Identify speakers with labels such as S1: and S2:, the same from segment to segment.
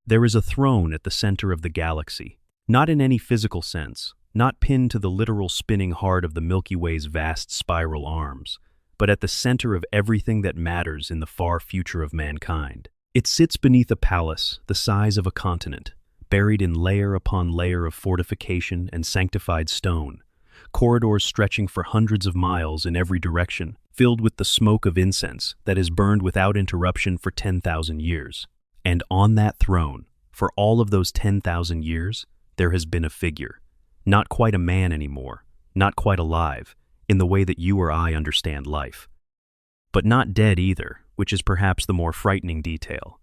S1: There is a throne at the center of the galaxy, not in any physical sense, not pinned to the literal spinning heart of the Milky Way's vast spiral arms, but at the center of everything that matters in the far future of mankind. It sits beneath a palace the size of a continent, buried in layer upon layer of fortification and sanctified stone, corridors stretching for hundreds of miles in every direction, filled with the smoke of incense that is burned without interruption for 10,000 years. And on that throne, for all of those 10,000 years, there has been a figure. Not quite a man anymore, not quite alive, in the way that you or I understand life. But not dead either, which is perhaps the more frightening detail.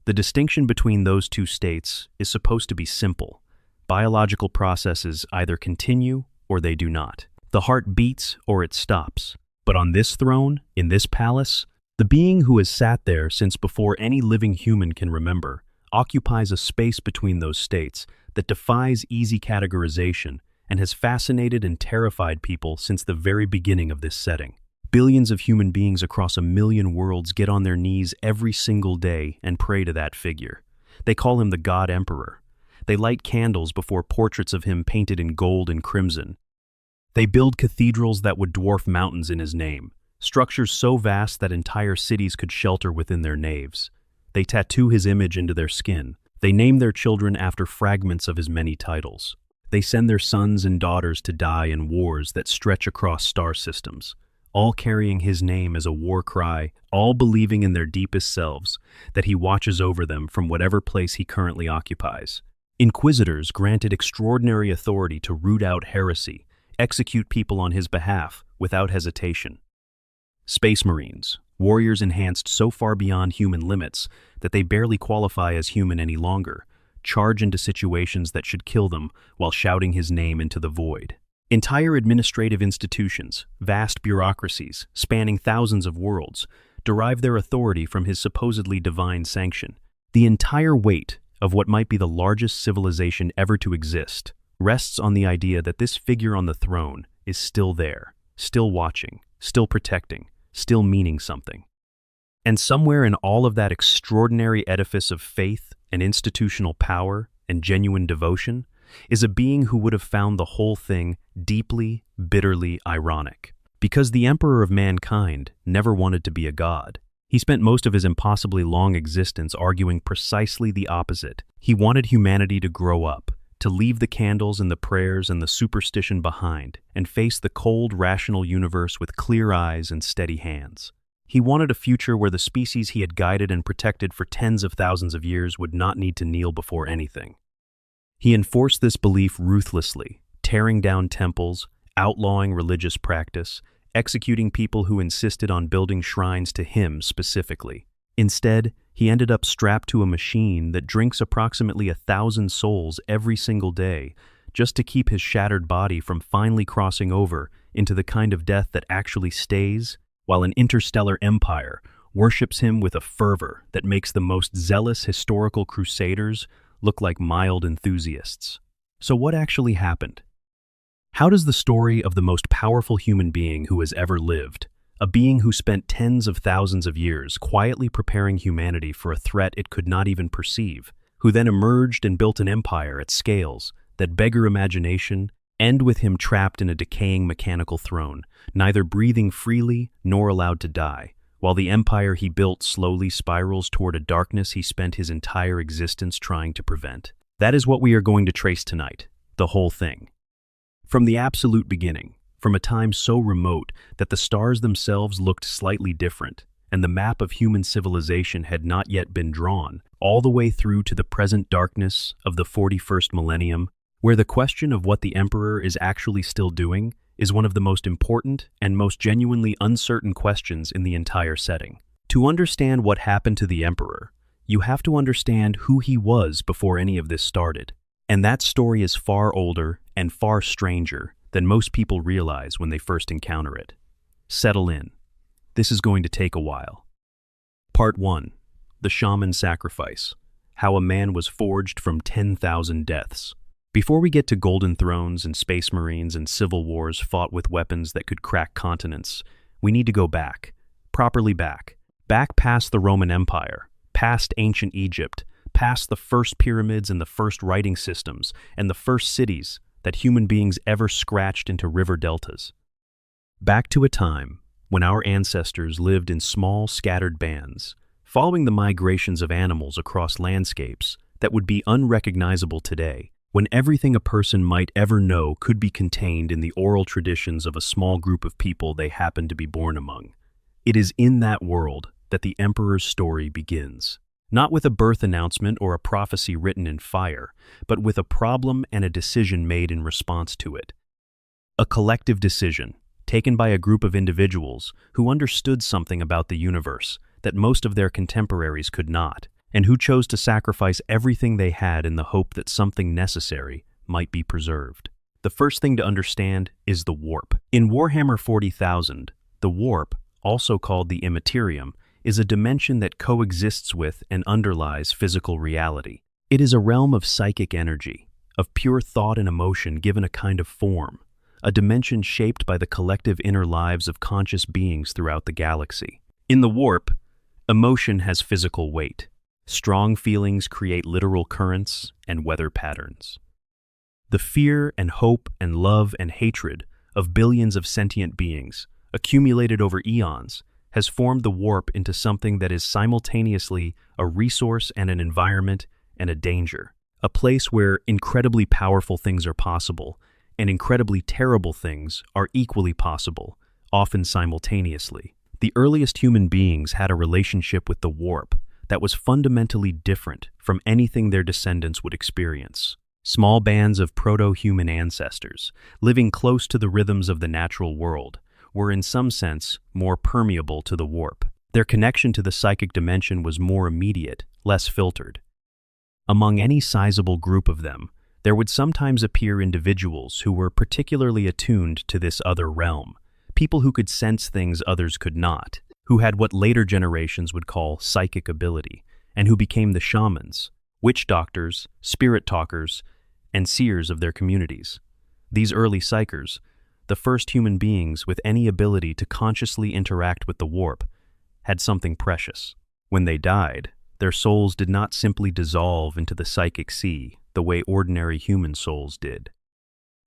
S1: The distinction between those two states is supposed to be simple. Biological processes either continue or they do not. The heart beats or it stops. But on this throne, in this palace, the being who has sat there since before any living human can remember occupies a space between those states that defies easy categorization and has fascinated and terrified people since the very beginning of this setting. Billions of human beings across 1 million worlds get on their knees every single day and pray to that figure. They call him the God Emperor. They light candles before portraits of him painted in gold and crimson. They build cathedrals that would dwarf mountains in his name, structures so vast that entire cities could shelter within their naves. They tattoo his image into their skin. They name their children after fragments of his many titles. They send their sons and daughters to die in wars that stretch across star systems, all carrying his name as a war cry, all believing in their deepest selves that he watches over them from whatever place he currently occupies. Inquisitors granted extraordinary authority to root out heresy, execute people on his behalf without hesitation. Space Marines, warriors enhanced so far beyond human limits that they barely qualify as human any longer, charge into situations that should kill them while shouting his name into the void. Entire administrative institutions, vast bureaucracies spanning thousands of worlds, derive their authority from his supposedly divine sanction. The entire weight of what might be the largest civilization ever to exist rests on the idea that this figure on the throne is still there, still watching, still protecting, still meaning something. And somewhere in all of that extraordinary edifice of faith and institutional power and genuine devotion is a being who would have found the whole thing deeply, bitterly ironic. Because the Emperor of Mankind never wanted to be a god. He spent most of his impossibly long existence arguing precisely the opposite. He wanted humanity to grow up, to leave the candles and the prayers and the superstition behind, and face the cold, rational universe with clear eyes and steady hands. He wanted a future where the species he had guided and protected for tens of thousands of years would not need to kneel before anything. He enforced this belief ruthlessly, tearing down temples, outlawing religious practice, executing people who insisted on building shrines to him specifically. Instead, he ended up strapped to a machine that drinks approximately 1,000 souls every single day, just to keep his shattered body from finally crossing over into the kind of death that actually stays, while an interstellar empire worships him with a fervor that makes the most zealous historical crusaders look like mild enthusiasts. So what actually happened? How does the story of the most powerful human being who has ever lived, a being who spent tens of thousands of years quietly preparing humanity for a threat it could not even perceive, who then emerged and built an empire at scales that beggar imagination, end with him trapped in a decaying mechanical throne, neither breathing freely nor allowed to die, while the empire he built slowly spirals toward a darkness he spent his entire existence trying to prevent? That is what we are going to trace tonight, the whole thing. From the absolute beginning, from a time so remote that the stars themselves looked slightly different, and the map of human civilization had not yet been drawn, all the way through to the present darkness of the 41st millennium, where the question of what the Emperor is actually still doing is one of the most important and most genuinely uncertain questions in the entire setting. To understand what happened to the Emperor, you have to understand who he was before any of this started. And that story is far older and far stranger than most people realize when they first encounter it. Settle in. This is going to take a while. Part 1. The Shaman Sacrifice. How a man was forged from 10,000 deaths. Before we get to golden thrones and space marines and civil wars fought with weapons that could crack continents, we need to go back. Properly back. Back past the Roman Empire, past ancient Egypt, past the first pyramids and the first writing systems and the first cities that human beings ever scratched into river deltas. Back to a time when our ancestors lived in small, scattered bands, following the migrations of animals across landscapes that would be unrecognizable today, when everything a person might ever know could be contained in the oral traditions of a small group of people they happened to be born among. It is in that world that the Emperor's story begins. Not with a birth announcement or a prophecy written in fire, but with a problem and a decision made in response to it. A collective decision, taken by a group of individuals who understood something about the universe that most of their contemporaries could not, and who chose to sacrifice everything they had in the hope that something necessary might be preserved. The first thing to understand is the warp. In Warhammer 40,000, the warp, also called the Imperium, is a dimension that coexists with and underlies physical reality. It is a realm of psychic energy, of pure thought and emotion given a kind of form, a dimension shaped by the collective inner lives of conscious beings throughout the galaxy. In the warp, emotion has physical weight. Strong feelings create literal currents and weather patterns. The fear and hope and love and hatred of billions of sentient beings, accumulated over eons, has formed the warp into something that is simultaneously a resource and an environment and a danger. A place where incredibly powerful things are possible and incredibly terrible things are equally possible, often simultaneously. The earliest human beings had a relationship with the warp that was fundamentally different from anything their descendants would experience. Small bands of proto-human ancestors, living close to the rhythms of the natural world, were in some sense more permeable to the warp. Their connection to the psychic dimension was more immediate, less filtered. Among any sizable group of them, there would sometimes appear individuals who were particularly attuned to this other realm, people who could sense things others could not, who had what later generations would call psychic ability, and who became the shamans, witch doctors, spirit talkers, and seers of their communities. These early psychers, the first human beings with any ability to consciously interact with the warp, had something precious. When they died, their souls did not simply dissolve into the psychic sea the way ordinary human souls did.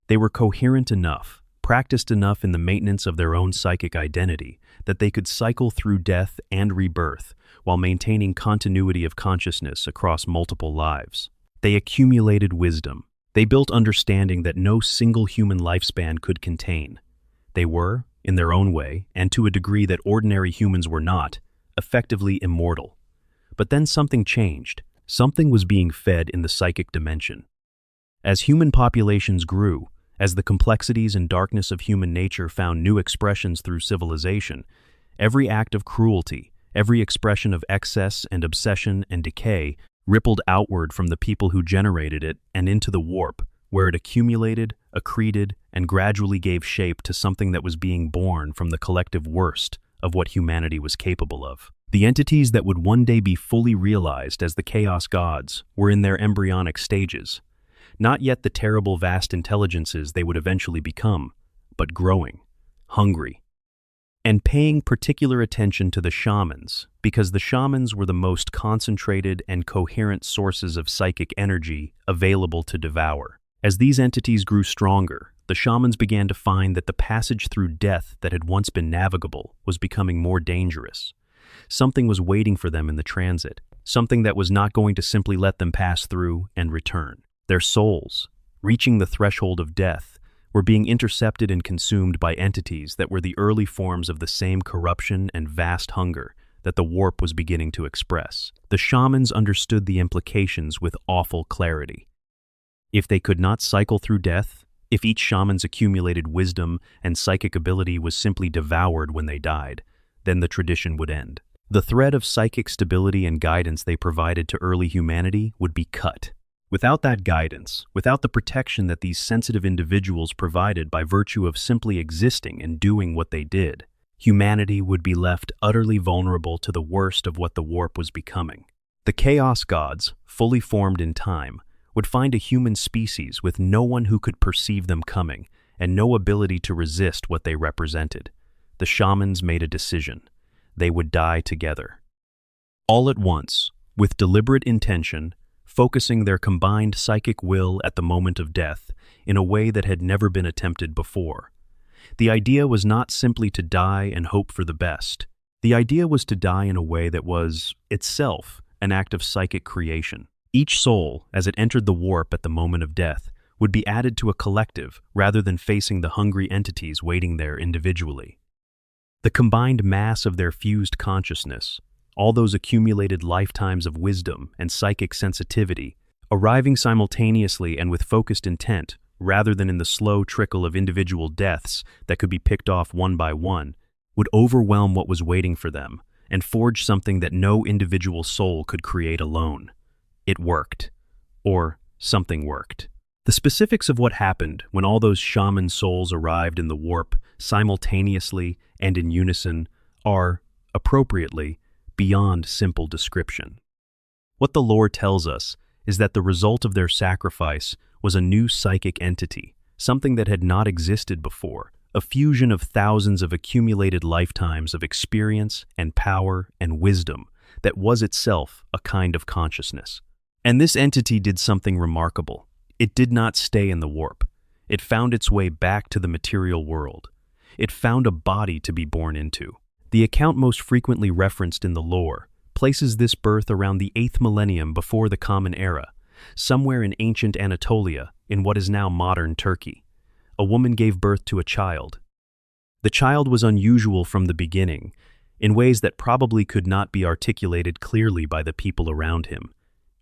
S1: They were coherent enough, practiced enough in the maintenance of their own psychic identity that they could cycle through death and rebirth while maintaining continuity of consciousness across multiple lives. They accumulated wisdom. They built understanding that no single human lifespan could contain. They were, in their own way, and to a degree that ordinary humans were not, effectively immortal. But then something changed. Something was being fed in the psychic dimension. As human populations grew, as the complexities and darkness of human nature found new expressions through civilization, every act of cruelty, every expression of excess and obsession and decay rippled outward from the people who generated it and into the warp, where it accumulated, accreted, and gradually gave shape to something that was being born from the collective worst of what humanity was capable of. The entities that would one day be fully realized as the Chaos Gods were in their embryonic stages, not yet the terrible vast intelligences they would eventually become, but growing, hungry, and paying particular attention to the shamans, because the shamans were the most concentrated and coherent sources of psychic energy available to devour. As these entities grew stronger, the shamans began to find that the passage through death that had once been navigable was becoming more dangerous. Something was waiting for them in the transit, something that was not going to simply let them pass through and return. Their souls, reaching the threshold of death, were being intercepted and consumed by entities that were the early forms of the same corruption and vast hunger that the warp was beginning to express. The shamans understood the implications with awful clarity. If they could not cycle through death, if each shaman's accumulated wisdom and psychic ability was simply devoured when they died, then the tradition would end. The thread of psychic stability and guidance they provided to early humanity would be cut. Without that guidance, without the protection that these sensitive individuals provided by virtue of simply existing and doing what they did, humanity would be left utterly vulnerable to the worst of what the warp was becoming. The Chaos Gods, fully formed in time, would find a human species with no one who could perceive them coming and no ability to resist what they represented. The shamans made a decision. They would die together. All at once, with deliberate intention, focusing their combined psychic will at the moment of death in a way that had never been attempted before. The idea was not simply to die and hope for the best. The idea was to die in a way that was, itself, an act of psychic creation. Each soul, as it entered the warp at the moment of death, would be added to a collective rather than facing the hungry entities waiting there individually. The combined mass of their fused consciousness, all those accumulated lifetimes of wisdom and psychic sensitivity, arriving simultaneously and with focused intent, rather than in the slow trickle of individual deaths that could be picked off one by one, would overwhelm what was waiting for them and forge something that no individual soul could create alone. It worked. Or something worked. The specifics of what happened when all those shaman souls arrived in the warp simultaneously and in unison are, appropriately, beyond simple description. What the lore tells us is that the result of their sacrifice was a new psychic entity, something that had not existed before, a fusion of thousands of accumulated lifetimes of experience and power and wisdom that was itself a kind of consciousness. And this entity did something remarkable. It did not stay in the warp. It found its way back to the material world. It found a body to be born into. The account most frequently referenced in the lore places this birth around the 8th millennium before the Common Era, somewhere in ancient Anatolia, in what is now modern Turkey. A woman gave birth to a child. The child was unusual from the beginning, in ways that probably could not be articulated clearly by the people around him.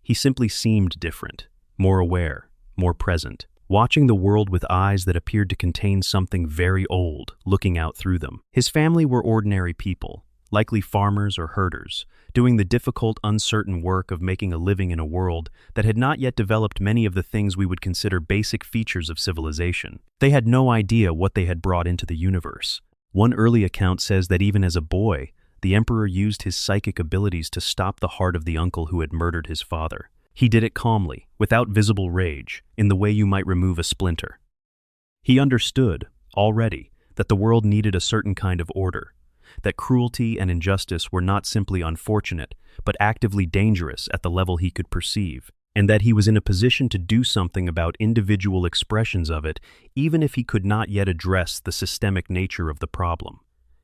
S1: He simply seemed different, more aware, more present, watching the world with eyes that appeared to contain something very old looking out through them. His family were ordinary people, likely farmers or herders, doing the difficult, uncertain work of making a living in a world that had not yet developed many of the things we would consider basic features of civilization. They had no idea what they had brought into the universe. One early account says that even as a boy, the emperor used his psychic abilities to stop the heart of the uncle who had murdered his father. He did it calmly, without visible rage, in the way you might remove a splinter. He understood, already, that the world needed a certain kind of order, that cruelty and injustice were not simply unfortunate, but actively dangerous at the level he could perceive, and that he was in a position to do something about individual expressions of it, even if he could not yet address the systemic nature of the problem.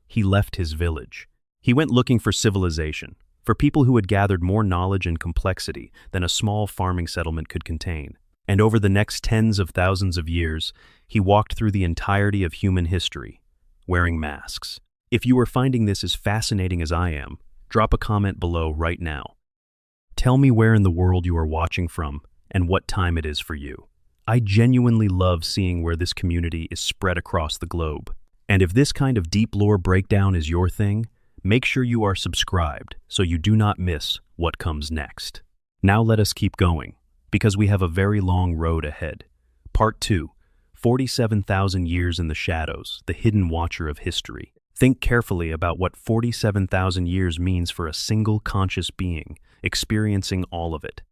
S1: He left his village. He went looking for civilization, for people who had gathered more knowledge and complexity than a small farming settlement could contain. And over the next tens of thousands of years, he walked through the entirety of human history, wearing masks. If you are finding this as fascinating as I am, drop a comment below right now. Tell me where in the world you are watching from and what time it is for you. I genuinely love seeing where this community is spread across the globe. And if this kind of deep lore breakdown is your thing, make sure you are subscribed so you do not miss what comes next. Now let us keep going, because we have a very long road ahead. Part 2, 47,000 Years in the Shadows, the Hidden Watcher of History. Think carefully about what 47,000 years means for a single conscious being, experiencing all of it.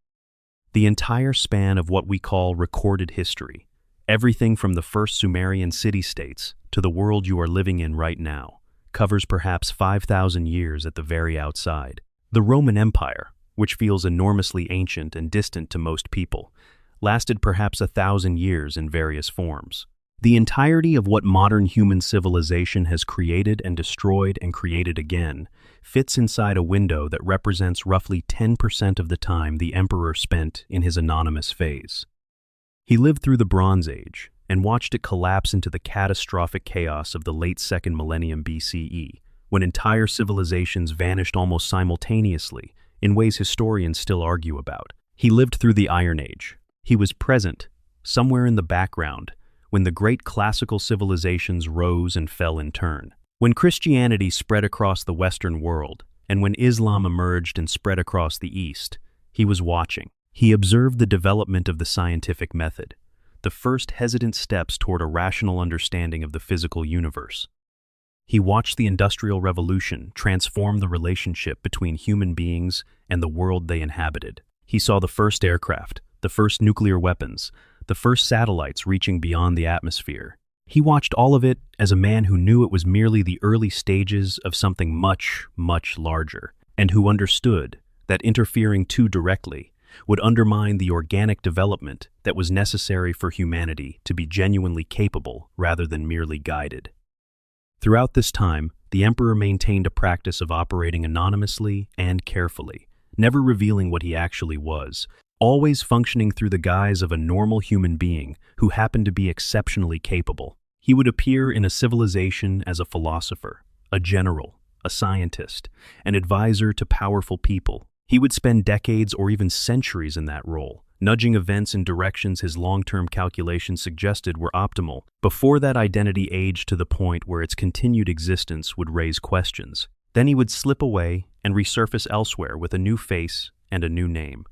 S1: The entire span of what we call recorded history, everything from the first Sumerian city-states to the world you are living in right now, covers perhaps 5,000 years at the very outside. The Roman Empire, which feels enormously ancient and distant to most people, lasted perhaps 1,000 years in various forms. The entirety of what modern human civilization has created and destroyed and created again fits inside a window that represents roughly 10% of the time the emperor spent in his anonymous phase. He lived through the Bronze Age and watched it collapse into the catastrophic chaos of the late second millennium BCE, when entire civilizations vanished almost simultaneously in ways historians still argue about. He lived through the Iron Age. He was present, somewhere in the background, when the great classical civilizations rose and fell in turn. When Christianity spread across the Western world, and when Islam emerged and spread across the East, he was watching. He observed the development of the scientific method, the first hesitant steps toward a rational understanding of the physical universe. He watched the Industrial Revolution transform the relationship between human beings and the world they inhabited. He saw the first aircraft, the first nuclear weapons, the first satellites reaching beyond the atmosphere. He watched all of it as a man who knew it was merely the early stages of something much, much larger, and who understood that interfering too directly would undermine the organic development that was necessary for humanity to be genuinely capable rather than merely guided. Throughout this time, the Emperor maintained a practice of operating anonymously and carefully, never revealing what he actually was, always functioning through the guise of a normal human being who happened to be exceptionally capable. He would appear in a civilization as a philosopher, a general, a scientist, an advisor to powerful people. He would spend decades or even centuries in that role, nudging events in directions his long-term calculations suggested were optimal, before that identity aged to the point where its continued existence would raise questions. Then he would slip away and resurface elsewhere with a new face and a new name.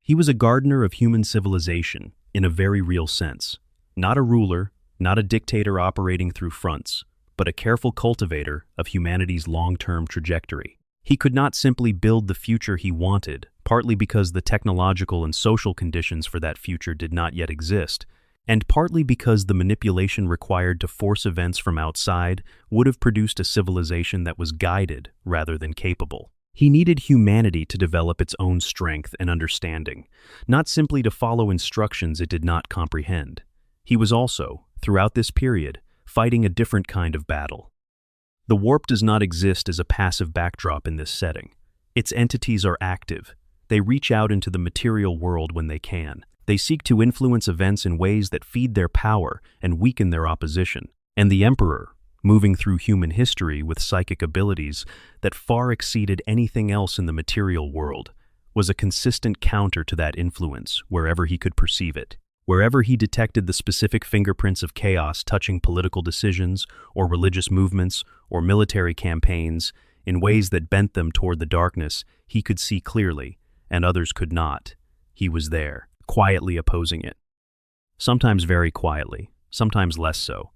S1: He was a gardener of human civilization in a very real sense, not a ruler, not a dictator operating through fronts, but a careful cultivator of humanity's long-term trajectory. He could not simply build the future he wanted, partly because the technological and social conditions for that future did not yet exist, and partly because the manipulation required to force events from outside would have produced a civilization that was guided rather than capable. He needed humanity to develop its own strength and understanding, not simply to follow instructions it did not comprehend. He was also, throughout this period, fighting a different kind of battle. The warp does not exist as a passive backdrop in this setting. Its entities are active. They reach out into the material world when they can. They seek to influence events in ways that feed their power and weaken their opposition. And the Emperor, moving through human history with psychic abilities that far exceeded anything else in the material world, was a consistent counter to that influence wherever he could perceive it. Wherever he detected the specific fingerprints of chaos touching political decisions or religious movements or military campaigns in ways that bent them toward the darkness, he could see clearly, and others could not. He was there, quietly opposing it. Sometimes very quietly, sometimes less so.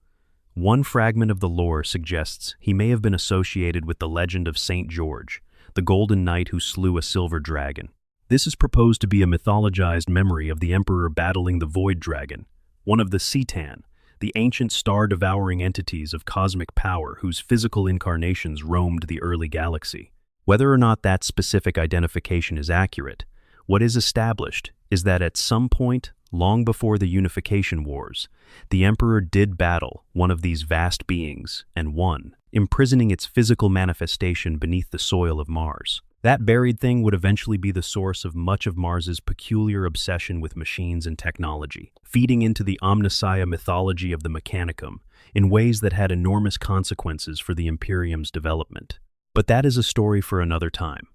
S1: One fragment of the lore suggests he may have been associated with the legend of Saint George, the golden knight who slew a silver dragon. This is proposed to be a mythologized memory of the Emperor battling the Void Dragon, one of the Cetan, the ancient star-devouring entities of cosmic power whose physical incarnations roamed the early galaxy. Whether or not that specific identification is accurate, what is established is that at some point, long before the Unification Wars, the Emperor did battle one of these vast beings and won, imprisoning its physical manifestation beneath the soil of Mars. That buried thing would eventually be the source of much of Mars's peculiar obsession with machines and technology, feeding into the Omnissiah mythology of the Mechanicum in ways that had enormous consequences for the Imperium's development. But that is a story for another time.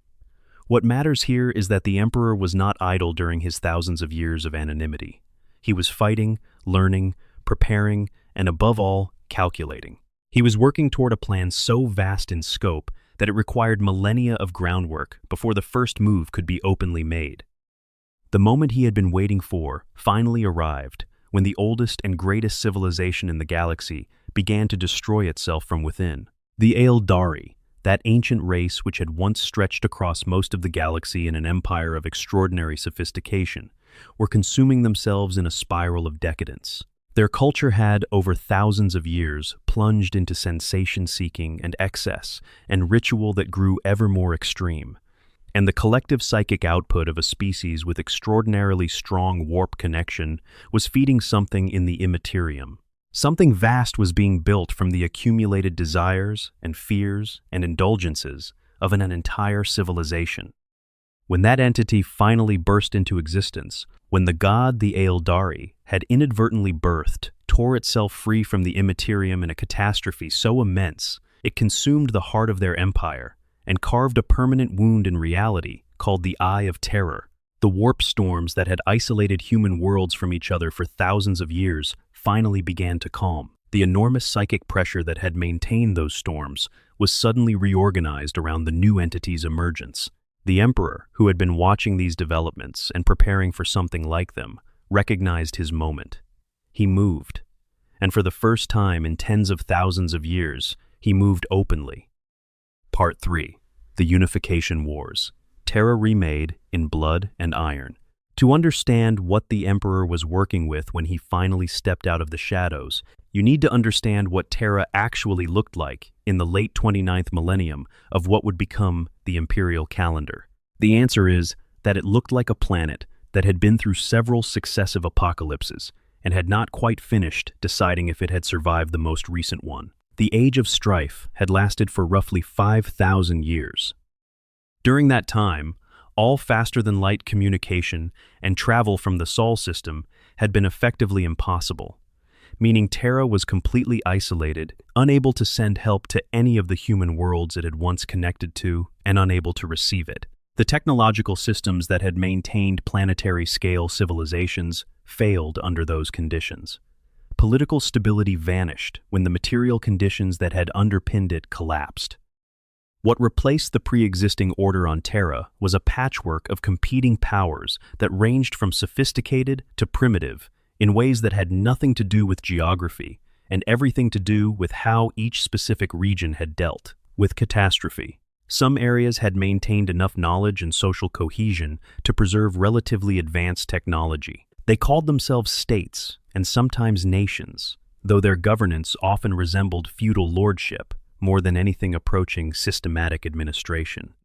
S1: What matters here is that the Emperor was not idle during his thousands of years of anonymity. He was fighting, learning, preparing, and above all, calculating. He was working toward a plan so vast in scope that it required millennia of groundwork before the first move could be openly made. The moment he had been waiting for finally arrived, when the oldest and greatest civilization in the galaxy began to destroy itself from within. The Aeldari, that ancient race which had once stretched across most of the galaxy in an empire of extraordinary sophistication, were consuming themselves in a spiral of decadence. Their culture had, over thousands of years, plunged into sensation-seeking and excess and ritual that grew ever more extreme. And the collective psychic output of a species with extraordinarily strong warp connection was feeding something in the immaterium. Something vast was being built from the accumulated desires and fears and indulgences of an entire civilization. When that entity finally burst into existence, when the god the Aeldari had inadvertently birthed, tore itself free from the immaterium in a catastrophe so immense, it consumed the heart of their empire and carved a permanent wound in reality called the Eye of Terror. The warp storms that had isolated human worlds from each other for thousands of years finally began to calm. The enormous psychic pressure that had maintained those storms was suddenly reorganized around the new entity's emergence. The Emperor, who had been watching these developments and preparing for something like them, recognized his moment. He moved, and for the first time in tens of thousands of years, he moved openly. Part 3. The Unification Wars. Terra remade in blood and iron. To understand what the Emperor was working with when he finally stepped out of the shadows, you need to understand what Terra actually looked like in the late 29th millennium of what would become the Imperial calendar. The answer is that it looked like a planet that had been through several successive apocalypses and had not quite finished deciding if it had survived the most recent one. The Age of Strife had lasted for roughly 5,000 years. During that time, all faster-than-light communication and travel from the Sol system had been effectively impossible, meaning Terra was completely isolated, unable to send help to any of the human worlds it had once connected to, and unable to receive it. The technological systems that had maintained planetary-scale civilizations failed under those conditions. Political stability vanished when the material conditions that had underpinned it collapsed. What replaced the pre-existing order on Terra was a patchwork of competing powers that ranged from sophisticated to primitive in ways that had nothing to do with geography and everything to do with how each specific region had dealt with catastrophe. Some areas had maintained enough knowledge and social cohesion to preserve relatively advanced technology. They called themselves states and sometimes nations, though their governance often resembled feudal lordship more than anything approaching systematic administration.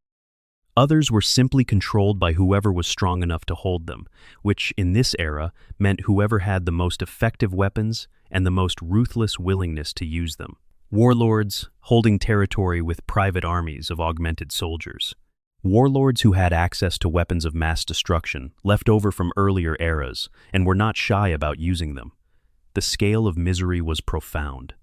S1: Others were simply controlled by whoever was strong enough to hold them, which in this era meant whoever had the most effective weapons and the most ruthless willingness to use them. Warlords holding territory with private armies of augmented soldiers. Warlords who had access to weapons of mass destruction left over from earlier eras and were not shy about using them. The scale of misery was profound.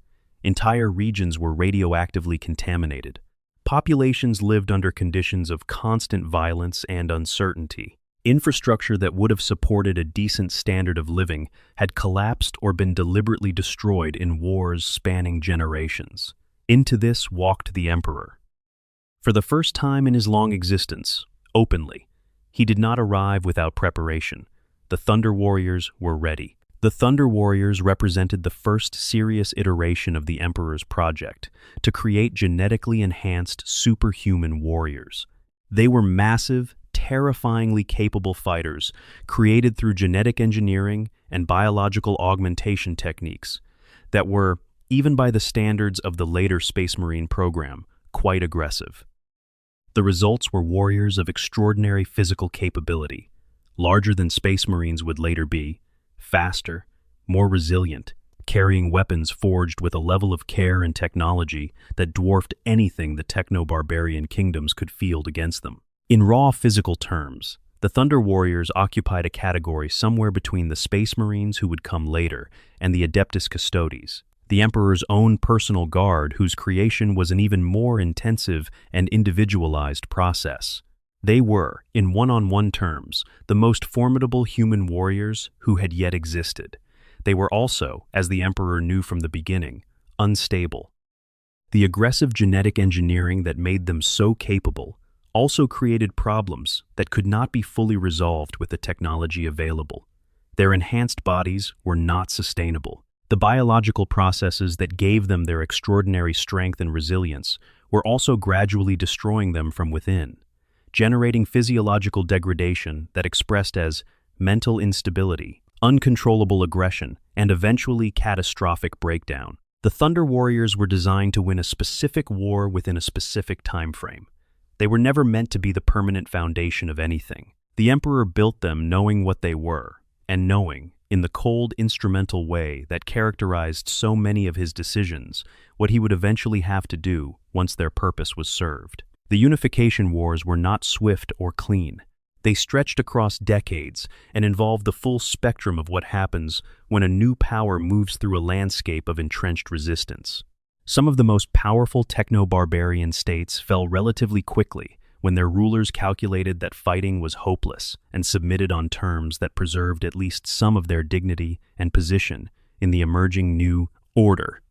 S1: Entire regions were radioactively contaminated. Populations lived under conditions of constant violence and uncertainty. Infrastructure that would have supported a decent standard of living had collapsed or been deliberately destroyed in wars spanning generations. Into this walked the Emperor. For the first time in his long existence, openly, he did not arrive without preparation. The Thunder Warriors were ready. The Thunder Warriors represented the first serious iteration of the Emperor's project to create genetically enhanced superhuman warriors. They were massive, terrifyingly capable fighters created through genetic engineering and biological augmentation techniques that were, even by the standards of the later Space Marine program, quite aggressive. The results were warriors of extraordinary physical capability, larger than Space Marines would later be, faster, more resilient, carrying weapons forged with a level of care and technology that dwarfed anything the techno-barbarian kingdoms could field against them. In raw physical terms, the Thunder Warriors occupied a category somewhere between the Space Marines who would come later and the Adeptus Custodes, the Emperor's own personal guard whose creation was an even more intensive and individualized process. They were, in one-on-one terms, the most formidable human warriors who had yet existed. They were also, as the Emperor knew from the beginning, unstable. The aggressive genetic engineering that made them so capable also created problems that could not be fully resolved with the technology available. Their enhanced bodies were not sustainable. The biological processes that gave them their extraordinary strength and resilience were also gradually destroying them from within, generating physiological degradation that expressed as mental instability, uncontrollable aggression, and eventually catastrophic breakdown. The Thunder Warriors were designed to win a specific war within a specific time frame. They were never meant to be the permanent foundation of anything. The Emperor built them knowing what they were, and knowing, in the cold, instrumental way that characterized so many of his decisions, what he would eventually have to do once their purpose was served. The unification wars were not swift or clean. They stretched across decades and involved the full spectrum of what happens when a new power moves through a landscape of entrenched resistance. Some of the most powerful techno-barbarian states fell relatively quickly when their rulers calculated that fighting was hopeless and submitted on terms that preserved at least some of their dignity and position in the emerging new order.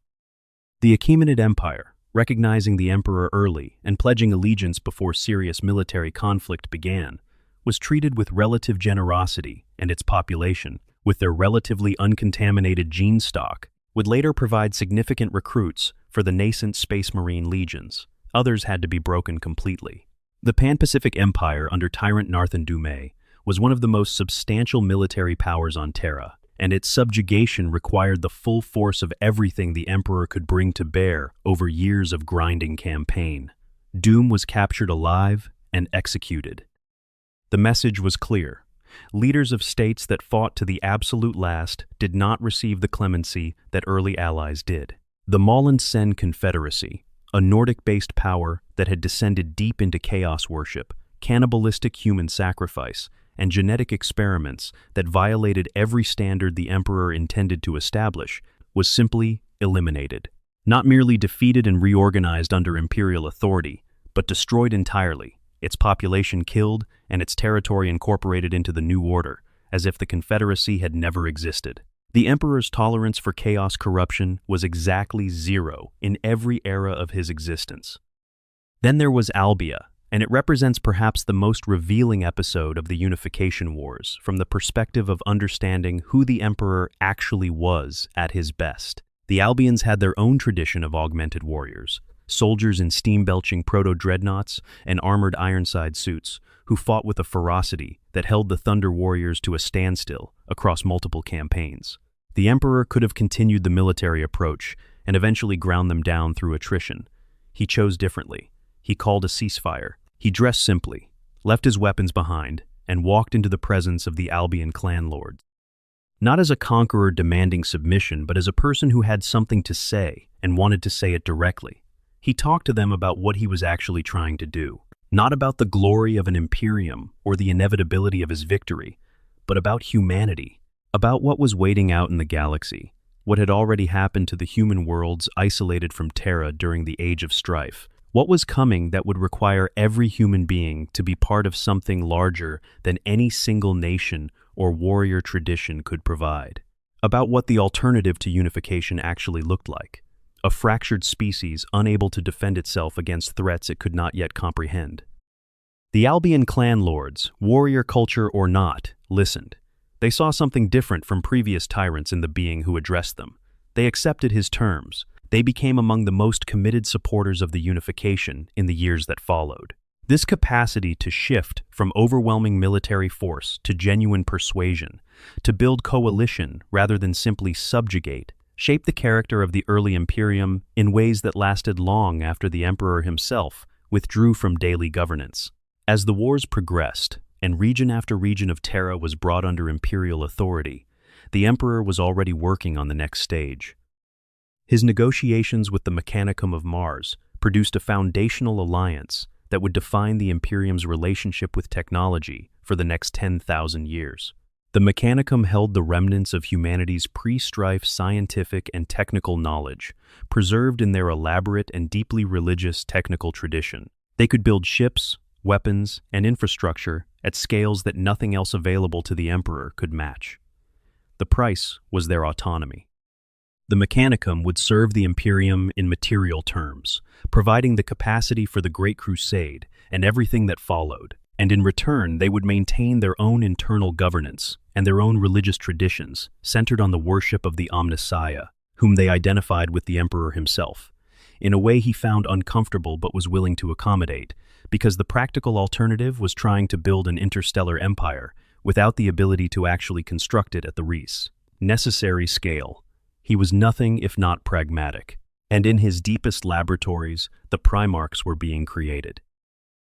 S1: The Achaemenid Empire, recognizing the emperor early and pledging allegiance before serious military conflict began, was treated with relative generosity, and its population, with their relatively uncontaminated gene stock, would later provide significant recruits for the nascent Space Marine legions. Others had to be broken completely. The Pan-Pacific Empire under Tyrant Narthan Dumay was one of the most substantial military powers on Terra, and its subjugation required the full force of everything the Emperor could bring to bear over years of grinding campaign. Doom was captured alive and executed. The message was clear. Leaders of states that fought to the absolute last did not receive the clemency that early allies did. The Malcador Confederacy, a Nordic-based power that had descended deep into chaos worship, cannibalistic human sacrifice, and genetic experiments that violated every standard the emperor intended to establish, was simply eliminated. Not merely defeated and reorganized under imperial authority, but destroyed entirely, its population killed, and its territory incorporated into the new order, as if the Confederacy had never existed. The emperor's tolerance for chaos corruption was exactly zero in every era of his existence. Then there was Albia, and it represents perhaps the most revealing episode of the Unification Wars from the perspective of understanding who the emperor actually was at his best. The Albians had their own tradition of augmented warriors, soldiers in steam-belching proto-dreadnoughts and armored Ironside suits, who fought with a ferocity that held the Thunder Warriors to a standstill across multiple campaigns. The emperor could have continued the military approach and eventually ground them down through attrition. He chose differently. He called a ceasefire. He dressed simply, left his weapons behind, and walked into the presence of the Albion clan lords. Not as a conqueror demanding submission, but as a person who had something to say and wanted to say it directly. He talked to them about what he was actually trying to do, not about the glory of an Imperium or the inevitability of his victory, but about humanity, about what was waiting out in the galaxy, what had already happened to the human worlds isolated from Terra during the Age of Strife, what was coming that would require every human being to be part of something larger than any single nation or warrior tradition could provide, about what the alternative to unification actually looked like. A fractured species unable to defend itself against threats it could not yet comprehend. The Albion clan lords, warrior culture or not, listened. They saw something different from previous tyrants in the being who addressed them. They accepted his terms. They became among the most committed supporters of the unification in the years that followed. This capacity to shift from overwhelming military force to genuine persuasion, to build coalition rather than simply subjugate, shaped the character of the early Imperium in ways that lasted long after the emperor himself withdrew from daily governance. As the wars progressed, and region after region of Terra was brought under imperial authority, the emperor was already working on the next stage. His negotiations with the Mechanicum of Mars produced a foundational alliance that would define the Imperium's relationship with technology for the next 10,000 years. The Mechanicum held the remnants of humanity's pre-strife scientific and technical knowledge, preserved in their elaborate and deeply religious technical tradition. They could build ships, weapons, and infrastructure at scales that nothing else available to the Emperor could match. The price was their autonomy. The Mechanicum would serve the Imperium in material terms, providing the capacity for the Great Crusade and everything that followed, and in return they would maintain their own internal governance and their own religious traditions centered on the worship of the Omnissiah, whom they identified with the Emperor himself, in a way he found uncomfortable but was willing to accommodate, because the practical alternative was trying to build an interstellar empire without the ability to actually construct it at the necessary scale. He was nothing if not pragmatic, and in his deepest laboratories, the Primarchs were being created.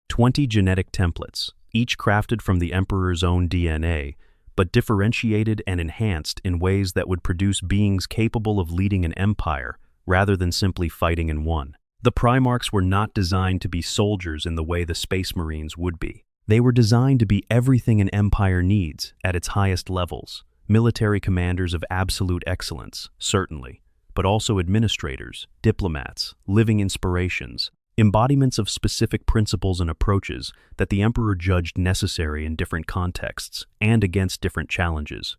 S1: 20 genetic templates, each crafted from the Emperor's own DNA, but differentiated and enhanced in ways that would produce beings capable of leading an empire rather than simply fighting in one. The Primarchs were not designed to be soldiers in the way the Space Marines would be. They were designed to be everything an empire needs at its highest levels. Military commanders of absolute excellence, certainly, but also administrators, diplomats, living inspirations, embodiments of specific principles and approaches that the Emperor judged necessary in different contexts and against different challenges.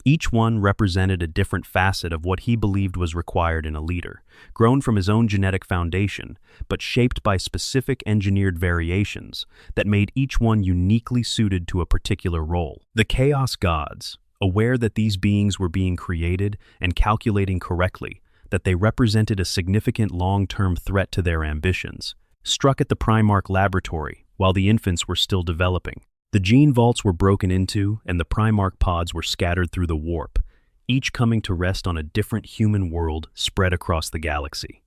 S1: Each one represented a different facet of what he believed was required in a leader, grown from his own genetic foundation, but shaped by specific engineered variations that made each one uniquely suited to a particular role. The Chaos Gods, aware that these beings were being created and calculating correctly, that they represented a significant long-term threat to their ambitions, struck at the Primarch laboratory while the infants were still developing. The gene vaults were broken into and the Primarch pods were scattered through the warp, each coming to rest on a different human world spread across the galaxy.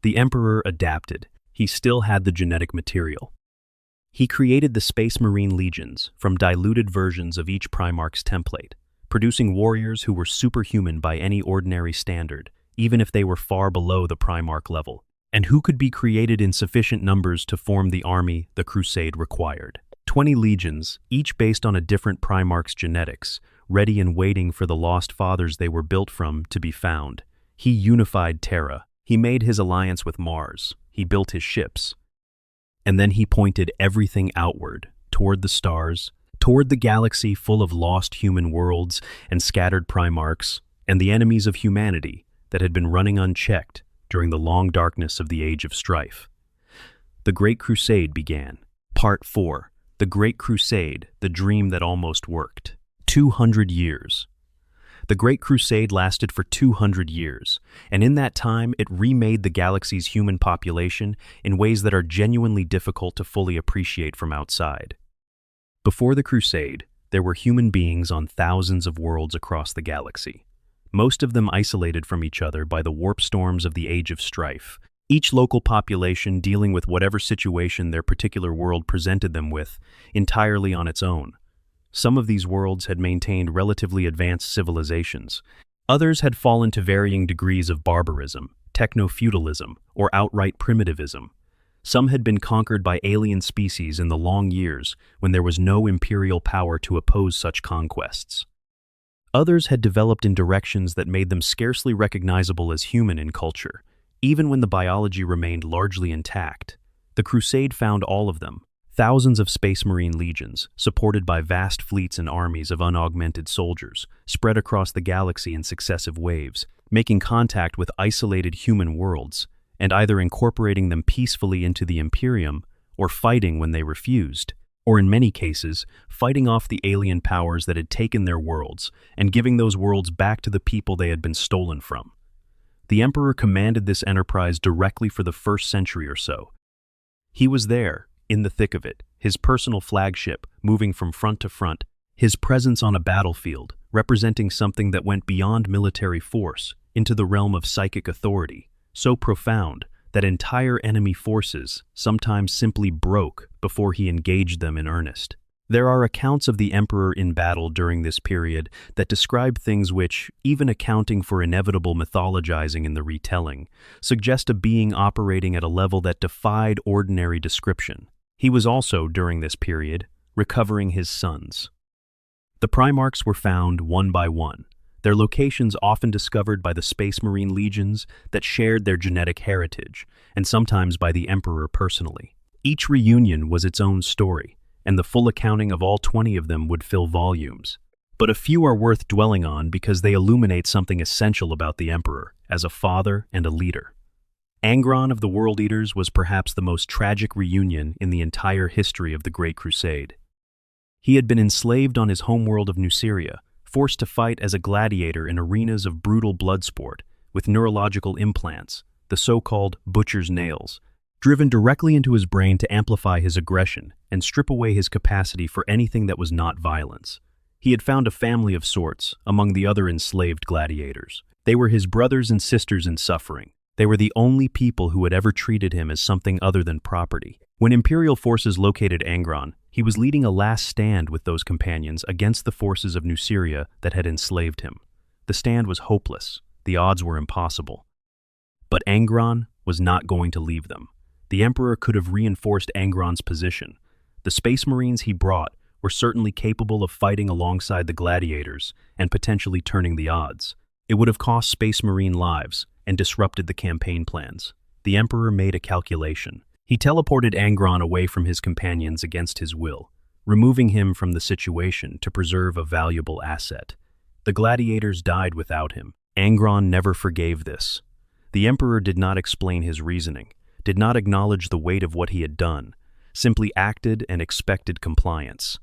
S1: The Emperor adapted. He still had the genetic material. He created the Space Marine Legions from diluted versions of each Primarch's template, producing warriors who were superhuman by any ordinary standard, even if they were far below the Primarch level, and who could be created in sufficient numbers to form the army the Crusade required. 20 legions, each based on a different Primarch's genetics, ready and waiting for the lost fathers they were built from to be found. He unified Terra. He made his alliance with Mars. He built his ships. And then he pointed everything outward, toward the stars, toward the galaxy full of lost human worlds and scattered Primarchs, and the enemies of humanity that had been running unchecked during the long darkness of the Age of Strife. The Great Crusade began. Part 4. The Great Crusade, the dream that almost worked. 200 years. The Great Crusade lasted for 200 years, and in that time it remade the galaxy's human population in ways that are genuinely difficult to fully appreciate from outside. Before the Crusade, there were human beings on thousands of worlds across the galaxy, most of them isolated from each other by the warp storms of the Age of Strife, each local population dealing with whatever situation their particular world presented them with, entirely on its own. Some of these worlds had maintained relatively advanced civilizations. Others had fallen to varying degrees of barbarism, techno-feudalism, or outright primitivism. Some had been conquered by alien species in the long years when there was no imperial power to oppose such conquests. Others had developed in directions that made them scarcely recognizable as human in culture, even when the biology remained largely intact. The Crusade found all of them. Thousands of Space Marine legions, supported by vast fleets and armies of unaugmented soldiers, spread across the galaxy in successive waves, making contact with isolated human worlds, and either incorporating them peacefully into the Imperium, or fighting when they refused, or in many cases, fighting off the alien powers that had taken their worlds, and giving those worlds back to the people they had been stolen from. The Emperor commanded this enterprise directly for the first century or so. He was there, in the thick of it, his personal flagship moving from front to front, his presence on a battlefield, representing something that went beyond military force into the realm of psychic authority, so profound that entire enemy forces sometimes simply broke before he engaged them in earnest. There are accounts of the Emperor in battle during this period that describe things which, even accounting for inevitable mythologizing in the retelling, suggest a being operating at a level that defied ordinary description. He was also, during this period, recovering his sons. The Primarchs were found one by one, their locations often discovered by the Space Marine legions that shared their genetic heritage, and sometimes by the Emperor personally. Each reunion was its own story, and the full accounting of all 20 of them would fill volumes. But a few are worth dwelling on because they illuminate something essential about the Emperor as a father and a leader. Angron of the World Eaters was perhaps the most tragic reunion in the entire history of the Great Crusade. He had been enslaved on his homeworld of Nuceria, forced to fight as a gladiator in arenas of brutal blood sport, with neurological implants, the so-called butcher's nails, driven directly into his brain to amplify his aggression and strip away his capacity for anything that was not violence. He had found a family of sorts among the other enslaved gladiators. They were his brothers and sisters in suffering. They were the only people who had ever treated him as something other than property. When Imperial forces located Angron, he was leading a last stand with those companions against the forces of Nuceria that had enslaved him. The stand was hopeless. The odds were impossible. But Angron was not going to leave them. The Emperor could have reinforced Angron's position. The Space Marines he brought were certainly capable of fighting alongside the gladiators and potentially turning the odds. It would have cost Space Marine lives and disrupted the campaign plans. The Emperor made a calculation. He teleported Angron away from his companions against his will, removing him from the situation to preserve a valuable asset. The gladiators died without him. Angron never forgave this. The Emperor did not explain his reasoning, did not acknowledge the weight of what he had done, simply acted and expected compliance.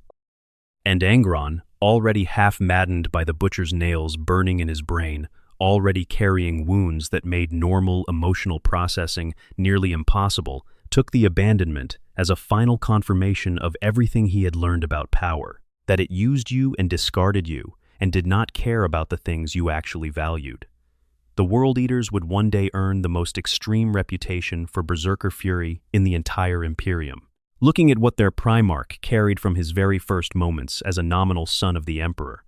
S1: And Angron, already half-maddened by the butcher's nails burning in his brain, already carrying wounds that made normal emotional processing nearly impossible, took the abandonment as a final confirmation of everything he had learned about power, that it used you and discarded you, and did not care about the things you actually valued. The World Eaters would one day earn the most extreme reputation for berserker fury in the entire Imperium. Looking at what their Primarch carried from his very first moments as a nominal son of the Emperor,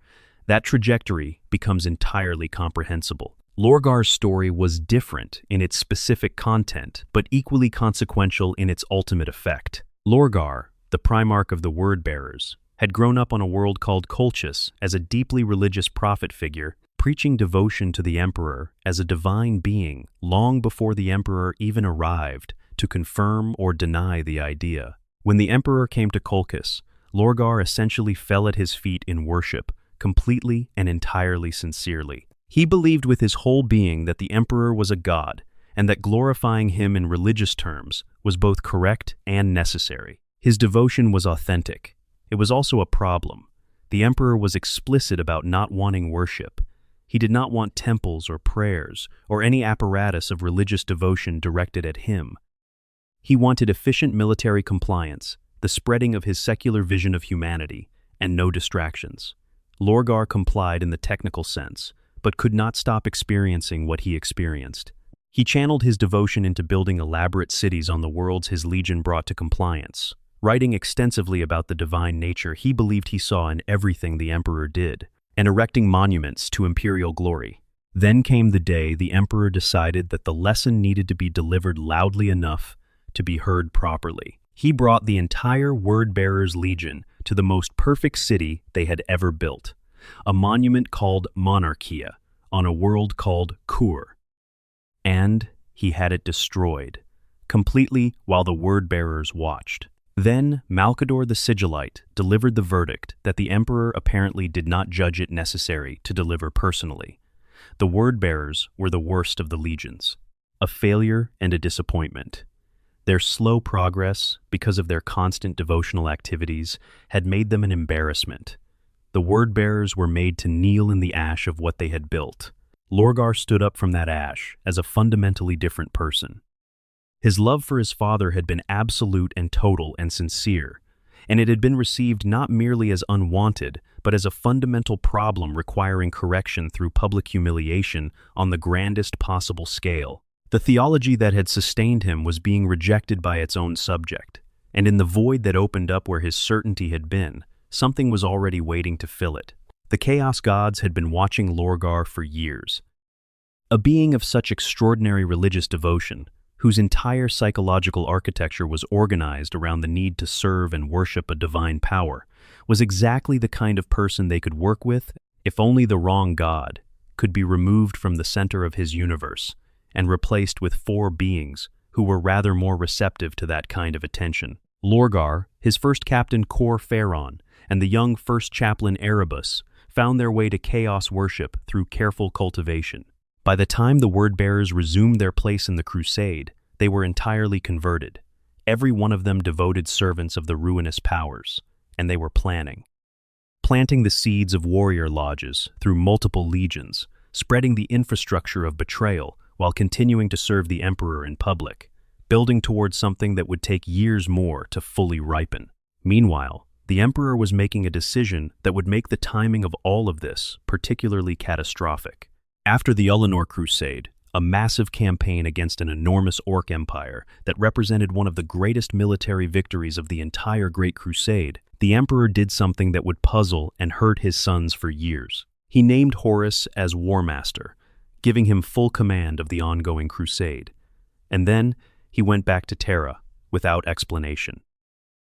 S1: that trajectory becomes entirely comprehensible. Lorgar's story was different in its specific content, but equally consequential in its ultimate effect. Lorgar, the Primarch of the Word-Bearers, had grown up on a world called Colchis as a deeply religious prophet figure, preaching devotion to the Emperor as a divine being long before the Emperor even arrived to confirm or deny the idea. When the Emperor came to Colchis, Lorgar essentially fell at his feet in worship, completely and entirely sincerely. He believed with his whole being that the Emperor was a god, and that glorifying him in religious terms was both correct and necessary. His devotion was authentic. It was also a problem. The Emperor was explicit about not wanting worship. He did not want temples or prayers or any apparatus of religious devotion directed at him. He wanted efficient military compliance, the spreading of his secular vision of humanity, and no distractions. Lorgar complied in the technical sense, but could not stop experiencing what he experienced. He channeled his devotion into building elaborate cities on the worlds his legion brought to compliance, writing extensively about the divine nature he believed he saw in everything the Emperor did, and erecting monuments to Imperial glory. Then came the day the Emperor decided that the lesson needed to be delivered loudly enough to be heard properly. He brought the entire Word-Bearers Legion to the most perfect city they had ever built, a monument called Monarchia on a world called Kur. And he had it destroyed, completely while the Word-Bearers watched. Then Malcador the Sigillite delivered the verdict that the Emperor apparently did not judge it necessary to deliver personally. The Word-Bearers were the worst of the legions, a failure and a disappointment. Their slow progress, because of their constant devotional activities, had made them an embarrassment. The Word-Bearers were made to kneel in the ash of what they had built. Lorgar stood up from that ash as a fundamentally different person. His love for his father had been absolute and total and sincere, and it had been received not merely as unwanted, but as a fundamental problem requiring correction through public humiliation on the grandest possible scale. The theology that had sustained him was being rejected by its own subject, and in the void that opened up where his certainty had been, something was already waiting to fill it. The Chaos Gods had been watching Lorgar for years. A being of such extraordinary religious devotion, whose entire psychological architecture was organized around the need to serve and worship a divine power, was exactly the kind of person they could work with if only the wrong god could be removed from the center of his universe and replaced with four beings who were rather more receptive to that kind of attention. Lorgar, his first captain Cor Pharaon, and the young first chaplain Erebus found their way to chaos worship through careful cultivation. By the time the Word-Bearers resumed their place in the crusade, they were entirely converted, every one of them devoted servants of the ruinous powers, and they were planting the seeds of warrior lodges through multiple legions, spreading the infrastructure of betrayal while continuing to serve the Emperor in public, building towards something that would take years more to fully ripen. Meanwhile, the Emperor was making a decision that would make the timing of all of this particularly catastrophic. After the Ullanor Crusade, a massive campaign against an enormous Orc empire that represented one of the greatest military victories of the entire Great Crusade, the Emperor did something that would puzzle and hurt his sons for years. He named Horus as War Master, giving him full command of the ongoing crusade. And then he went back to Terra without explanation.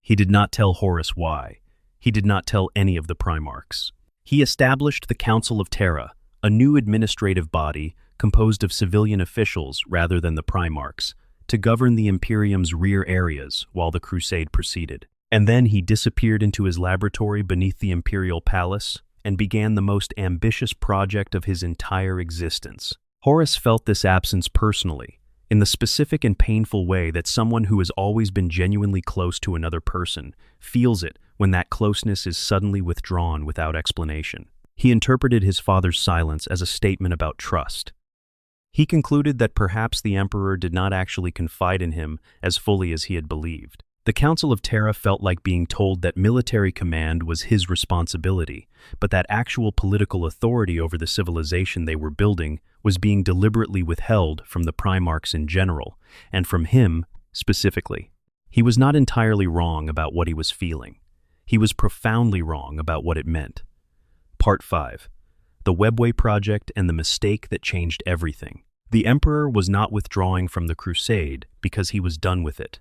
S1: He did not tell Horus why. He did not tell any of the Primarchs. He established the Council of Terra, a new administrative body composed of civilian officials rather than the Primarchs, to govern the Imperium's rear areas while the crusade proceeded. And then he disappeared into his laboratory beneath the Imperial Palace and began the most ambitious project of his entire existence. Horus felt this absence personally, in the specific and painful way that someone who has always been genuinely close to another person feels it when that closeness is suddenly withdrawn without explanation. He interpreted his father's silence as a statement about trust. He concluded that perhaps the Emperor did not actually confide in him as fully as he had believed. The Council of Terra felt like being told that military command was his responsibility, but that actual political authority over the civilization they were building was being deliberately withheld from the Primarchs in general, and from him specifically. He was not entirely wrong about what he was feeling. He was profoundly wrong about what it meant. Part 5. The Webway Project and the Mistake That Changed Everything. The Emperor was not withdrawing from the crusade because he was done with it.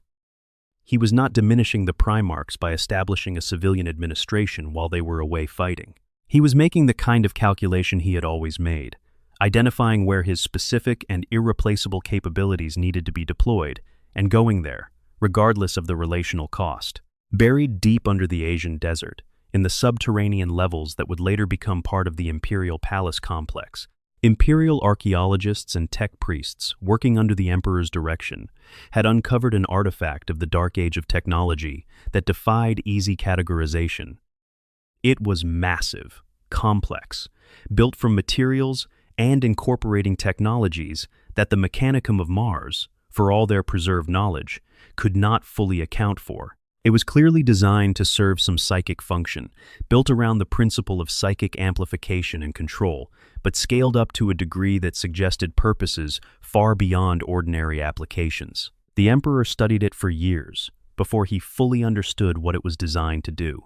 S1: He was not diminishing the Primarchs by establishing a civilian administration while they were away fighting. He was making the kind of calculation he had always made, identifying where his specific and irreplaceable capabilities needed to be deployed, and going there, regardless of the relational cost. Buried deep under the Asian desert, in the subterranean levels that would later become part of the Imperial Palace complex, Imperial archaeologists and tech priests, working under the Emperor's direction, had uncovered an artifact of the Dark Age of technology that defied easy categorization. It was massive, complex, built from materials and incorporating technologies that the Mechanicum of Mars, for all their preserved knowledge, could not fully account for. It was clearly designed to serve some psychic function, built around the principle of psychic amplification and control, but scaled up to a degree that suggested purposes far beyond ordinary applications. The Emperor studied it for years before he fully understood what it was designed to do.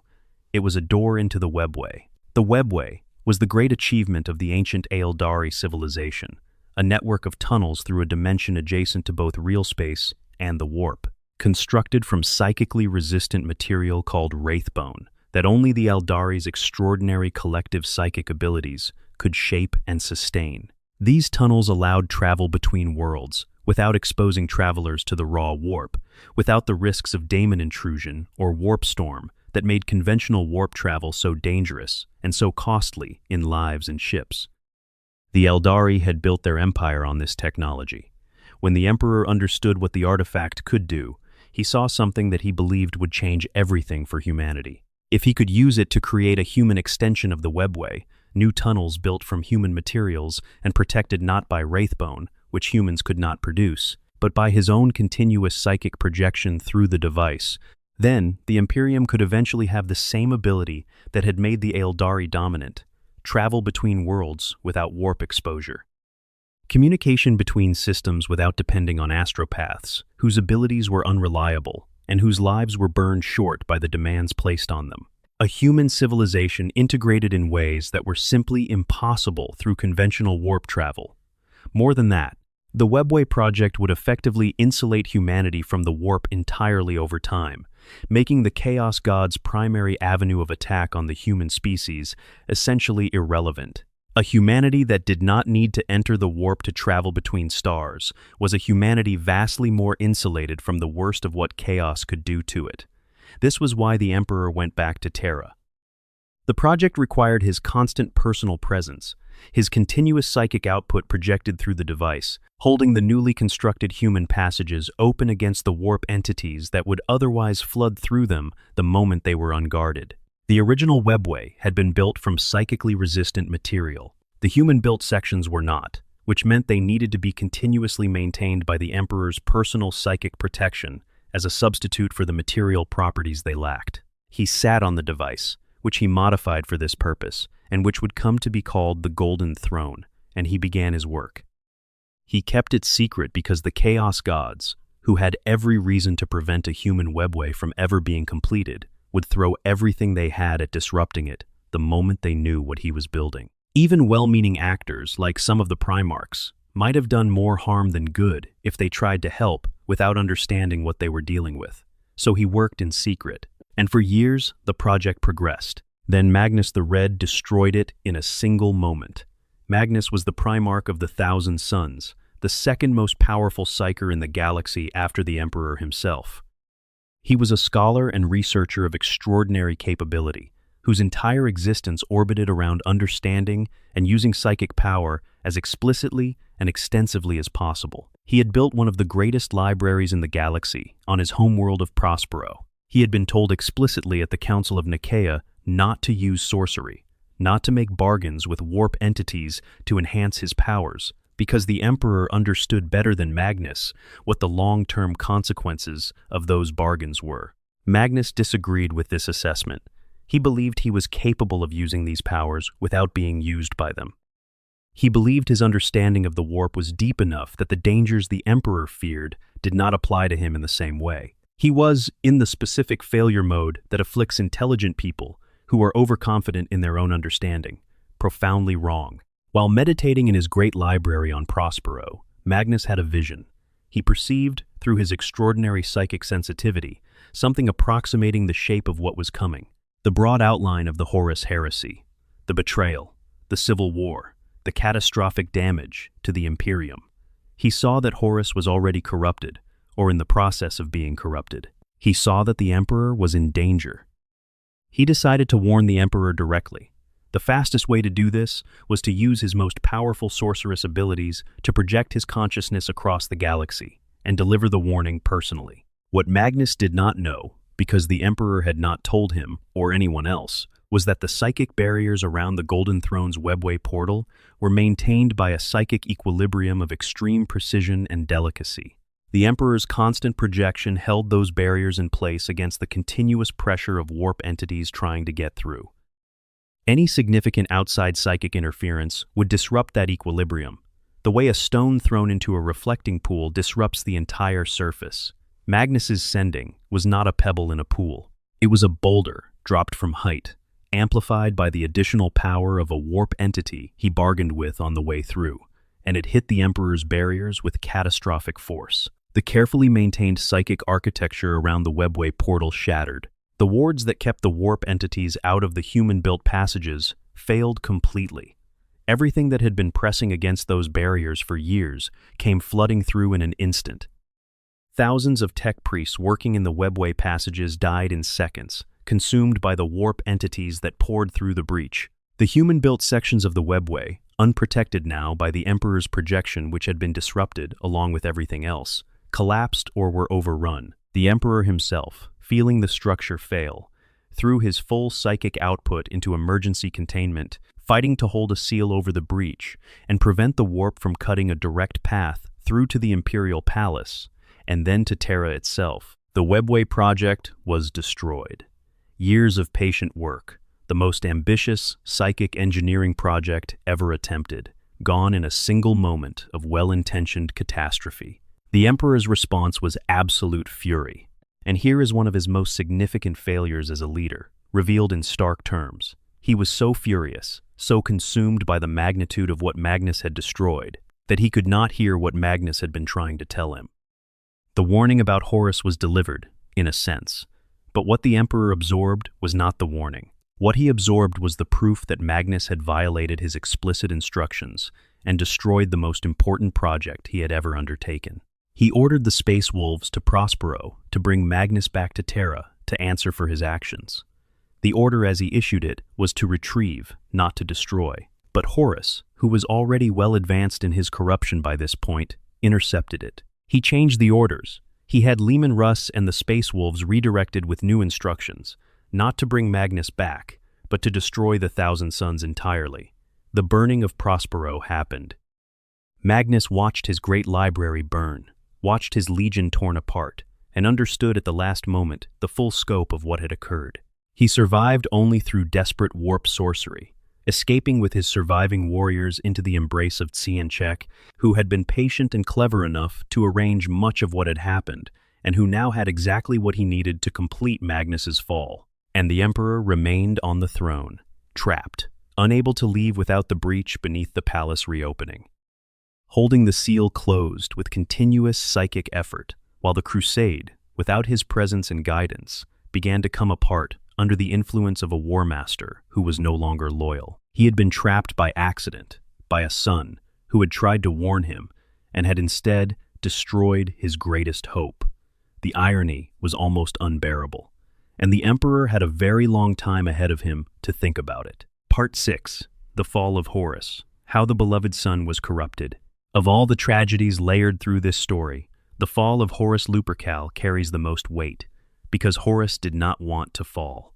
S1: It was a door into the Webway. The Webway was the great achievement of the ancient Eldari civilization, a network of tunnels through a dimension adjacent to both real space and the warp. Constructed from psychically resistant material called wraithbone that only the Eldari's extraordinary collective psychic abilities could shape and sustain. These tunnels allowed travel between worlds without exposing travelers to the raw warp, without the risks of daemon intrusion or warp storm that made conventional warp travel so dangerous and so costly in lives and ships. The Eldari had built their empire on this technology. When the Emperor understood what the artifact could do, he saw something that he believed would change everything for humanity. If he could use it to create a human extension of the Webway, new tunnels built from human materials and protected not by wraithbone, which humans could not produce, but by his own continuous psychic projection through the device, then the Imperium could eventually have the same ability that had made the Eldari dominant, travel between worlds without warp exposure. Communication between systems without depending on astropaths, whose abilities were unreliable and whose lives were burned short by the demands placed on them. A human civilization integrated in ways that were simply impossible through conventional warp travel. More than that, the Webway Project would effectively insulate humanity from the warp entirely over time, making the Chaos God's primary avenue of attack on the human species essentially irrelevant. A humanity that did not need to enter the warp to travel between stars was a humanity vastly more insulated from the worst of what chaos could do to it. This was why the Emperor went back to Terra. The project required his constant personal presence, his continuous psychic output projected through the device, holding the newly constructed human passages open against the warp entities that would otherwise flood through them the moment they were unguarded. The original Webway had been built from psychically resistant material. The human-built sections were not, which meant they needed to be continuously maintained by the Emperor's personal psychic protection as a substitute for the material properties they lacked. He sat on the device, which he modified for this purpose, and which would come to be called the Golden Throne, and he began his work. He kept it secret because the Chaos Gods, who had every reason to prevent a human Webway from ever being completed, would throw everything they had at disrupting it the moment they knew what he was building. Even well-meaning actors, like some of the Primarchs, might have done more harm than good if they tried to help without understanding what they were dealing with. So he worked in secret, and for years the project progressed. Then Magnus the Red destroyed it in a single moment. Magnus was the Primarch of the Thousand Suns, the second most powerful psyker in the galaxy after the Emperor himself. He was a scholar and researcher of extraordinary capability, whose entire existence orbited around understanding and using psychic power as explicitly and extensively as possible. He had built one of the greatest libraries in the galaxy on his homeworld of Prospero. He had been told explicitly at the Council of Nicaea not to use sorcery, not to make bargains with warp entities to enhance his powers, because the Emperor understood better than Magnus what the long-term consequences of those bargains were. Magnus disagreed with this assessment. He believed he was capable of using these powers without being used by them. He believed his understanding of the warp was deep enough that the dangers the Emperor feared did not apply to him in the same way. He was in the specific failure mode that afflicts intelligent people who are overconfident in their own understanding, profoundly wrong. While meditating in his great library on Prospero, Magnus had a vision. He perceived, through his extraordinary psychic sensitivity, something approximating the shape of what was coming. The broad outline of the Horus heresy, the betrayal, the civil war, the catastrophic damage to the Imperium. He saw that Horus was already corrupted, or in the process of being corrupted. He saw that the Emperor was in danger. He decided to warn the Emperor directly. The fastest way to do this was to use his most powerful sorceress abilities to project his consciousness across the galaxy and deliver the warning personally. What Magnus did not know, because the Emperor had not told him or anyone else, was that the psychic barriers around the Golden Throne's webway portal were maintained by a psychic equilibrium of extreme precision and delicacy. The Emperor's constant projection held those barriers in place against the continuous pressure of warp entities trying to get through. Any significant outside psychic interference would disrupt that equilibrium, the way a stone thrown into a reflecting pool disrupts the entire surface. Magnus's sending was not a pebble in a pool. It was a boulder dropped from height, amplified by the additional power of a warp entity he bargained with on the way through, and it hit the Emperor's barriers with catastrophic force. The carefully maintained psychic architecture around the webway portal shattered. The wards that kept the warp entities out of the human-built passages failed completely. Everything that had been pressing against those barriers for years came flooding through in an instant. Thousands of tech priests working in the webway passages died in seconds, consumed by the warp entities that poured through the breach. The human-built sections of the webway, unprotected now by the Emperor's projection which had been disrupted along with everything else, collapsed or were overrun. The Emperor himself, feeling the structure fail, threw his full psychic output into emergency containment, fighting to hold a seal over the breach and prevent the warp from cutting a direct path through to the Imperial Palace and then to Terra itself. The Webway project was destroyed. Years of patient work, the most ambitious psychic engineering project ever attempted, gone in a single moment of well-intentioned catastrophe. The Emperor's response was absolute fury. And here is one of his most significant failures as a leader, revealed in stark terms. He was so furious, so consumed by the magnitude of what Magnus had destroyed, that he could not hear what Magnus had been trying to tell him. The warning about Horus was delivered, in a sense, but what the Emperor absorbed was not the warning. What he absorbed was the proof that Magnus had violated his explicit instructions and destroyed the most important project he had ever undertaken. He ordered the Space Wolves to Prospero to bring Magnus back to Terra to answer for his actions. The order as he issued it was to retrieve, not to destroy. But Horus, who was already well advanced in his corruption by this point, intercepted it. He changed the orders. He had Leman Russ and the Space Wolves redirected with new instructions, not to bring Magnus back, but to destroy the Thousand Suns entirely. The burning of Prospero happened. Magnus watched his great library burn, watched his legion torn apart, and understood at the last moment the full scope of what had occurred. He survived only through desperate warp sorcery, escaping with his surviving warriors into the embrace of Tsianchek, who had been patient and clever enough to arrange much of what had happened, and who now had exactly what he needed to complete Magnus's fall. And the Emperor remained on the throne, trapped, unable to leave without the breach beneath the palace reopening, holding the seal closed with continuous psychic effort, while the crusade, without his presence and guidance, began to come apart under the influence of a war master who was no longer loyal. He had been trapped by accident, by a son who had tried to warn him and had instead destroyed his greatest hope. The irony was almost unbearable, and the Emperor had a very long time ahead of him to think about it. Part 6. The Fall of Horus. How the beloved son was corrupted. Of all the tragedies layered through this story, the fall of Horus Lupercal carries the most weight, because Horus did not want to fall.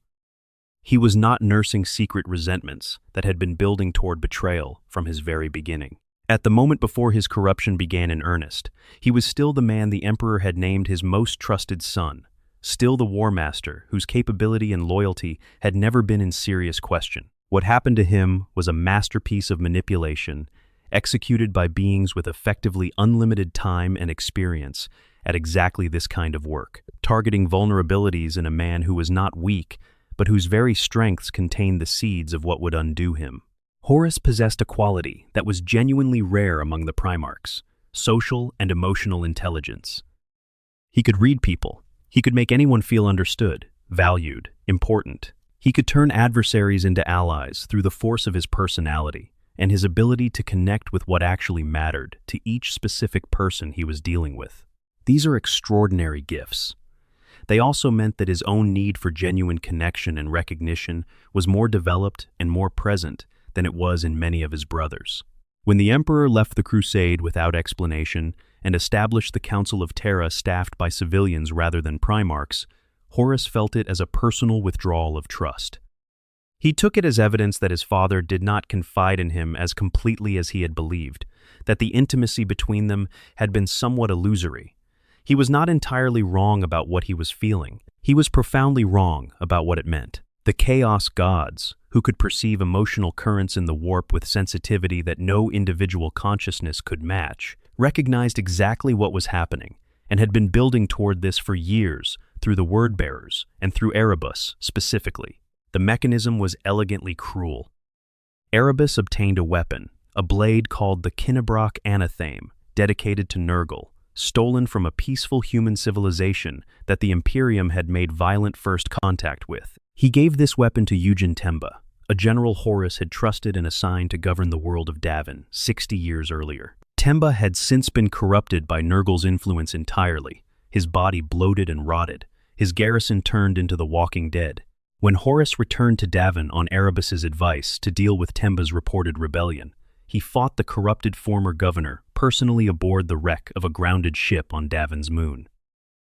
S1: He was not nursing secret resentments that had been building toward betrayal from his very beginning. At the moment before his corruption began in earnest, he was still the man the Emperor had named his most trusted son, still the war master whose capability and loyalty had never been in serious question. What happened to him was a masterpiece of manipulation, executed by beings with effectively unlimited time and experience, at exactly this kind of work, targeting vulnerabilities in a man who was not weak, but whose very strengths contained the seeds of what would undo him. Horus possessed a quality that was genuinely rare among the Primarchs: social and emotional intelligence. He could read people. He could make anyone feel understood, valued, important. He could turn adversaries into allies through the force of his personality and his ability to connect with what actually mattered to each specific person he was dealing with. These are extraordinary gifts. They also meant that his own need for genuine connection and recognition was more developed and more present than it was in many of his brothers. When the Emperor left the crusade without explanation and established the Council of Terra staffed by civilians rather than Primarchs, Horus felt it as a personal withdrawal of trust. He took it as evidence that his father did not confide in him as completely as he had believed, that the intimacy between them had been somewhat illusory. He was not entirely wrong about what he was feeling. He was profoundly wrong about what it meant. The Chaos Gods, who could perceive emotional currents in the warp with sensitivity that no individual consciousness could match, recognized exactly what was happening and had been building toward this for years through the Word-bearers and through Erebus specifically. The mechanism was elegantly cruel. Erebus obtained a weapon, a blade called the Kinnebrock Anathame, dedicated to Nurgle, stolen from a peaceful human civilization that the Imperium had made violent first contact with. He gave this weapon to Eugen Temba, a general Horus had trusted and assigned to govern the world of Davin 60 years earlier. Temba had since been corrupted by Nurgle's influence entirely, his body bloated and rotted, his garrison turned into the walking dead. When Horus returned to Davin on Erebus's advice to deal with Temba's reported rebellion, he fought the corrupted former governor personally aboard the wreck of a grounded ship on Davin's moon.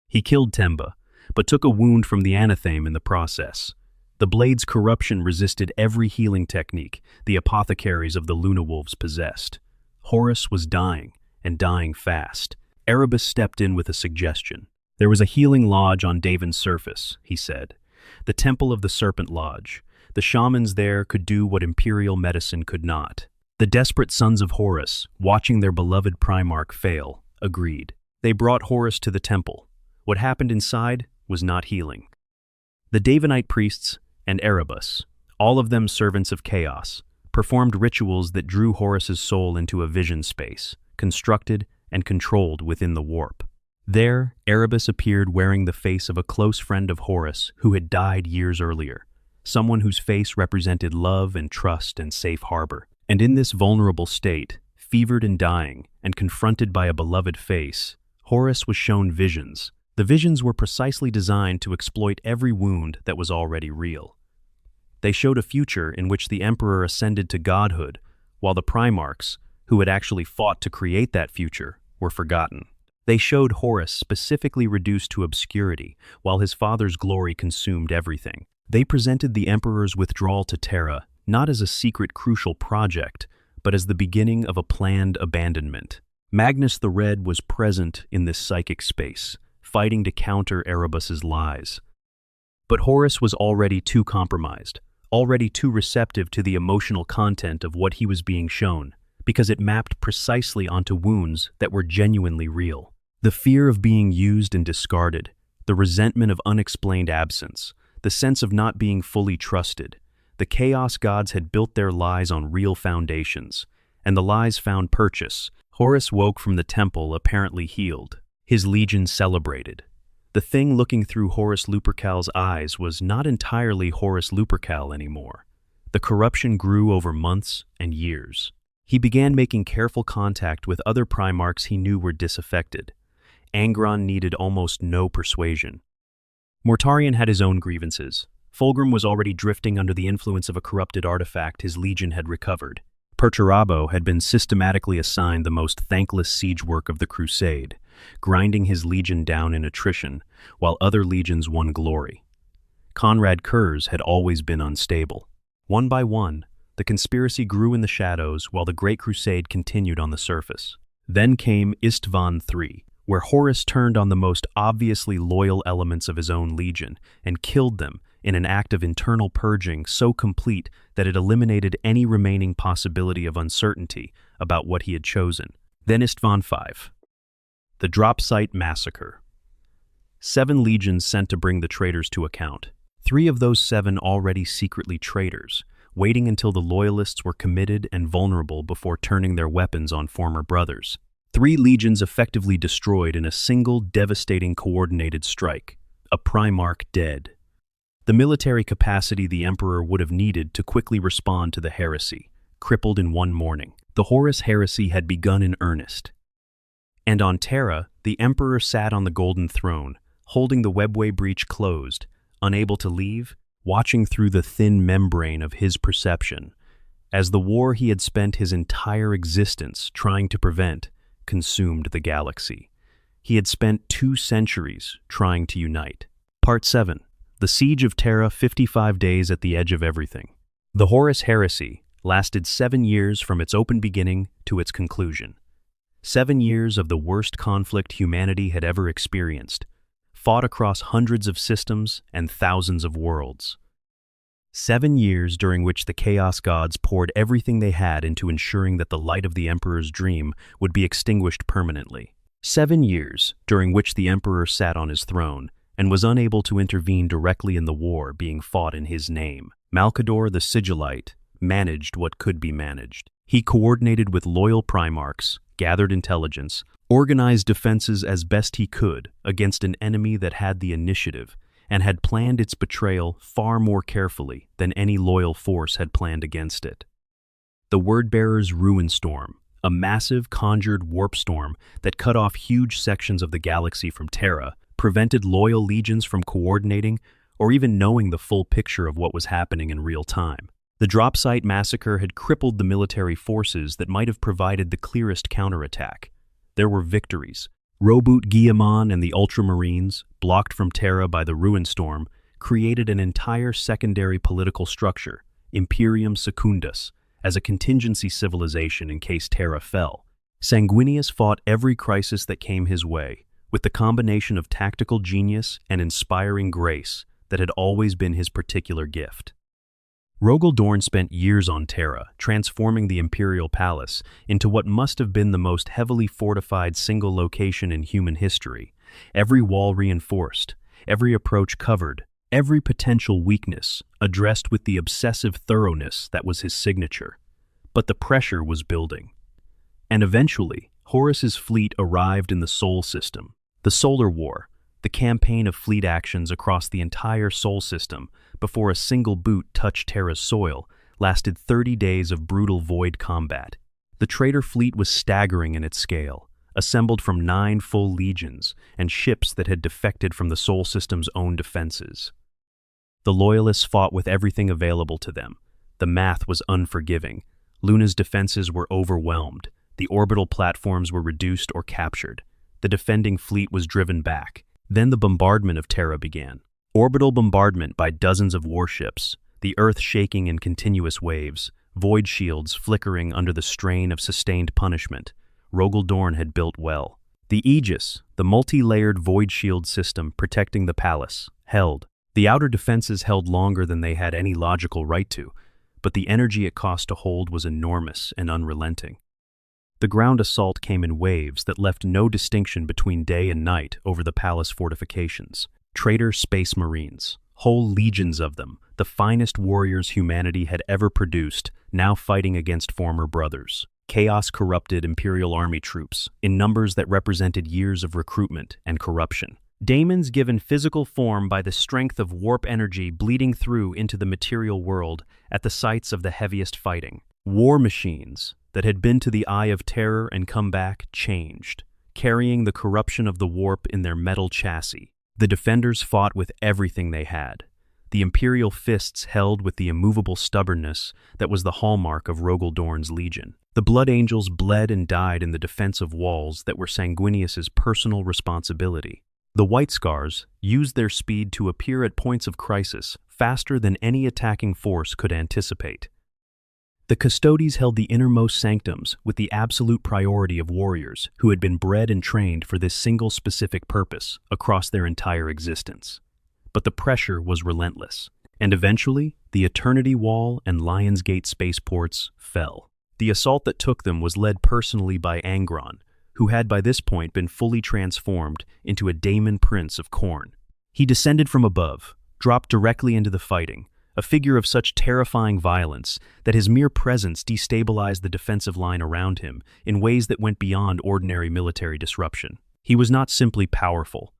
S1: He killed Temba, but took a wound from the anathame in the process. The blade's corruption resisted every healing technique the apothecaries of the Lunawolves possessed. Horus was dying, and dying fast. Erebus stepped in with a suggestion. There was a healing lodge on Davin's surface, he said. The Temple of the Serpent Lodge. The shamans there could do what Imperial medicine could not. The desperate sons of Horus, watching their beloved Primarch fail, agreed. They brought Horus to the temple. What happened inside was not healing. The Davinite priests and Erebus, all of them servants of chaos, performed rituals that drew Horus's soul into a vision space, constructed and controlled within the warp. There, Erebus appeared wearing the face of a close friend of Horus who had died years earlier, someone whose face represented love and trust and safe harbor. And in this vulnerable state, fevered and dying, and confronted by a beloved face, Horus was shown visions. The visions were precisely designed to exploit every wound that was already real. They showed a future in which the Emperor ascended to godhood, while the Primarchs, who had actually fought to create that future, were forgotten. They showed Horus specifically reduced to obscurity, while his father's glory consumed everything. They presented the Emperor's withdrawal to Terra not as a secret crucial project, but as the beginning of a planned abandonment. Magnus the Red was present in this psychic space, fighting to counter Erebus's lies. But Horus was already too compromised, already too receptive to the emotional content of what he was being shown, because it mapped precisely onto wounds that were genuinely real. The fear of being used and discarded, the resentment of unexplained absence, the sense of not being fully trusted. The Chaos Gods had built their lies on real foundations, and the lies found purchase. Horus woke from the temple apparently healed. His legion celebrated. The thing looking through Horus Lupercal's eyes was not entirely Horus Lupercal anymore. The corruption grew over months and years. He began making careful contact with other Primarchs he knew were disaffected. Angron needed almost no persuasion. Mortarion had his own grievances. Fulgrim was already drifting under the influence of a corrupted artifact his legion had recovered. Perturabo had been systematically assigned the most thankless siege work of the crusade, grinding his legion down in attrition, while other legions won glory. Conrad Kurz had always been unstable. One by one, the conspiracy grew in the shadows while the Great Crusade continued on the surface. Then came Istvan III, where Horus turned on the most obviously loyal elements of his own legion and killed them in an act of internal purging so complete that it eliminated any remaining possibility of uncertainty about what he had chosen. Then Istvan V. The Drop Site Massacre. 7 legions sent to bring the traitors to account. 3 of those 7 already secretly traitors, waiting until the loyalists were committed and vulnerable before turning their weapons on former brothers. 3 legions effectively destroyed in a single devastating coordinated strike. A Primarch dead. The military capacity the Emperor would have needed to quickly respond to the heresy, crippled in one morning. The Horus heresy had begun in earnest. And on Terra, the Emperor sat on the Golden Throne, holding the webway breach closed, unable to leave, watching through the thin membrane of his perception, as the war he had spent his entire existence trying to prevent consumed the galaxy. He had spent 2 centuries trying to unite. Part 7. The Siege of Terra, 55 days at the edge of everything. The Horus heresy lasted 7 years from its open beginning to its conclusion. 7 years of the worst conflict humanity had ever experienced, fought across hundreds of systems and thousands of worlds. 7 years during which the Chaos Gods poured everything they had into ensuring that the light of the Emperor's dream would be extinguished permanently. 7 years during which the Emperor sat on his throne and was unable to intervene directly in the war being fought in his name. Malcador the Sigillite managed what could be managed. He coordinated with loyal Primarchs, gathered intelligence, organized defenses as best he could against an enemy that had the initiative and had planned its betrayal far more carefully than any loyal force had planned against it. The Wordbearer's Ruin Storm, a massive conjured warp storm that cut off huge sections of the galaxy from Terra, prevented loyal legions from coordinating or even knowing the full picture of what was happening in real time. The Drop Site Massacre had crippled the military forces that might have provided the clearest counterattack. There were victories. Roboute Guilliman and the Ultramarines, blocked from Terra by the Ruin Storm, created an entire secondary political structure, Imperium Secundus, as a contingency civilization in case Terra fell. Sanguinius fought every crisis that came his way, with the combination of tactical genius and inspiring grace that had always been his particular gift. Rogal Dorn spent years on Terra, transforming the Imperial Palace into what must have been the most heavily fortified single location in human history, every wall reinforced, every approach covered, every potential weakness addressed with the obsessive thoroughness that was his signature. But the pressure was building. And eventually, Horus's fleet arrived in the Sol system. The Solar War, the campaign of fleet actions across the entire Sol system before a single boot touched Terra's soil, lasted 30 days of brutal void combat. The traitor fleet was staggering in its scale, assembled from 9 full legions and ships that had defected from the Sol system's own defenses. The Loyalists fought with everything available to them. The math was unforgiving. Luna's defenses were overwhelmed. The orbital platforms were reduced or captured. The defending fleet was driven back. Then the bombardment of Terra began. Orbital bombardment by dozens of warships, the Earth shaking in continuous waves, void shields flickering under the strain of sustained punishment. Rogal Dorn had built well. The Aegis, the multi-layered void shield system protecting the palace, held. The outer defenses held longer than they had any logical right to, but the energy it cost to hold was enormous and unrelenting. The ground assault came in waves that left no distinction between day and night over the palace fortifications. Traitor Space Marines, whole legions of them, the finest warriors humanity had ever produced, now fighting against former brothers. Chaos-corrupted Imperial army troops, in numbers that represented years of recruitment and corruption. Daemons given physical form by the strength of warp energy bleeding through into the material world at the sites of the heaviest fighting. War machines that had been to the eye of terror and come back changed, carrying the corruption of the warp in their metal chassis. The defenders fought with everything they had. The Imperial fists held with the immovable stubbornness that was the hallmark of Rogal Dorn's legion. The Blood Angels bled and died in the defense of walls that were Sanguinius's personal responsibility. The White Scars used their speed to appear at points of crisis faster than any attacking force could anticipate. The Custodes held the innermost sanctums with the absolute priority of warriors who had been bred and trained for this single specific purpose across their entire existence. But the pressure was relentless, and eventually, the Eternity Wall and Lionsgate spaceports fell. The assault that took them was led personally by Angron, who had by this point been fully transformed into a daemon prince of Khorne. He descended from above, dropped directly into the fighting, a figure of such terrifying violence that his mere presence destabilized the defensive line around him in ways that went beyond ordinary military disruption. He was not simply powerful.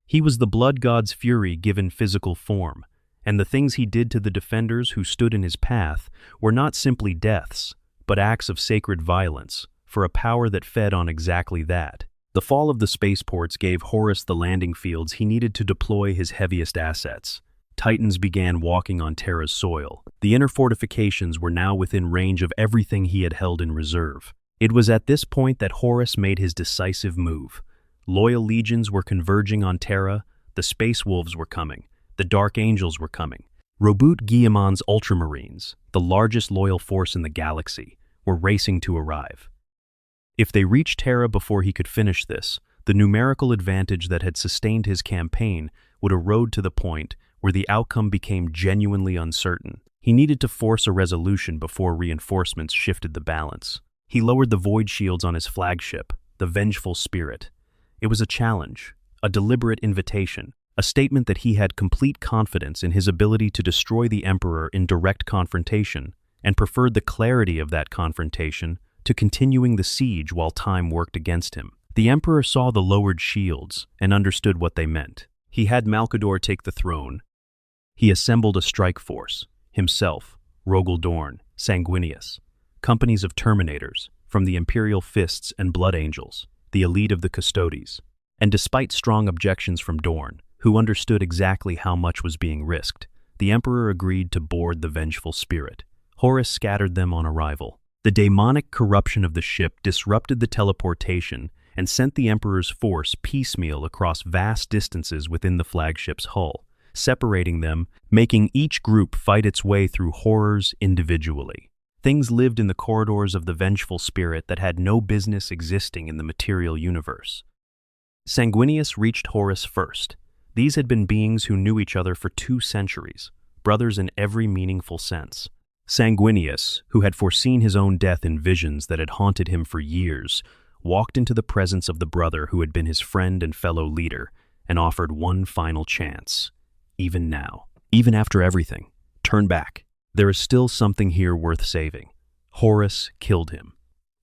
S1: He was the blood god's fury given physical form, and the things he did to the defenders who stood in his path were not simply deaths, but acts of sacred violence, for a power that fed on exactly that. The fall of the spaceports gave Horus the landing fields he needed to deploy his heaviest assets. Titans began walking on Terra's soil. The inner fortifications were now within range of everything he had held in reserve. It was at this point that Horus made his decisive move. Loyal legions were converging on Terra, the Space Wolves were coming, the Dark Angels were coming. Roboute Guilliman's Ultramarines, the largest loyal force in the galaxy, were racing to arrive. If they reached Terra before he could finish this, the numerical advantage that had sustained his campaign would erode to the point where the outcome became genuinely uncertain. He needed to force a resolution before reinforcements shifted the balance. He lowered the void shields on his flagship, the Vengeful Spirit. It was a challenge, a deliberate invitation, a statement that he had complete confidence in his ability to destroy the Emperor in direct confrontation, and preferred the clarity of that confrontation to continuing the siege while time worked against him. The Emperor saw the lowered shields and understood what they meant. He had Malcador take the throne. He assembled a strike force, himself, Rogel Dorn, Sanguinius, companies of Terminators, from the Imperial Fists and Blood Angels, the elite of the Custodes. And despite strong objections from Dorn, who understood exactly how much was being risked, the Emperor agreed to board the Vengeful Spirit. Horus scattered them on arrival. The daemonic corruption of the ship disrupted the teleportation and sent the Emperor's force piecemeal across vast distances within the flagship's hull, separating them, making each group fight its way through horrors individually. Things lived in the corridors of the Vengeful Spirit that had no business existing in the material universe. Sanguinius reached Horus first. These had been beings who knew each other for 2 centuries, brothers in every meaningful sense. Sanguinius, who had foreseen his own death in visions that had haunted him for years, walked into the presence of the brother who had been his friend and fellow leader, and offered one final chance. Even now, even after everything, turn back. There is still something here worth saving. Horus killed him.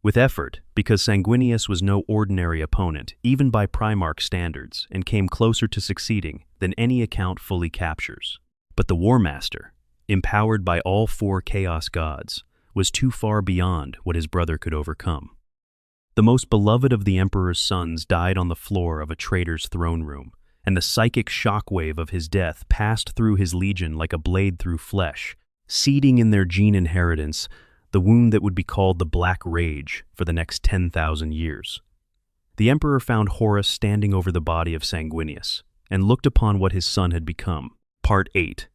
S1: With effort, because Sanguinius was no ordinary opponent, even by Primarch standards, and came closer to succeeding than any account fully captures. But the War Master, empowered by all 4 Chaos Gods, was too far beyond what his brother could overcome. The most beloved of the Emperor's sons died on the floor of a traitor's throne room, and the psychic shockwave of his death passed through his legion like a blade through flesh, seeding in their gene inheritance the wound that would be called the Black Rage for the next 10,000 years. The Emperor found Horus standing over the body of Sanguinius, and looked upon what his son had become. Part 8.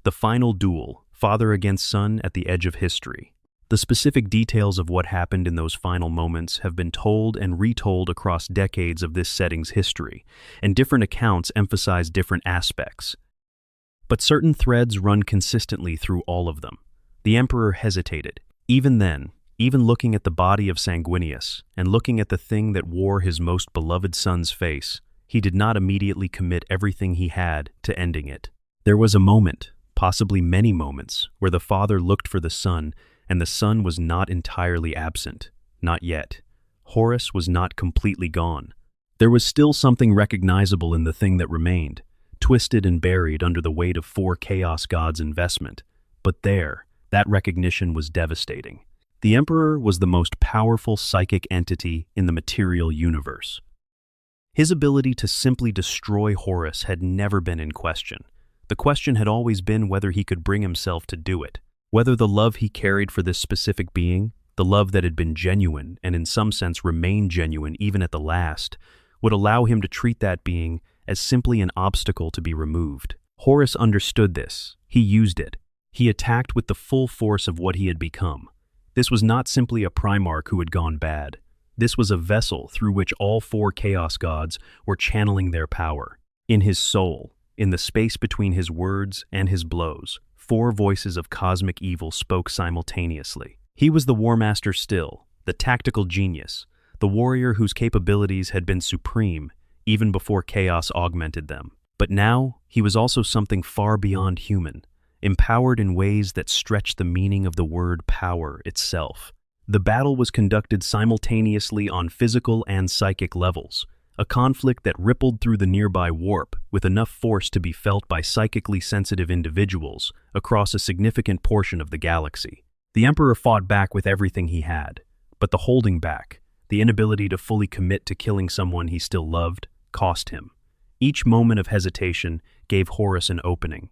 S1: The final duel, father against son at the edge of history. The specific details of what happened in those final moments have been told and retold across decades of this setting's history, and different accounts emphasize different aspects. But certain threads run consistently through all of them. The Emperor hesitated. Even then, even looking at the body of Sanguinius, and looking at the thing that wore his most beloved son's face, he did not immediately commit everything he had to ending it. There was a moment, possibly many moments, where the father looked for the son, and the son was not entirely absent. Not yet. Horus was not completely gone. There was still something recognizable in the thing that remained, twisted and buried under the weight of 4 Chaos Gods' investment. But there, that recognition was devastating. The Emperor was the most powerful psychic entity in the material universe. His ability to simply destroy Horus had never been in question. The question had always been whether he could bring himself to do it, whether the love he carried for this specific being, the love that had been genuine and in some sense remained genuine even at the last, would allow him to treat that being as simply an obstacle to be removed. Horus understood this. He used it. He attacked with the full force of what he had become. This was not simply a Primarch who had gone bad. This was a vessel through which all 4 Chaos Gods were channeling their power. In his soul, in the space between his words and his blows, 4 voices of cosmic evil spoke simultaneously. He was the War Master still, the tactical genius, the warrior whose capabilities had been supreme even before chaos augmented them. But now, he was also something far beyond human, empowered in ways that stretched the meaning of the word power itself. The battle was conducted simultaneously on physical and psychic levels, a conflict that rippled through the nearby warp with enough force to be felt by psychically sensitive individuals across a significant portion of the galaxy. The Emperor fought back with everything he had, but the holding back, the inability to fully commit to killing someone he still loved, cost him. Each moment of hesitation gave Horus an opening.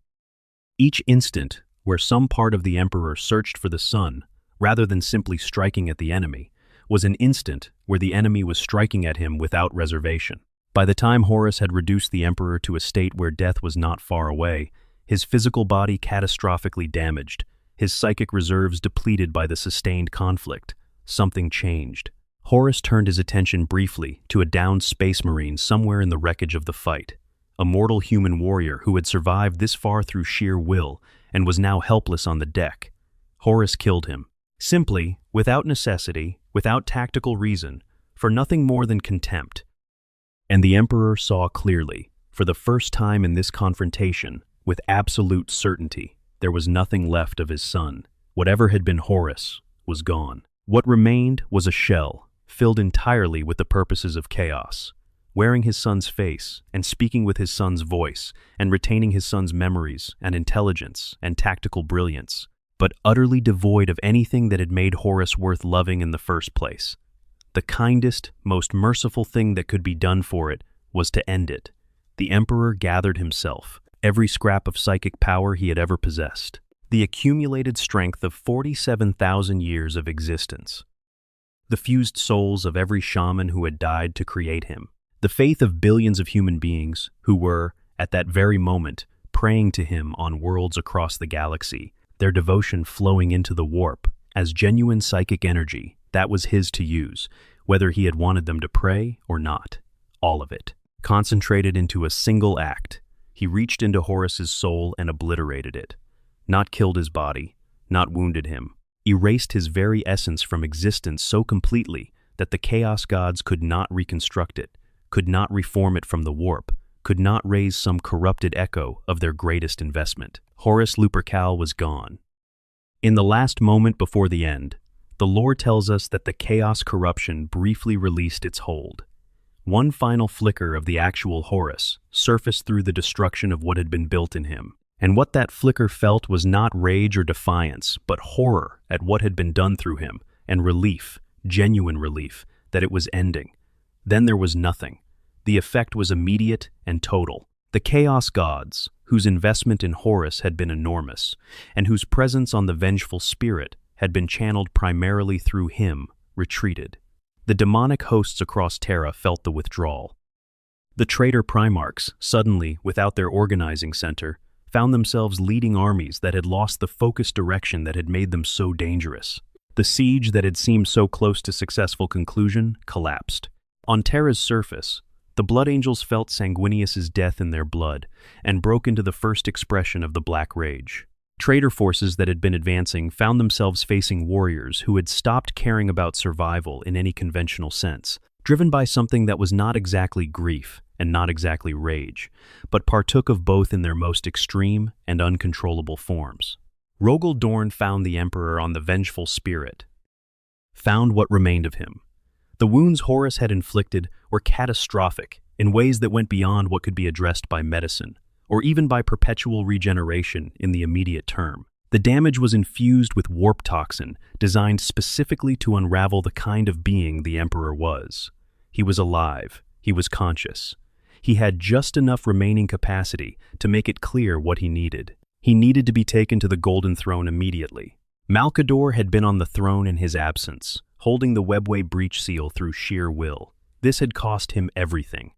S1: Each instant where some part of the Emperor searched for the sun, rather than simply striking at the enemy, was an instant where the enemy was striking at him without reservation. By the time Horus had reduced the Emperor to a state where death was not far away, his physical body catastrophically damaged, his psychic reserves depleted by the sustained conflict, something changed. Horus turned his attention briefly to a downed space marine somewhere in the wreckage of the fight, a mortal human warrior who had survived this far through sheer will and was now helpless on the deck. Horus killed him, simply, without necessity, without tactical reason, for nothing more than contempt. And the Emperor saw clearly, for the first time in this confrontation, with absolute certainty, there was nothing left of his son. Whatever had been Horus was gone. What remained was a shell, filled entirely with the purposes of chaos, wearing his son's face and speaking with his son's voice and retaining his son's memories and intelligence and tactical brilliance, but utterly devoid of anything that had made Horus worth loving in the first place. The kindest, most merciful thing that could be done for it was to end it. The Emperor gathered himself, every scrap of psychic power he had ever possessed, the accumulated strength of 47,000 years of existence, the fused souls of every shaman who had died to create him, the faith of billions of human beings who were, at that very moment, praying to him on worlds across the galaxy, their devotion flowing into the warp as genuine psychic energy that was his to use, whether he had wanted them to pray or not. All of it, concentrated into a single act. He reached into Horus's soul and obliterated it. Not killed his body, not wounded him, erased his very essence from existence so completely that the Chaos Gods could not reconstruct it, could not reform it from the warp, could not raise some corrupted echo of their greatest investment. Horus Lupercal was gone. In the last moment before the end, the lore tells us that the chaos corruption briefly released its hold. One final flicker of the actual Horus surfaced through the destruction of what had been built in him. And what that flicker felt was not rage or defiance, but horror at what had been done through him, and relief, genuine relief, that it was ending. Then there was nothing. The effect was immediate and total. The Chaos Gods, whose investment in Horus had been enormous, and whose presence on the vengeful spirit had been channeled primarily through him, retreated. The demonic hosts across Terra felt the withdrawal. The traitor Primarchs, suddenly, without their organizing center, found themselves leading armies that had lost the focused direction that had made them so dangerous. The siege that had seemed so close to successful conclusion collapsed. On Terra's surface, the Blood Angels felt Sanguinius's death in their blood and broke into the first expression of the Black Rage. Traitor forces that had been advancing found themselves facing warriors who had stopped caring about survival in any conventional sense, driven by something that was not exactly grief and not exactly rage, but partook of both in their most extreme and uncontrollable forms. Rogel Dorn found the Emperor on the vengeful spirit, found what remained of him. The wounds Horus had inflicted were catastrophic in ways that went beyond what could be addressed by medicine, or even by perpetual regeneration in the immediate term. The damage was infused with warp toxin, designed specifically to unravel the kind of being the Emperor was. He was alive. He was conscious. He had just enough remaining capacity to make it clear what he needed. He needed to be taken to the Golden Throne immediately. Malcador had been on the throne in his absence, holding the webway breach seal through sheer will. This had cost him everything.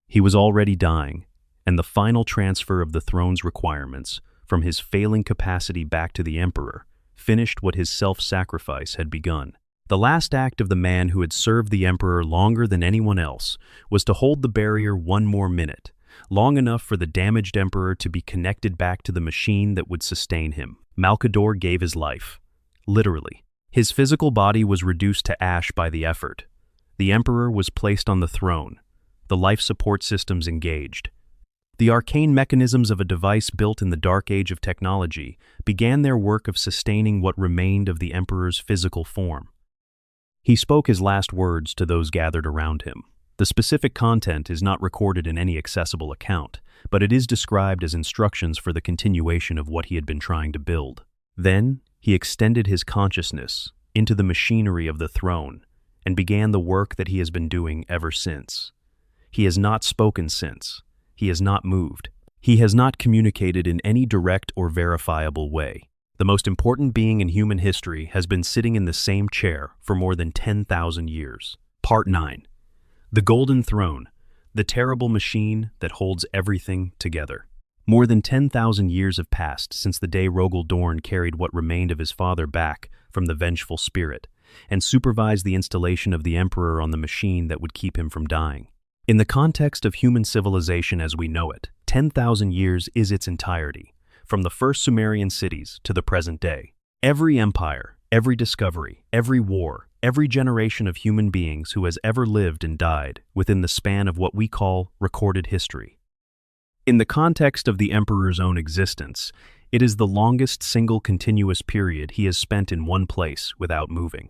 S1: He was already dying, and the final transfer of the throne's requirements, from his failing capacity back to the Emperor, finished what his self-sacrifice had begun. The last act of the man who had served the Emperor longer than anyone else was to hold the barrier one more minute, long enough for the damaged Emperor to be connected back to the machine that would sustain him. Malcador gave his life. Literally. His physical body was reduced to ash by the effort. The Emperor was placed on the throne, the life support systems engaged. The arcane mechanisms of a device built in the dark age of technology began their work of sustaining what remained of the Emperor's physical form. He spoke his last words to those gathered around him. The specific content is not recorded in any accessible account, but it is described as instructions for the continuation of what he had been trying to build. Then, he extended his consciousness into the machinery of the throne and began the work that he has been doing ever since. He has not spoken since. He has not moved. He has not communicated in any direct or verifiable way. The most important being in human history has been sitting in the same chair for more than 10,000 years. Part 9. The Golden Throne, the terrible machine that holds everything together. More than 10,000 years have passed since the day Rogel Dorn carried what remained of his father back from the vengeful spirit and supervised the installation of the Emperor on the machine that would keep him from dying. In the context of human civilization as we know it, 10,000 years is its entirety, from the first Sumerian cities to the present day. Every empire, every discovery, every war, every generation of human beings who has ever lived and died within the span of what we call recorded history. In the context of the Emperor's own existence, it is the longest single continuous period he has spent in one place without moving.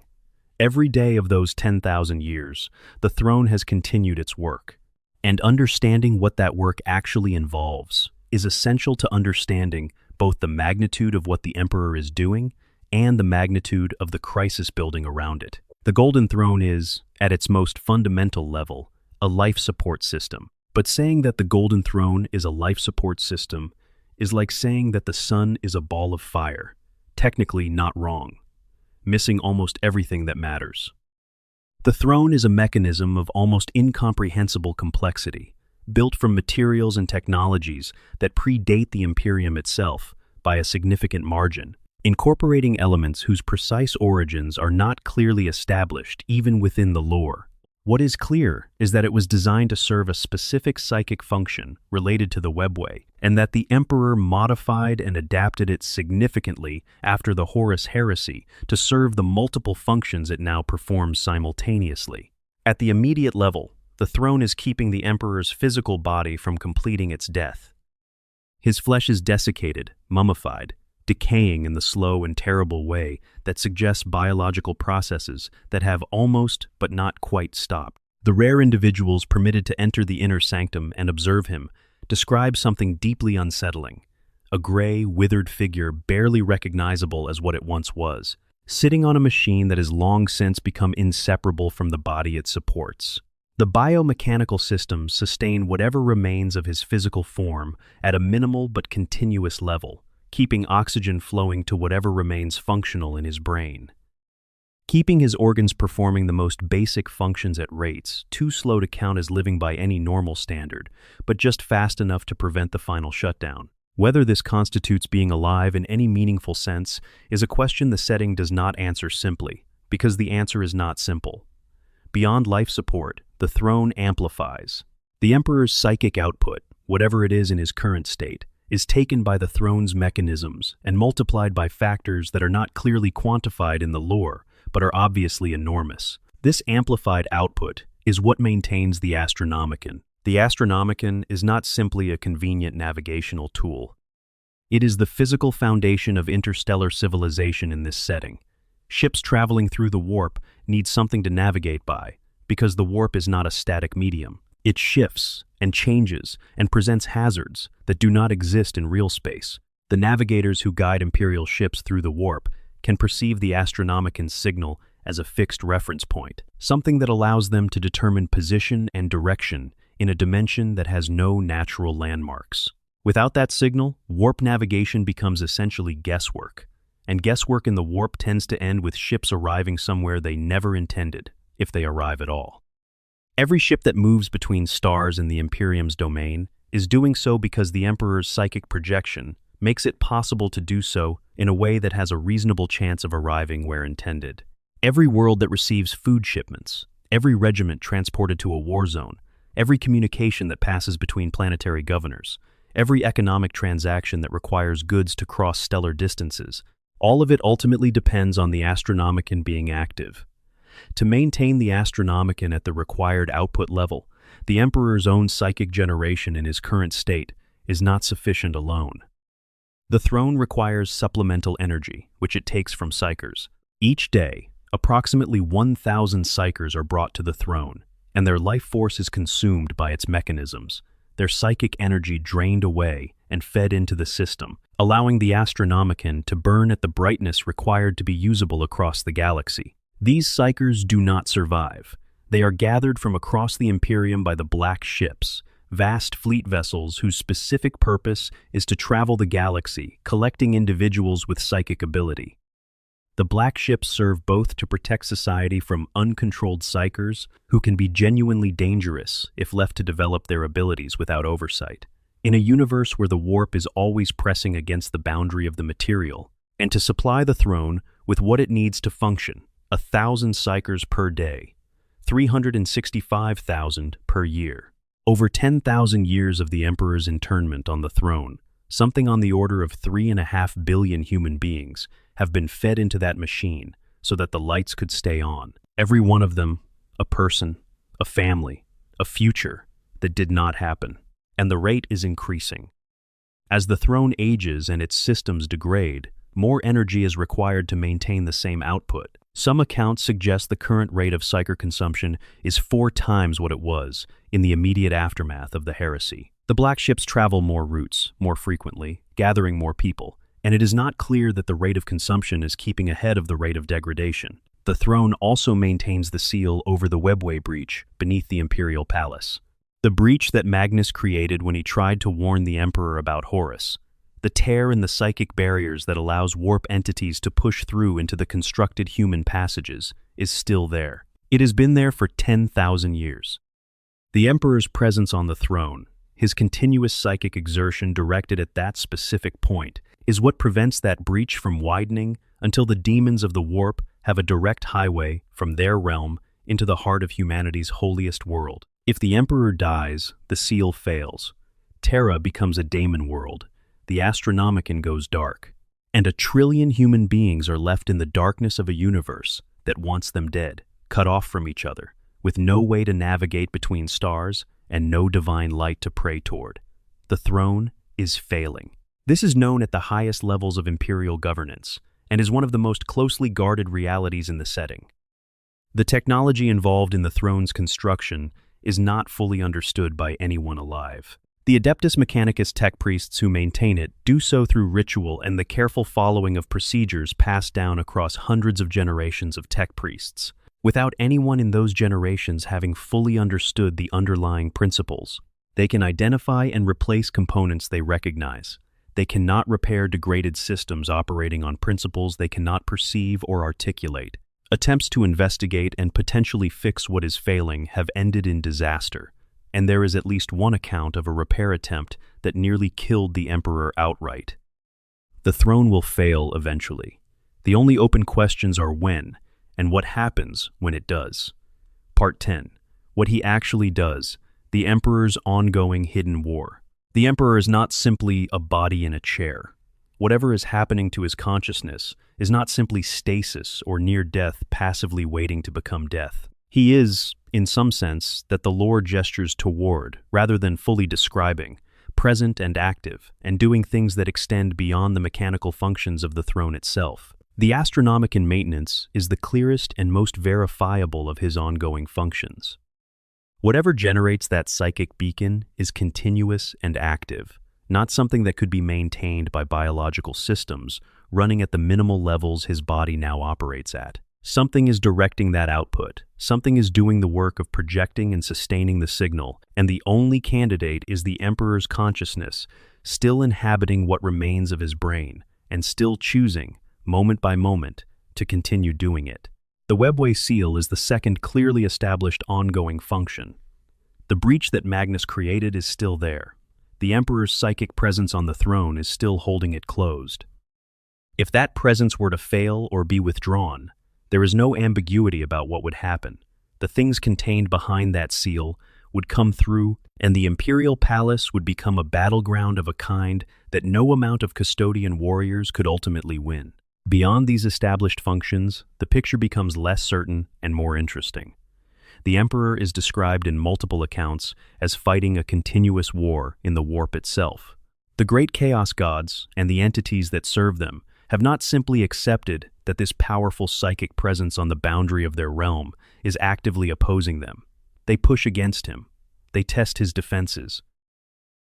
S1: Every day of those 10,000 years, the throne has continued its work, and understanding what that work actually involves is essential to understanding both the magnitude of what the Emperor is doing and the magnitude of the crisis building around it. The Golden Throne is, at its most fundamental level, a life support system. But saying that the Golden Throne is a life support system is like saying that the sun is a ball of fire, technically not wrong, missing almost everything that matters. The throne is a mechanism of almost incomprehensible complexity, built from materials and technologies that predate the Imperium itself by a significant margin, incorporating elements whose precise origins are not clearly established even within the lore. What is clear is that it was designed to serve a specific psychic function related to the webway, and that the Emperor modified and adapted it significantly after the Horus Heresy to serve the multiple functions it now performs simultaneously. At the immediate level, the throne is keeping the Emperor's physical body from completing its death. His flesh is desiccated, mummified, decaying in the slow and terrible way that suggests biological processes that have almost but not quite stopped. The rare individuals permitted to enter the inner sanctum and observe him describe something deeply unsettling, a gray, withered figure barely recognizable as what it once was, sitting on a machine that has long since become inseparable from the body it supports. The biomechanical systems sustain whatever remains of his physical form at a minimal but continuous level, keeping oxygen flowing to whatever remains functional in his brain. Keeping his organs performing the most basic functions at rates too slow to count as living by any normal standard, but just fast enough to prevent the final shutdown. Whether this constitutes being alive in any meaningful sense is a question the setting does not answer simply, because the answer is not simple. Beyond life support, the throne amplifies. The Emperor's psychic output, whatever it is in his current state, is taken by the throne's mechanisms and multiplied by factors that are not clearly quantified in the lore, but are obviously enormous. This amplified output is what maintains the Astronomicon. The Astronomicon is not simply a convenient navigational tool. It is the physical foundation of interstellar civilization in this setting. Ships traveling through the warp need something to navigate by, because the warp is not a static medium. It shifts and changes and presents hazards that do not exist in real space. The navigators who guide Imperial ships through the warp can perceive the Astronomicon's signal as a fixed reference point, something that allows them to determine position and direction in a dimension that has no natural landmarks. Without that signal, warp navigation becomes essentially guesswork, and guesswork in the warp tends to end with ships arriving somewhere they never intended, if they arrive at all. Every ship that moves between stars in the Imperium's domain is doing so because the Emperor's psychic projection makes it possible to do so in a way that has a reasonable chance of arriving where intended. Every world that receives food shipments, every regiment transported to a war zone, every communication that passes between planetary governors, every economic transaction that requires goods to cross stellar distances, all of it ultimately depends on the Astronomicon being active. To maintain the Astronomicon at the required output level, the Emperor's own psychic generation in his current state is not sufficient alone. The throne requires supplemental energy, which it takes from psychers. Each day, approximately 1,000 psychers are brought to the throne, and their life force is consumed by its mechanisms, their psychic energy drained away and fed into the system, allowing the Astronomicon to burn at the brightness required to be usable across the galaxy. These psychers do not survive. They are gathered from across the Imperium by the Black Ships, vast fleet vessels whose specific purpose is to travel the galaxy, collecting individuals with psychic ability. The Black Ships serve both to protect society from uncontrolled psychers who can be genuinely dangerous if left to develop their abilities without oversight. In a universe where the warp is always pressing against the boundary of the material, and to supply the throne with what it needs to function, 1,000 psychers per day, 365,000 per year. Over 10,000 years of the Emperor's internment on the throne, something on the order of 3.5 billion human beings, have been fed into that machine so that the lights could stay on. Every one of them, a person, a family, a future that did not happen. And the rate is increasing. As the throne ages and its systems degrade, more energy is required to maintain the same output. Some accounts suggest the current rate of psycher consumption is 4 times what it was in the immediate aftermath of the heresy. The Black Ships travel more routes, more frequently, gathering more people, and it is not clear that the rate of consumption is keeping ahead of the rate of degradation. The throne also maintains the seal over the webway breach beneath the Imperial Palace. The breach that Magnus created when he tried to warn the Emperor about Horus. The tear in the psychic barriers that allows warp entities to push through into the constructed human passages is still there. It has been there for 10,000 years. The Emperor's presence on the throne, his continuous psychic exertion directed at that specific point, is what prevents that breach from widening until the demons of the warp have a direct highway from their realm into the heart of humanity's holiest world. If the Emperor dies, the seal fails. Terra becomes a daemon world. The Astronomicon goes dark. And 1 trillion human beings are left in the darkness of a universe that wants them dead, cut off from each other, with no way to navigate between stars and no divine light to pray toward. The throne is failing. This is known at the highest levels of imperial governance and is one of the most closely guarded realities in the setting. The technology involved in the throne's construction is not fully understood by anyone alive. The Adeptus Mechanicus tech priests who maintain it do so through ritual and the careful following of procedures passed down across hundreds of generations of tech priests, without anyone in those generations having fully understood the underlying principles. They can identify and replace components they recognize. They cannot repair degraded systems operating on principles they cannot perceive or articulate. Attempts to investigate and potentially fix what is failing have ended in disaster, and there is at least one account of a repair attempt that nearly killed the Emperor outright. The throne will fail eventually. The only open questions are when, and what happens when it does. Part 10. What he actually does, the Emperor's ongoing hidden war. The Emperor is not simply a body in a chair. Whatever is happening to his consciousness is not simply stasis or near death passively waiting to become death. He is, in some sense, that the lore gestures toward, rather than fully describing, present and active, and doing things that extend beyond the mechanical functions of the throne itself. The Astronomicon maintenance is the clearest and most verifiable of his ongoing functions. Whatever generates that psychic beacon is continuous and active, not something that could be maintained by biological systems running at the minimal levels his body now operates at. Something is directing that output. Something is doing the work of projecting and sustaining the signal, and the only candidate is the Emperor's consciousness, still inhabiting what remains of his brain, and still choosing, moment by moment, to continue doing it. The webway seal is the second clearly established ongoing function. The breach that Magnus created is still there. The Emperor's psychic presence on the throne is still holding it closed. If that presence were to fail or be withdrawn, there is no ambiguity about what would happen. The things contained behind that seal would come through, and the Imperial Palace would become a battleground of a kind that no amount of custodian warriors could ultimately win. Beyond these established functions, the picture becomes less certain and more interesting. The Emperor is described in multiple accounts as fighting a continuous war in the warp itself. The great chaos gods and the entities that serve them have not simply accepted that this powerful psychic presence on the boundary of their realm is actively opposing them. They push against him. They test his defenses.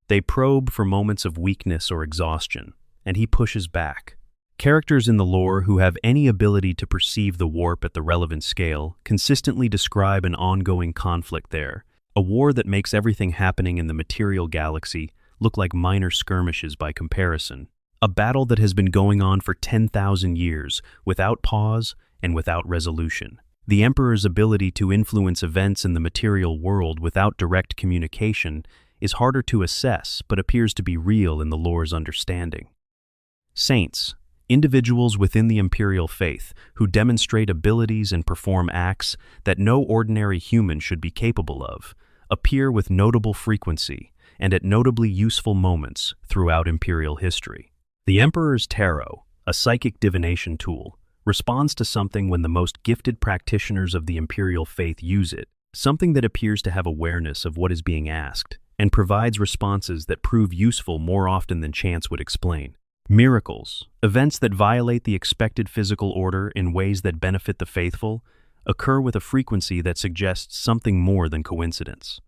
S1: They probe for moments of weakness or exhaustion, and he pushes back. Characters in the lore who have any ability to perceive the warp at the relevant scale consistently describe an ongoing conflict there, a war that makes everything happening in the material galaxy look like minor skirmishes by comparison. A battle that has been going on for 10,000 years, without pause and without resolution. The Emperor's ability to influence events in the material world without direct communication is harder to assess but appears to be real in the lore's understanding. Saints, individuals within the Imperial faith who demonstrate abilities and perform acts that no ordinary human should be capable of, appear with notable frequency and at notably useful moments throughout Imperial history. The Emperor's Tarot, a psychic divination tool, responds to something when the most gifted practitioners of the Imperial faith use it, something that appears to have awareness of what is being asked, and provides responses that prove useful more often than chance would explain. Miracles, events that violate the expected physical order in ways that benefit the faithful, occur with a frequency that suggests something more than coincidence.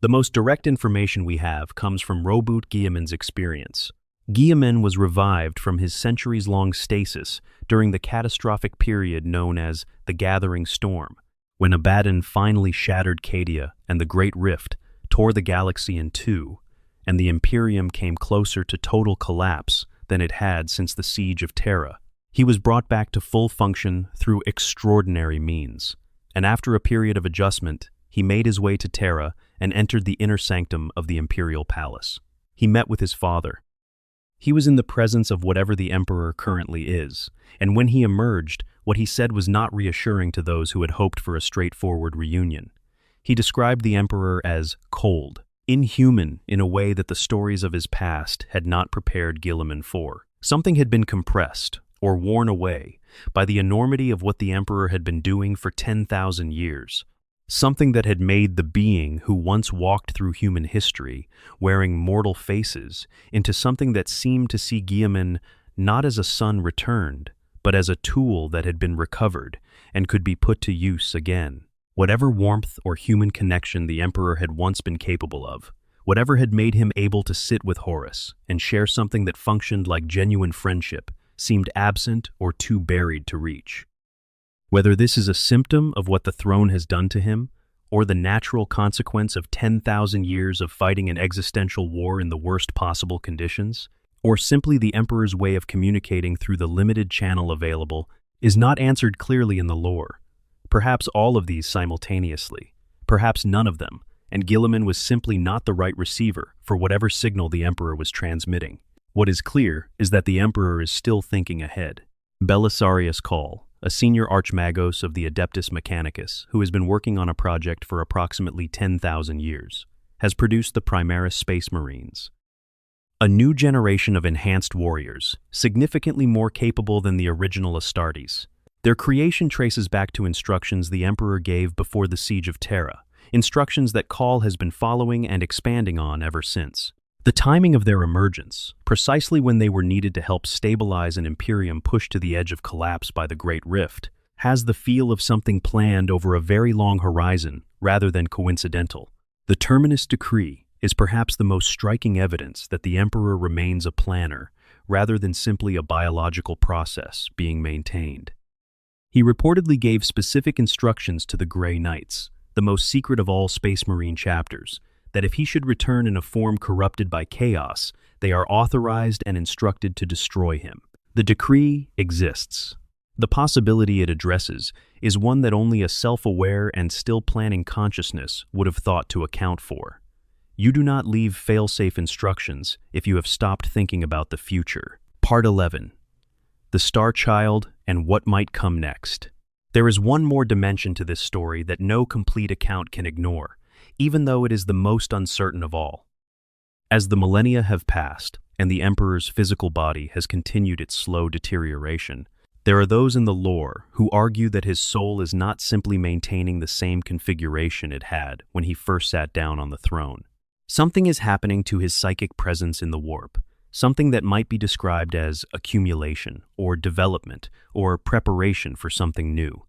S1: The most direct information we have comes from Roboute Guilliman's experience. Guilliman was revived from his centuries-long stasis during the catastrophic period known as the Gathering Storm, when Abaddon finally shattered Cadia and the Great Rift tore the galaxy in two, and the Imperium came closer to total collapse than it had since the Siege of Terra. He was brought back to full function through extraordinary means, and after a period of adjustment, he made his way to Terra and entered the inner sanctum of the Imperial Palace. He met with his father. He was in the presence of whatever the Emperor currently is, and when he emerged, what he said was not reassuring to those who had hoped for a straightforward reunion. He described the Emperor as cold, inhuman in a way that the stories of his past had not prepared Guilliman for. Something had been compressed, or worn away, by the enormity of what the Emperor had been doing for 10,000 years. Something that had made the being who once walked through human history, wearing mortal faces, into something that seemed to see Guilliman not as a son returned, but as a tool that had been recovered and could be put to use again. Whatever warmth or human connection the Emperor had once been capable of, whatever had made him able to sit with Horus and share something that functioned like genuine friendship, seemed absent or too buried to reach. Whether this is a symptom of what the throne has done to him, or the natural consequence of 10,000 years of fighting an existential war in the worst possible conditions, or simply the Emperor's way of communicating through the limited channel available, is not answered clearly in the lore. Perhaps all of these simultaneously, perhaps none of them, and Guilliman was simply not the right receiver for whatever signal the Emperor was transmitting. What is clear is that the Emperor is still thinking ahead. Belisarius Cawl, a senior archmagos of the Adeptus Mechanicus who has been working on a project for approximately 10,000 years, has produced the Primaris Space Marines. A new generation of enhanced warriors, significantly more capable than the original Astartes. Their creation traces back to instructions the Emperor gave before the Siege of Terra, instructions that Cawl has been following and expanding on ever since. The timing of their emergence, precisely when they were needed to help stabilize an Imperium pushed to the edge of collapse by the Great Rift, has the feel of something planned over a very long horizon rather than coincidental. The Terminus Decree is perhaps the most striking evidence that the Emperor remains a planner rather than simply a biological process being maintained. He reportedly gave specific instructions to the Grey Knights, the most secret of all Space Marine chapters, that if he should return in a form corrupted by chaos, they are authorized and instructed to destroy him. The decree exists. The possibility it addresses is one that only a self-aware and still planning consciousness would have thought to account for. You do not leave fail-safe instructions if you have stopped thinking about the future. Part 11. The Star Child and what might come next. There is one more dimension to this story that no complete account can ignore, even though it is the most uncertain of all. As the millennia have passed, and the Emperor's physical body has continued its slow deterioration. There are those in the lore who argue that his soul is not simply maintaining the same configuration it had when he first sat down on the throne. Something is happening to his psychic presence in the warp, something that might be described as accumulation, or development, or preparation for something new.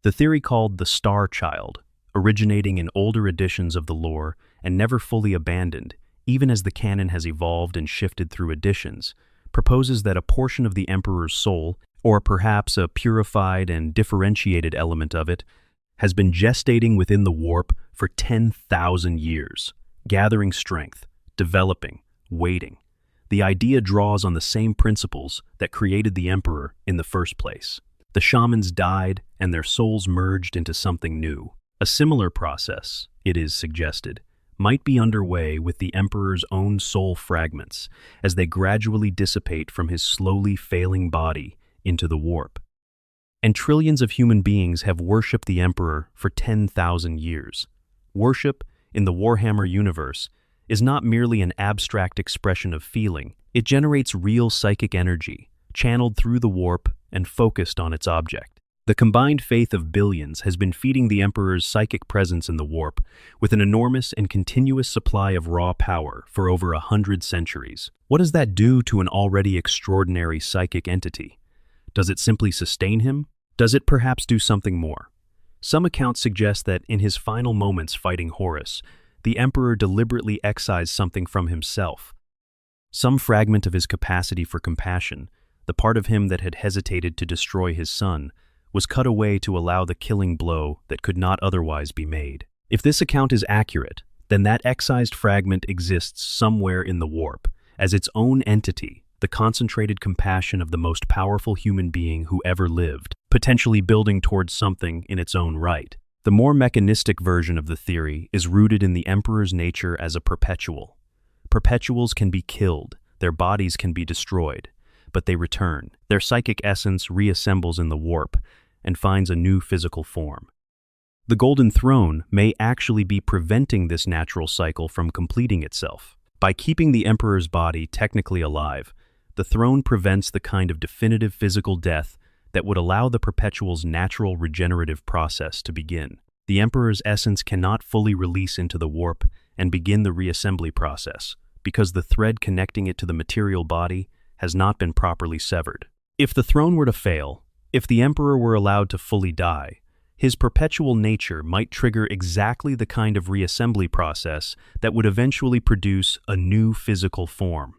S1: The theory called the Star Child, originating in older editions of the lore and never fully abandoned, even as the canon has evolved and shifted through editions, proposes that a portion of the Emperor's soul, or perhaps a purified and differentiated element of it, has been gestating within the warp for 10,000 years, gathering strength, developing, waiting. The idea draws on the same principles that created the Emperor in the first place. The shamans died and their souls merged into something new. A similar process, it is suggested, might be underway with the Emperor's own soul fragments as they gradually dissipate from his slowly failing body into the warp. And trillions of human beings have worshipped the Emperor for 10,000 years. Worship, in the Warhammer universe, is not merely an abstract expression of feeling. It generates real psychic energy, channeled through the warp and focused on its object. The combined faith of billions has been feeding the Emperor's psychic presence in the warp with an enormous and continuous supply of raw power for over 100 centuries. What does that do to an already extraordinary psychic entity? Does it simply sustain him? Does it perhaps do something more? Some accounts suggest that in his final moments fighting Horus, the Emperor deliberately excised something from himself. Some fragment of his capacity for compassion, the part of him that had hesitated to destroy his son, was cut away to allow the killing blow that could not otherwise be made. If this account is accurate, then that excised fragment exists somewhere in the warp, as its own entity, the concentrated compassion of the most powerful human being who ever lived, potentially building towards something in its own right. The more mechanistic version of the theory is rooted in the Emperor's nature as a perpetual. Perpetuals can be killed, their bodies can be destroyed, but they return. Their psychic essence reassembles in the warp and finds a new physical form. The Golden Throne may actually be preventing this natural cycle from completing itself. By keeping the Emperor's body technically alive, the throne prevents the kind of definitive physical death that would allow the Perpetual's natural regenerative process to begin. The Emperor's essence cannot fully release into the warp and begin the reassembly process, because the thread connecting it to the material body has not been properly severed. If the throne were to fail, if the Emperor were allowed to fully die, his perpetual nature might trigger exactly the kind of reassembly process that would eventually produce a new physical form.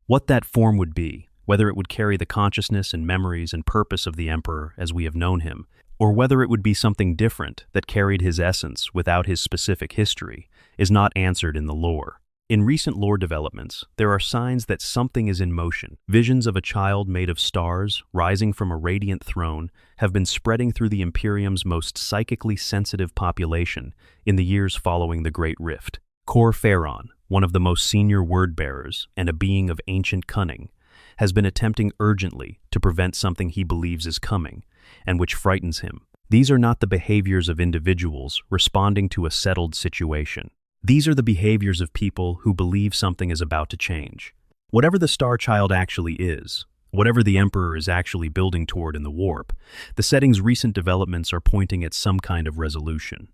S1: What that form would be, whether it would carry the consciousness and memories and purpose of the Emperor as we have known him, or whether it would be something different that carried his essence without his specific history, is not answered in the lore. In recent lore developments, there are signs that something is in motion. Visions of a child made of stars, rising from a radiant throne, have been spreading through the Imperium's most psychically sensitive population in the years following the Great Rift. Cor Pharaon, one of the most senior word-bearers and a being of ancient cunning, has been attempting urgently to prevent something he believes is coming, and which frightens him. These are not the behaviors of individuals responding to a settled situation. These are the behaviors of people who believe something is about to change. Whatever the Star Child actually is, whatever the Emperor is actually building toward in the warp, the setting's recent developments are pointing at some kind of resolution.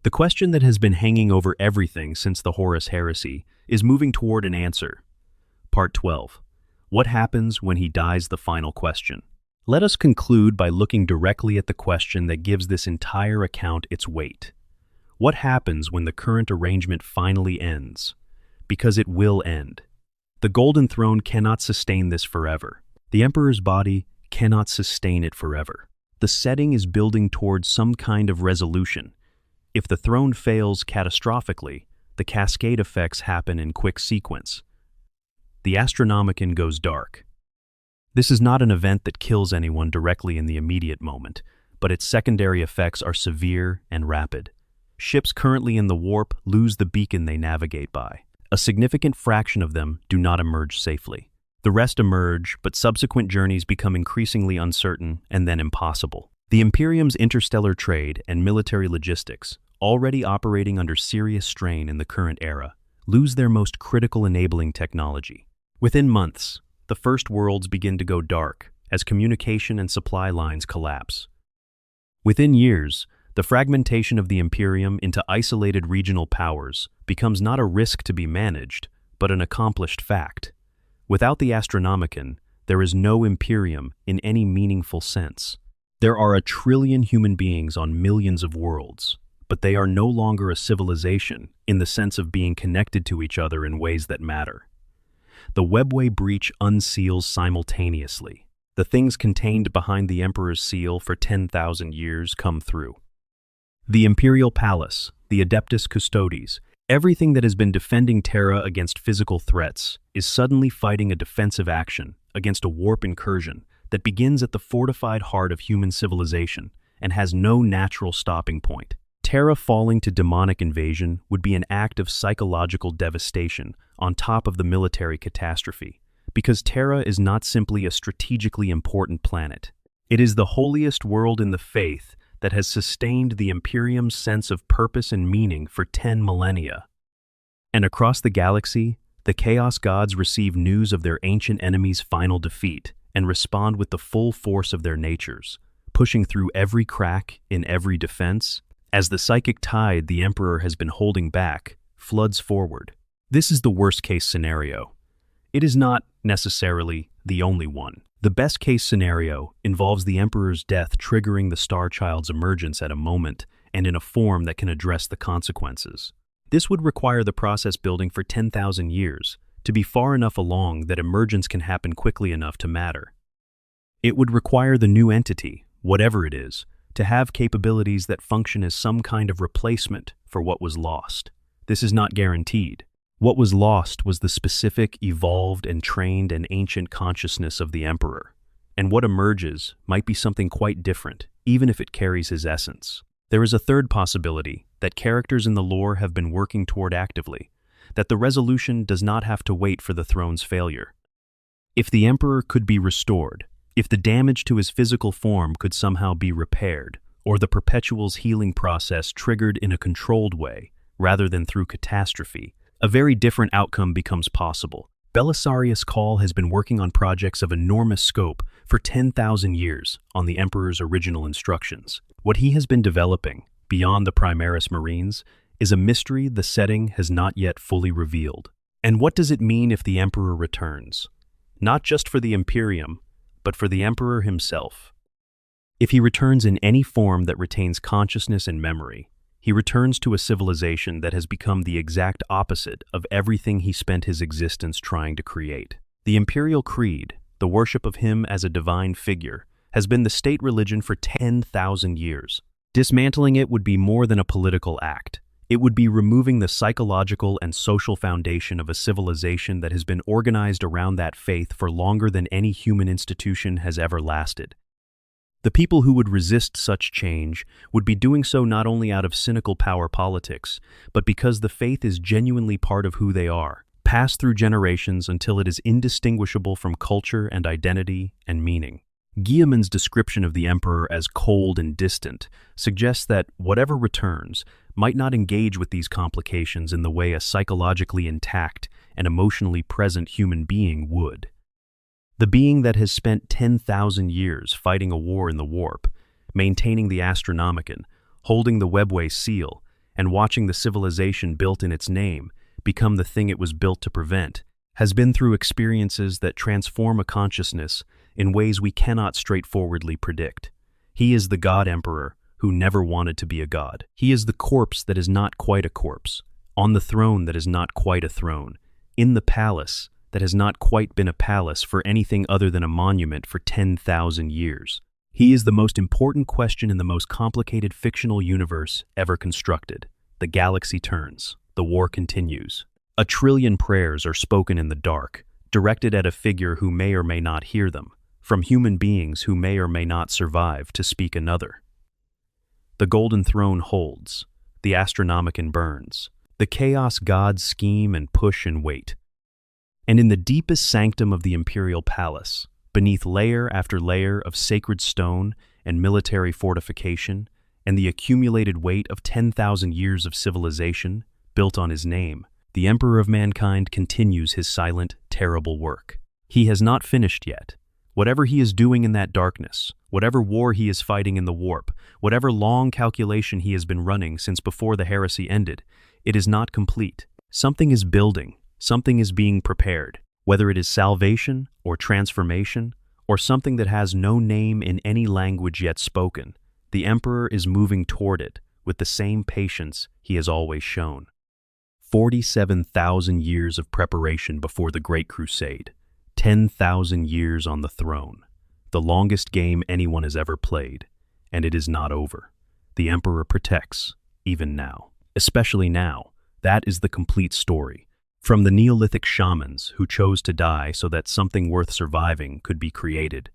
S1: The question that has been hanging over everything since the Horus heresy is moving toward an answer. Part 12. What happens when he dies? The final question. Let us conclude by looking directly at the question that gives this entire account its weight. What happens when the current arrangement finally ends? Because it will end. The Golden Throne cannot sustain this forever. The Emperor's body cannot sustain it forever. The setting is building towards some kind of resolution. If the throne fails catastrophically, the cascade effects happen in quick sequence. The Astronomicon goes dark. This is not an event that kills anyone directly in the immediate moment, but its secondary effects are severe and rapid. Ships currently in the warp lose the beacon they navigate by. A significant fraction of them do not emerge safely. The rest emerge, but subsequent journeys become increasingly uncertain and then impossible. The Imperium's interstellar trade and military logistics, already operating under serious strain in the current era, lose their most critical enabling technology. Within months, the first worlds begin to go dark as communication and supply lines collapse. Within years, the fragmentation of the Imperium into isolated regional powers becomes not a risk to be managed, but an accomplished fact. Without the Astronomicon, there is no Imperium in any meaningful sense. There are 1 trillion human beings on millions of worlds, but they are no longer a civilization in the sense of being connected to each other in ways that matter. The webway breach unseals simultaneously. The things contained behind the Emperor's seal for 10,000 years come through. The Imperial Palace, the Adeptus Custodes, everything that has been defending Terra against physical threats is suddenly fighting a defensive action against a warp incursion that begins at the fortified heart of human civilization and has no natural stopping point. Terra falling to demonic invasion would be an act of psychological devastation on top of the military catastrophe, because Terra is not simply a strategically important planet. It is the holiest world in the faith that has sustained the Imperium's sense of purpose and meaning for 10 millennia. And across the galaxy, the Chaos Gods receive news of their ancient enemy's final defeat and respond with the full force of their natures, pushing through every crack in every defense, as the psychic tide the Emperor has been holding back floods forward. This is the worst-case scenario. It is not necessarily the only one. The best-case scenario involves the Emperor's death triggering the Star Child's emergence at a moment and in a form that can address the consequences. This would require the process building for 10,000 years to be far enough along that emergence can happen quickly enough to matter. It would require the new entity, whatever it is, to have capabilities that function as some kind of replacement for what was lost. This is not guaranteed. What was lost was the specific, evolved, and trained and ancient consciousness of the Emperor, and what emerges might be something quite different, even if it carries his essence. There is a third possibility that characters in the lore have been working toward actively, that the resolution does not have to wait for the throne's failure. If the Emperor could be restored, if the damage to his physical form could somehow be repaired, or the Perpetual's healing process triggered in a controlled way, rather than through catastrophe, a very different outcome becomes possible. Belisarius Cawl has been working on projects of enormous scope for 10,000 years on the Emperor's original instructions. What he has been developing, beyond the Primaris Marines, is a mystery the setting has not yet fully revealed. And what does it mean if the Emperor returns? Not just for the Imperium, but for the Emperor himself. If he returns in any form that retains consciousness and memory, he returns to a civilization that has become the exact opposite of everything he spent his existence trying to create. The Imperial Creed, the worship of him as a divine figure, has been the state religion for 10,000 years. Dismantling it would be more than a political act. It would be removing the psychological and social foundation of a civilization that has been organized around that faith for longer than any human institution has ever lasted. The people who would resist such change would be doing so not only out of cynical power politics, but because the faith is genuinely part of who they are, passed through generations until it is indistinguishable from culture and identity and meaning. Guilliman's description of the Emperor as cold and distant suggests that whatever returns might not engage with these complications in the way a psychologically intact and emotionally present human being would. The being that has spent 10,000 years fighting a war in the warp, maintaining the Astronomicon, holding the Webway seal, and watching the civilization built in its name become the thing it was built to prevent, has been through experiences that transform a consciousness in ways we cannot straightforwardly predict. He is the God Emperor who never wanted to be a god. He is the corpse that is not quite a corpse, on the throne that is not quite a throne, in the palace that has not quite been a palace for anything other than a monument for 10,000 years. He is the most important question in the most complicated fictional universe ever constructed. The galaxy turns. The war continues. 1 trillion prayers are spoken in the dark, directed at a figure who may or may not hear them, from human beings who may or may not survive to speak another. The Golden Throne holds. The Astronomicon burns. The Chaos Gods scheme and push and wait. And in the deepest sanctum of the Imperial Palace, beneath layer after layer of sacred stone and military fortification, and the accumulated weight of 10,000 years of civilization built on his name, the Emperor of Mankind continues his silent, terrible work. He has not finished yet. Whatever he is doing in that darkness, whatever war he is fighting in the warp, whatever long calculation he has been running since before the heresy ended, it is not complete. Something is building, something is being prepared, whether it is salvation or transformation, or something that has no name in any language yet spoken. The Emperor is moving toward it with the same patience he has always shown. 47,000 years of preparation before the Great Crusade. 10,000 years on the throne, the longest game anyone has ever played, and it is not over. The Emperor protects, even now. Especially now, that is the complete story. From the Neolithic shamans who chose to die so that something worth surviving could be created,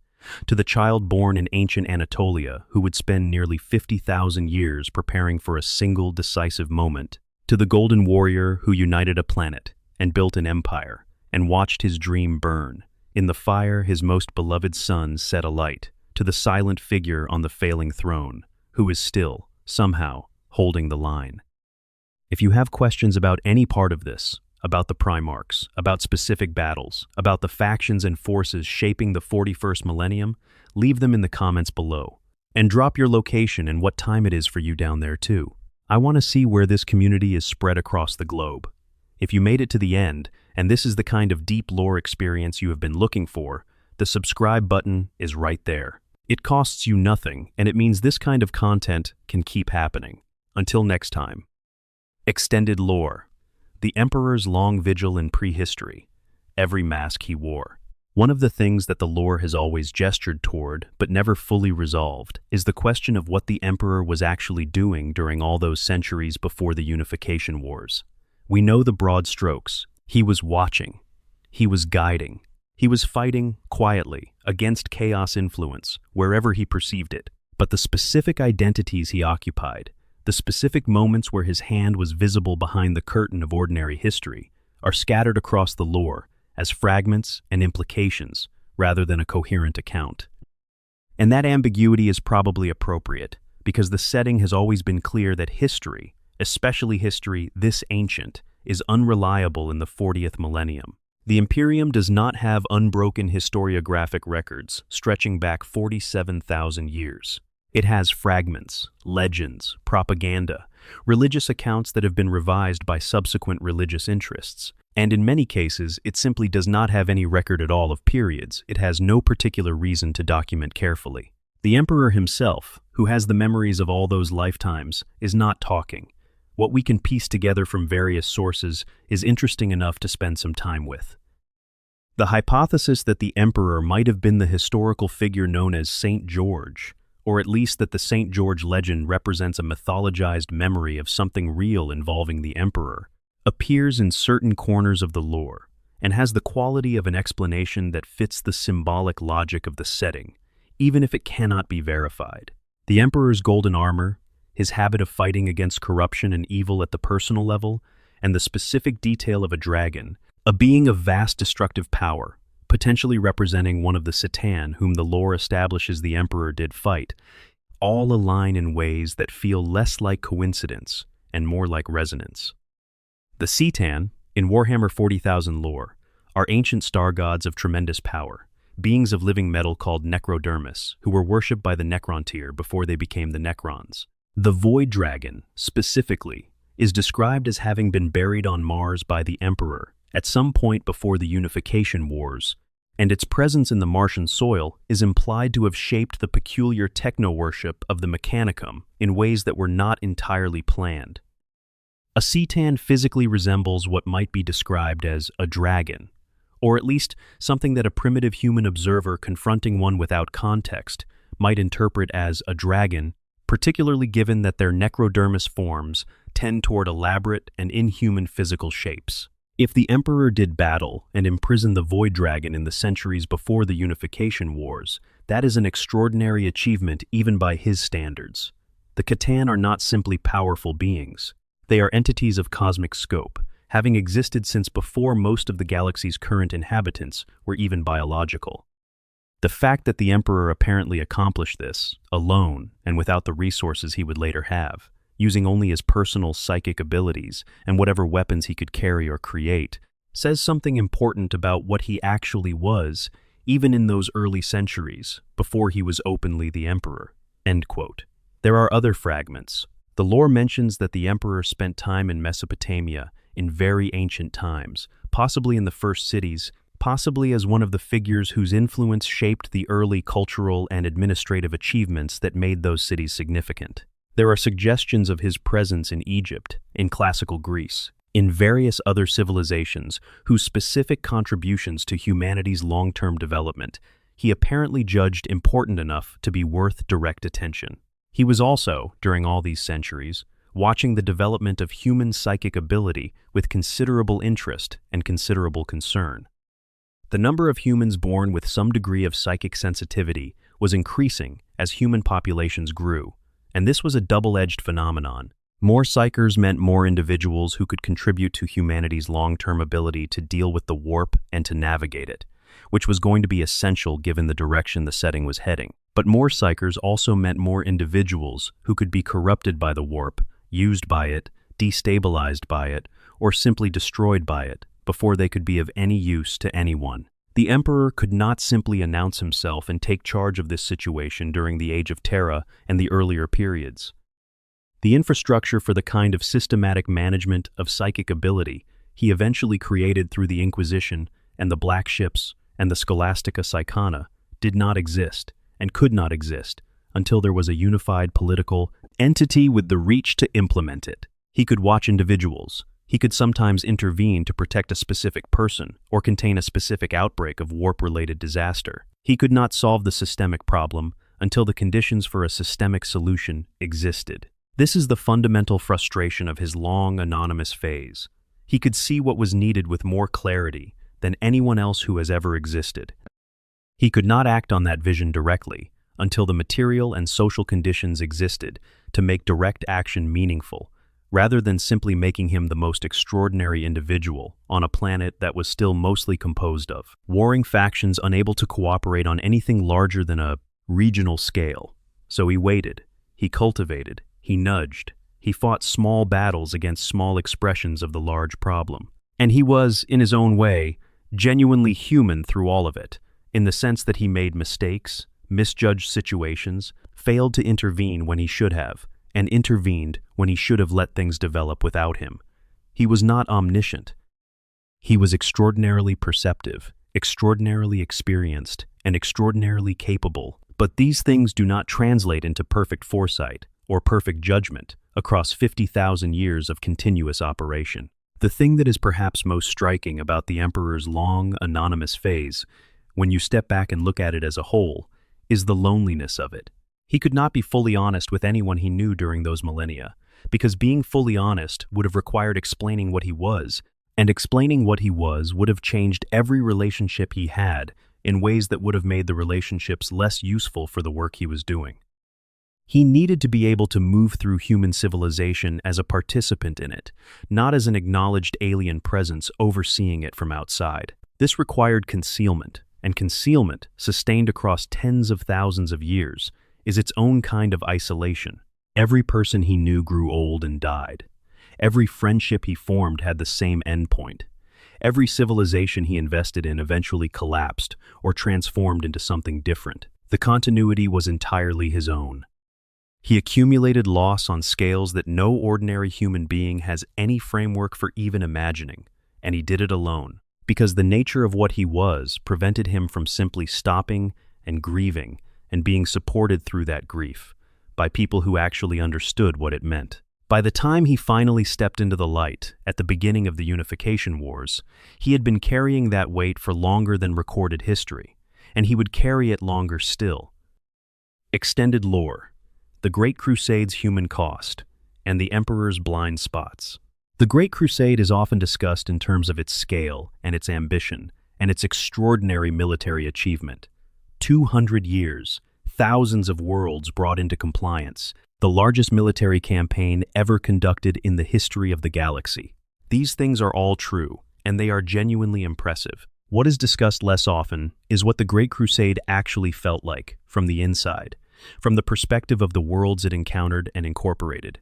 S1: to the child born in ancient Anatolia who would spend nearly 50,000 years preparing for a single decisive moment, to the golden warrior who united a planet and built an empire, and watched his dream burn. In the fire, his most beloved son set alight, to the silent figure on the failing throne, who is still, somehow, holding the line. If you have questions about any part of this, about the Primarchs, about specific battles, about the factions and forces shaping the 41st millennium, leave them in the comments below. And drop your location and what time it is for you down there too. I want to see where this community is spread across the globe. If you made it to the end, and this is the kind of deep lore experience you have been looking for, the subscribe button is right there. It costs you nothing, and it means this kind of content can keep happening. Until next time. Extended lore. The Emperor's long vigil in prehistory. Every mask he wore. One of the things that the lore has always gestured toward, but never fully resolved, is the question of what the Emperor was actually doing during all those centuries before the Unification Wars. We know the broad strokes. He was watching. He was guiding. He was fighting, quietly, against chaos influence, wherever he perceived it. But the specific identities he occupied, the specific moments where his hand was visible behind the curtain of ordinary history, are scattered across the lore as fragments and implications, rather than a coherent account. And that ambiguity is probably appropriate, because the setting has always been clear that history, especially history this ancient, is unreliable in the 40th millennium. The Imperium does not have unbroken historiographic records stretching back 47,000 years. It has fragments, legends, propaganda, religious accounts that have been revised by subsequent religious interests, and in many cases it simply does not have any record at all of periods it has no particular reason to document carefully. The Emperor himself, who has the memories of all those lifetimes, is not talking. What we can piece together from various sources is interesting enough to spend some time with. The hypothesis that the Emperor might have been the historical figure known as Saint George, or at least that the Saint George legend represents a mythologized memory of something real involving the Emperor, appears in certain corners of the lore, and has the quality of an explanation that fits the symbolic logic of the setting, even if it cannot be verified. The Emperor's golden armor, his habit of fighting against corruption and evil at the personal level, and the specific detail of a dragon, a being of vast destructive power, potentially representing one of the Satan whom the lore establishes the Emperor did fight, all align in ways that feel less like coincidence and more like resonance. The Satan, in Warhammer 40,000 lore, are ancient star gods of tremendous power, beings of living metal called necrodermis, who were worshipped by the Necrontyr before they became the Necrons. The Void Dragon, specifically, is described as having been buried on Mars by the Emperor at some point before the Unification Wars, and its presence in the Martian soil is implied to have shaped the peculiar techno-worship of the Mechanicum in ways that were not entirely planned. A Satan physically resembles what might be described as a dragon, or at least something that a primitive human observer confronting one without context might interpret as a dragon, particularly given that their necrodermis forms tend toward elaborate and inhuman physical shapes. If the Emperor did battle and imprison the Void Dragon in the centuries before the Unification Wars, that is an extraordinary achievement even by his standards. The Catan are not simply powerful beings. They are entities of cosmic scope, having existed since before most of the galaxy's current inhabitants were even biological. The fact that the Emperor apparently accomplished this, alone and without the resources he would later have, using only his personal psychic abilities and whatever weapons he could carry or create, says something important about what he actually was, even in those early centuries, before he was openly the emperor." End quote. There are other fragments. The lore mentions that the emperor spent time in Mesopotamia in very ancient times, possibly in the first cities, possibly as one of the figures whose influence shaped the early cultural and administrative achievements that made those cities significant. There are suggestions of his presence in Egypt, in classical Greece, in various other civilizations whose specific contributions to humanity's long-term development he apparently judged important enough to be worth direct attention. He was also, during all these centuries, watching the development of human psychic ability with considerable interest and considerable concern. The number of humans born with some degree of psychic sensitivity was increasing as human populations grew, and this was a double-edged phenomenon. More psychers meant more individuals who could contribute to humanity's long-term ability to deal with the warp and to navigate it, which was going to be essential given the direction the setting was heading. But more psychers also meant more individuals who could be corrupted by the warp, used by it, destabilized by it, or simply destroyed by it, before they could be of any use to anyone. The emperor could not simply announce himself and take charge of this situation during the Age of Terra and the earlier periods. The infrastructure for the kind of systematic management of psychic ability he eventually created through the Inquisition and the Black Ships and the Scholastica Psychana did not exist and could not exist until there was a unified political entity with the reach to implement it. He could watch individuals. He could sometimes intervene to protect a specific person or contain a specific outbreak of warp-related disaster. He could not solve the systemic problem until the conditions for a systemic solution existed. This is the fundamental frustration of his long, anonymous phase. He could see what was needed with more clarity than anyone else who has ever existed. He could not act on that vision directly until the material and social conditions existed to make direct action meaningful, rather than simply making him the most extraordinary individual on a planet that was still mostly composed of warring factions unable to cooperate on anything larger than a regional scale. So he waited, he cultivated, he nudged, he fought small battles against small expressions of the large problem. And he was, in his own way, genuinely human through all of it, in the sense that he made mistakes, misjudged situations, failed to intervene when he should have, and intervened when he should have let things develop without him. He was not omniscient. He was extraordinarily perceptive, extraordinarily experienced, and extraordinarily capable, but these things do not translate into perfect foresight or perfect judgment across 50,000 years of continuous operation. The thing that is perhaps most striking about the Emperor's long, anonymous phase, when you step back and look at it as a whole, is the loneliness of it. He could not be fully honest with anyone he knew during those millennia, because being fully honest would have required explaining what he was, and explaining what he was would have changed every relationship he had in ways that would have made the relationships less useful for the work he was doing. He needed to be able to move through human civilization as a participant in it, not as an acknowledged alien presence overseeing it from outside. This required concealment, and concealment, sustained across tens of thousands of years, is its own kind of isolation. Every person he knew grew old and died. Every friendship he formed had the same endpoint. Every civilization he invested in eventually collapsed or transformed into something different. The continuity was entirely his own. He accumulated loss on scales that no ordinary human being has any framework for even imagining, and he did it alone, because the nature of what he was prevented him from simply stopping and grieving and being supported through that grief by people who actually understood what it meant. By the time he finally stepped into the light at the beginning of the Unification Wars, he had been carrying that weight for longer than recorded history, and he would carry it longer still. Extended lore: the Great Crusade's human cost, and the Emperor's blind spots. The Great Crusade is often discussed in terms of its scale and its ambition and its extraordinary military achievement. 200 years, thousands of worlds brought into compliance, the largest military campaign ever conducted in the history of the galaxy. These things are all true, and they are genuinely impressive. What is discussed less often is what the Great Crusade actually felt like from the inside, from the perspective of the worlds it encountered and incorporated.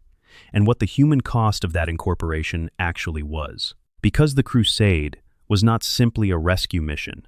S1: and what the human cost of that incorporation actually was. Because the crusade was not simply a rescue mission.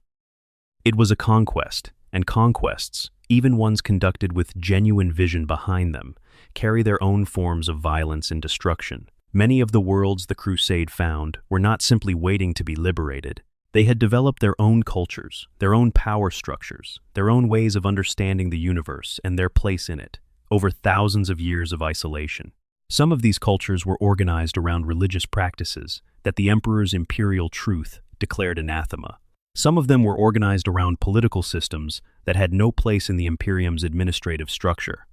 S1: It was a conquest, and conquests, even ones conducted with genuine vision behind them, carry their own forms of violence and destruction. Many of the worlds the crusade found were not simply waiting to be liberated. They had developed their own cultures, their own power structures, their own ways of understanding the universe and their place in it, over thousands of years of isolation. Some of these cultures were organized around religious practices that the emperor's imperial truth declared anathema. Some of them were organized around political systems that had no place in the Imperium's administrative structure.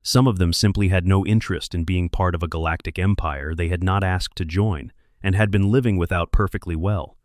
S1: Some of them simply had no interest in being part of a galactic empire they had not asked to join and had been living without perfectly well.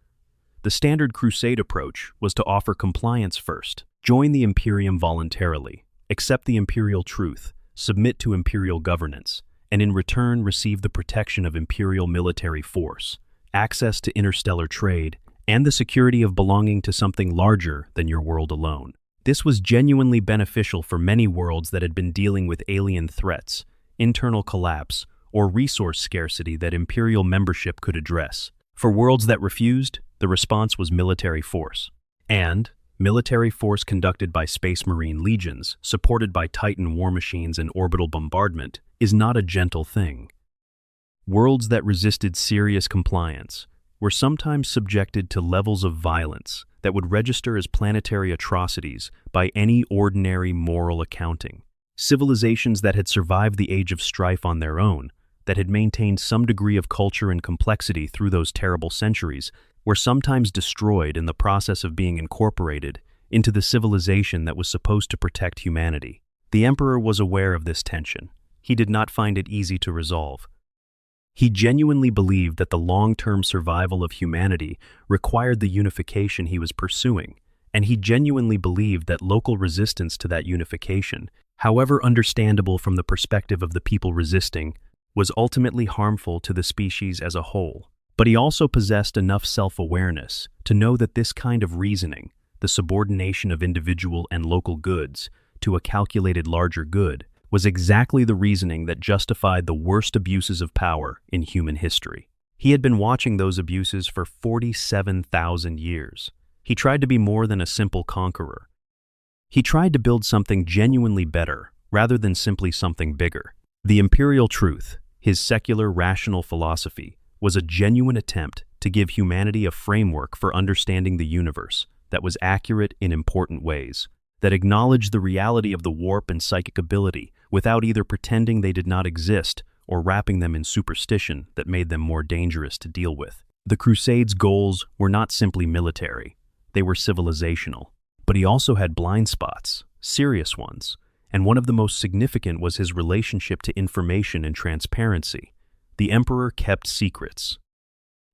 S1: The standard crusade approach was to offer compliance first, join the Imperium voluntarily, accept the imperial truth, submit to imperial governance, and in return receive the protection of imperial military force, access to interstellar trade, and the security of belonging to something larger than your world alone. This was genuinely beneficial for many worlds that had been dealing with alien threats, internal collapse, or resource scarcity that imperial membership could address. For worlds that refused, the response was military force. And military force conducted by Space Marine legions, supported by Titan war machines and orbital bombardment, is not a gentle thing. Worlds that resisted serious compliance were sometimes subjected to levels of violence that would register as planetary atrocities by any ordinary moral accounting. Civilizations that had survived the age of strife on their own, that had maintained some degree of culture and complexity through those terrible centuries, were sometimes destroyed in the process of being incorporated into the civilization that was supposed to protect humanity. The Emperor was aware of this tension. He did not find it easy to resolve. He genuinely believed that the long-term survival of humanity required the unification he was pursuing, and he genuinely believed that local resistance to that unification, however understandable from the perspective of the people resisting, was ultimately harmful to the species as a whole. But he also possessed enough self-awareness to know that this kind of reasoning, the subordination of individual and local goods to a calculated larger good, was exactly the reasoning that justified the worst abuses of power in human history. He had been watching those abuses for 47,000 years. He tried to be more than a simple conqueror. He tried to build something genuinely better, rather than simply something bigger. The imperial truth, his secular rational philosophy, was a genuine attempt to give humanity a framework for understanding the universe that was accurate in important ways, that acknowledged the reality of the warp and psychic ability without either pretending they did not exist or wrapping them in superstition that made them more dangerous to deal with. The Crusade's goals were not simply military, they were civilizational. But he also had blind spots, serious ones, and one of the most significant was his relationship to information and transparency. The Emperor kept secrets.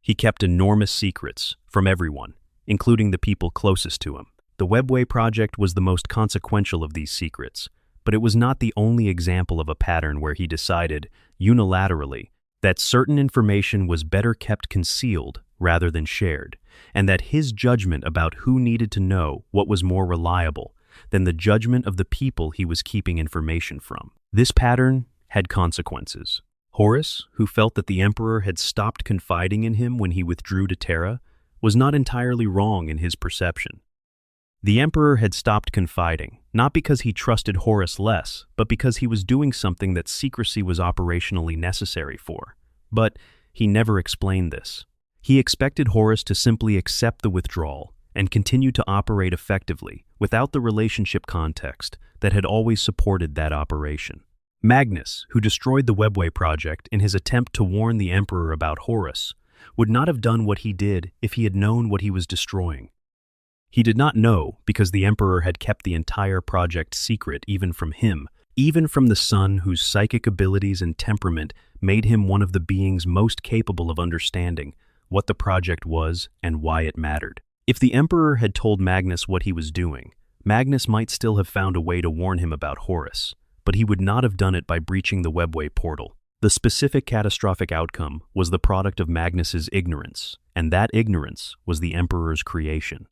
S1: He kept enormous secrets from everyone, including the people closest to him. The Webway project was the most consequential of these secrets, but it was not the only example of a pattern where he decided, unilaterally, that certain information was better kept concealed rather than shared, and that his judgment about who needed to know what was more reliable than the judgment of the people he was keeping information from. This pattern had consequences. Horus, who felt that the Emperor had stopped confiding in him when he withdrew to Terra, was not entirely wrong in his perception. The Emperor had stopped confiding, not because he trusted Horus less, but because he was doing something that secrecy was operationally necessary for. But he never explained this. He expected Horus to simply accept the withdrawal and continue to operate effectively without the relationship context that had always supported that operation. Magnus, who destroyed the Webway project in his attempt to warn the Emperor about Horus, would not have done what he did if he had known what he was destroying. He did not know because the Emperor had kept the entire project secret even from him, even from the son whose psychic abilities and temperament made him one of the beings most capable of understanding what the project was and why it mattered. If the Emperor had told Magnus what he was doing, Magnus might still have found a way to warn him about Horus, but he would not have done it by breaching the Webway portal. The specific catastrophic outcome was the product of Magnus's ignorance, and that ignorance was the Emperor's creation.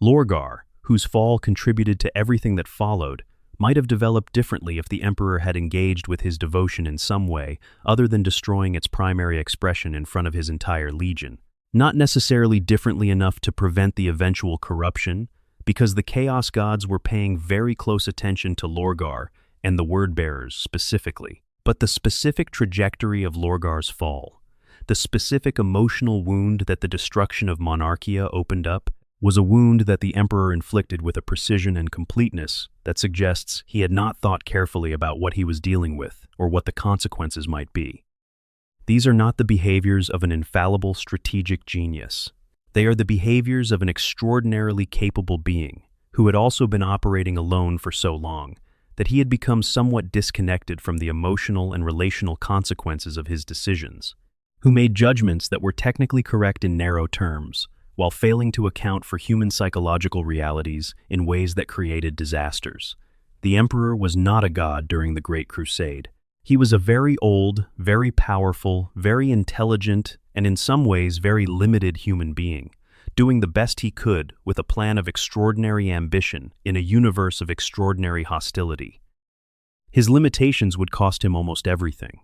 S1: Lorgar, whose fall contributed to everything that followed, might have developed differently if the emperor had engaged with his devotion in some way other than destroying its primary expression in front of his entire legion. Not necessarily differently enough to prevent the eventual corruption, because the Chaos Gods were paying very close attention to Lorgar and the Word-Bearers specifically. But the specific trajectory of Lorgar's fall, the specific emotional wound that the destruction of Monarchia opened up, was a wound that the Emperor inflicted with a precision and completeness that suggests he had not thought carefully about what he was dealing with or what the consequences might be. These are not the behaviors of an infallible strategic genius. They are the behaviors of an extraordinarily capable being who had also been operating alone for so long that he had become somewhat disconnected from the emotional and relational consequences of his decisions, who made judgments that were technically correct in narrow terms, while failing to account for human psychological realities in ways that created disasters. The Emperor was not a god during the Great Crusade. He was a very old, very powerful, very intelligent, and in some ways very limited human being, doing the best he could with a plan of extraordinary ambition in a universe of extraordinary hostility. His limitations would cost him almost everything: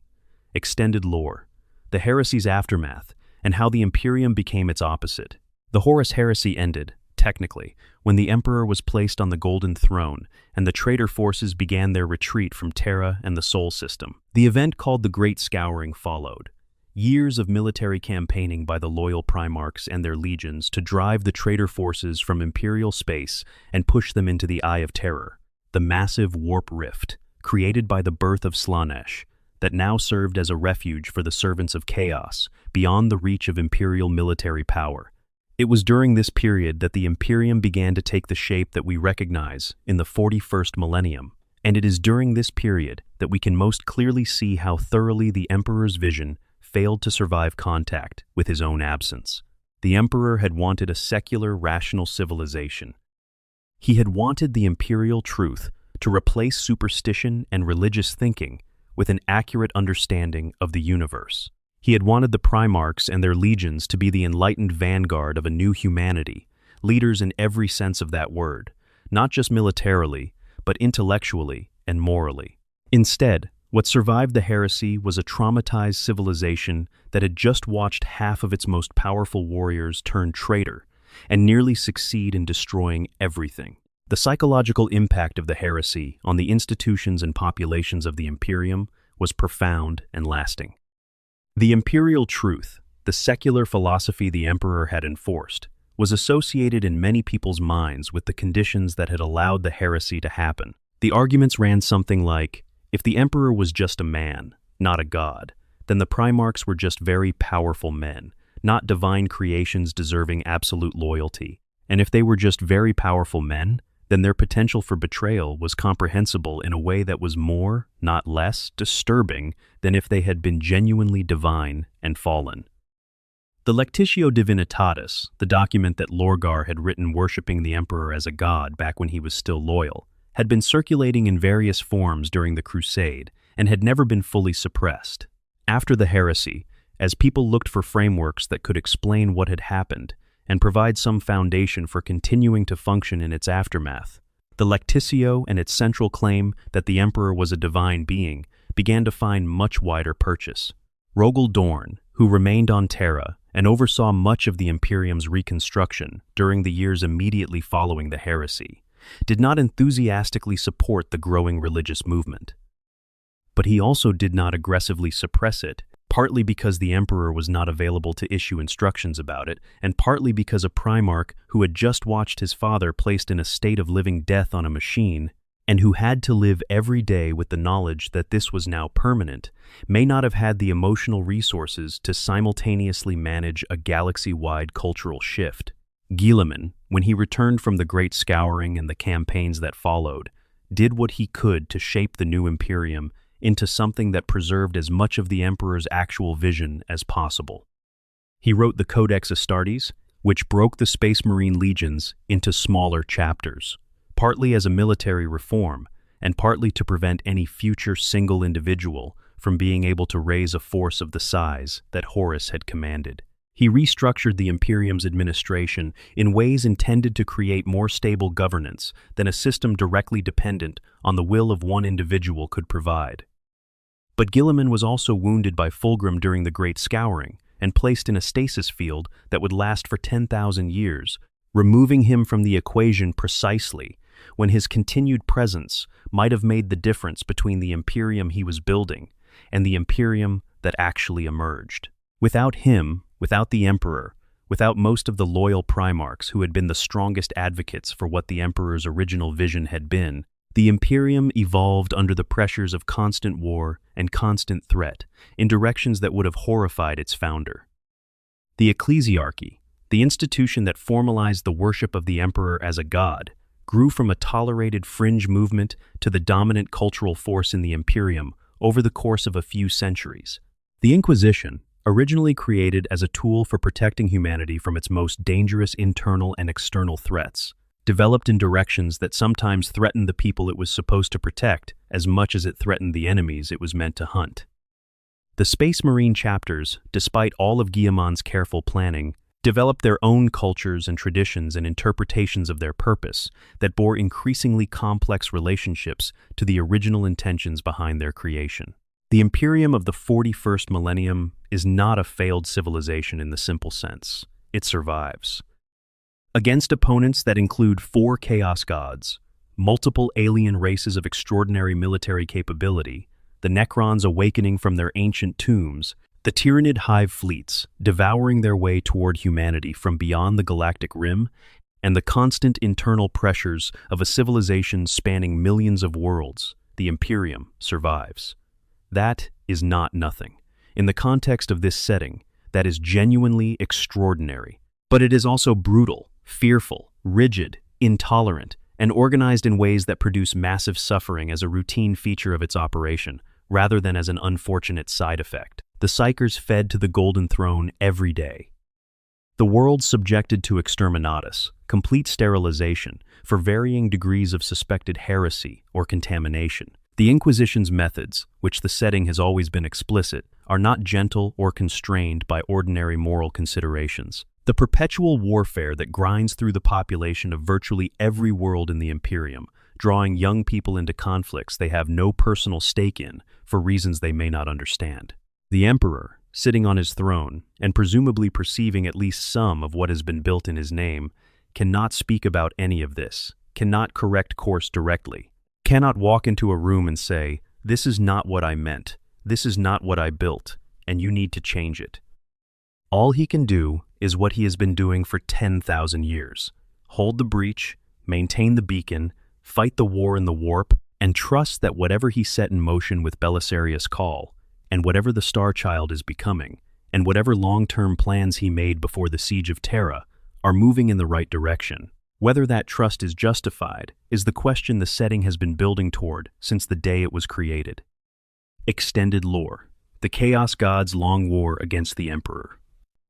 S1: extended lore, the heresy's aftermath, and how the Imperium became its opposite. The Horus heresy ended, technically, when the Emperor was placed on the Golden Throne and the traitor forces began their retreat from Terra and the Sol System. The event called the Great Scouring followed. Years of military campaigning by the loyal Primarchs and their legions to drive the traitor forces from Imperial space and push them into the Eye of Terror, the massive warp rift, created by the birth of Slaanesh, that now served as a refuge for the servants of chaos, beyond the reach of Imperial military power. It was during this period that the Imperium began to take the shape that we recognize in the 41st millennium, and it is during this period that we can most clearly see how thoroughly the Emperor's vision failed to survive contact with his own absence. The Emperor had wanted a secular, rational civilization. He had wanted the imperial truth to replace superstition and religious thinking with an accurate understanding of the universe. He had wanted the Primarchs and their legions to be the enlightened vanguard of a new humanity, leaders in every sense of that word, not just militarily, but intellectually and morally. Instead, what survived the heresy was a traumatized civilization that had just watched half of its most powerful warriors turn traitor and nearly succeed in destroying everything. The psychological impact of the heresy on the institutions and populations of the Imperium was profound and lasting. The imperial truth, the secular philosophy the Emperor had enforced, was associated in many people's minds with the conditions that had allowed the heresy to happen. The arguments ran something like, if the Emperor was just a man, not a god, then the Primarchs were just very powerful men, not divine creations deserving absolute loyalty. And if they were just very powerful men, then their potential for betrayal was comprehensible in a way that was more, not less, disturbing than if they had been genuinely divine and fallen. The Lectitio Divinitatis, the document that Lorgar had written worshipping the Emperor as a god back when he was still loyal, had been circulating in various forms during the Crusade and had never been fully suppressed. After the heresy, as people looked for frameworks that could explain what had happened and provide some foundation for continuing to function in its aftermath, the Lectitio and its central claim that the Emperor was a divine being began to find much wider purchase. Rogal Dorn, who remained on Terra and oversaw much of the Imperium's reconstruction during the years immediately following the heresy, did not enthusiastically support the growing religious movement. But he also did not aggressively suppress it, partly because the Emperor was not available to issue instructions about it, and partly because a Primarch who had just watched his father placed in a state of living death on a machine, and who had to live every day with the knowledge that this was now permanent, may not have had the emotional resources to simultaneously manage a galaxy-wide cultural shift. Guilliman, when he returned from the Great Scouring and the campaigns that followed, did what he could to shape the new Imperium into something that preserved as much of the Emperor's actual vision as possible. He wrote the Codex Astartes, which broke the Space Marine legions into smaller chapters, partly as a military reform, and partly to prevent any future single individual from being able to raise a force of the size that Horus had commanded. He restructured the Imperium's administration in ways intended to create more stable governance than a system directly dependent on the will of one individual could provide. But Guilliman was also wounded by Fulgrim during the Great Scouring and placed in a stasis field that would last for 10,000 years, removing him from the equation precisely when his continued presence might have made the difference between the Imperium he was building and the Imperium that actually emerged. Without him, without the Emperor, without most of the loyal Primarchs who had been the strongest advocates for what the Emperor's original vision had been, the Imperium evolved under the pressures of constant war and constant threat in directions that would have horrified its founder. The Ecclesiarchy, the institution that formalized the worship of the Emperor as a god, grew from a tolerated fringe movement to the dominant cultural force in the Imperium over the course of a few centuries. The Inquisition, originally created as a tool for protecting humanity from its most dangerous internal and external threats, developed in directions that sometimes threatened the people it was supposed to protect as much as it threatened the enemies it was meant to hunt. The Space Marine chapters, despite all of Guilliman's careful planning, developed their own cultures and traditions and interpretations of their purpose that bore increasingly complex relationships to the original intentions behind their creation. The Imperium of the 41st millennium is not a failed civilization in the simple sense. It survives. Against opponents that include 4 Chaos Gods, multiple alien races of extraordinary military capability, the Necrons awakening from their ancient tombs, the Tyrannid hive fleets devouring their way toward humanity from beyond the galactic rim, and the constant internal pressures of a civilization spanning millions of worlds, the Imperium survives. That is not nothing. In the context of this setting, that is genuinely extraordinary. But it is also brutal, fearful, rigid, intolerant, and organized in ways that produce massive suffering as a routine feature of its operation, rather than as an unfortunate side effect. The Psykers fed to the Golden Throne every day. The world subjected to exterminatus, complete sterilization, for varying degrees of suspected heresy or contamination. The Inquisition's methods, which the setting has always been explicit, are not gentle or constrained by ordinary moral considerations. The perpetual warfare that grinds through the population of virtually every world in the Imperium, drawing young people into conflicts they have no personal stake in for reasons they may not understand. The Emperor, sitting on his throne, and presumably perceiving at least some of what has been built in his name, cannot speak about any of this, cannot correct course directly, cannot walk into a room and say, "This is not what I meant, this is not what I built, and you need to change it." All he can do is what he has been doing for 10,000 years. Hold the breach, maintain the beacon, fight the war in the warp, and trust that whatever he set in motion with Belisarius Cawl, and whatever the Star Child is becoming, and whatever long-term plans he made before the Siege of Terra, are moving in the right direction. Whether that trust is justified is the question the setting has been building toward since the day it was created. Extended lore. The Chaos Gods' long war against the Emperor.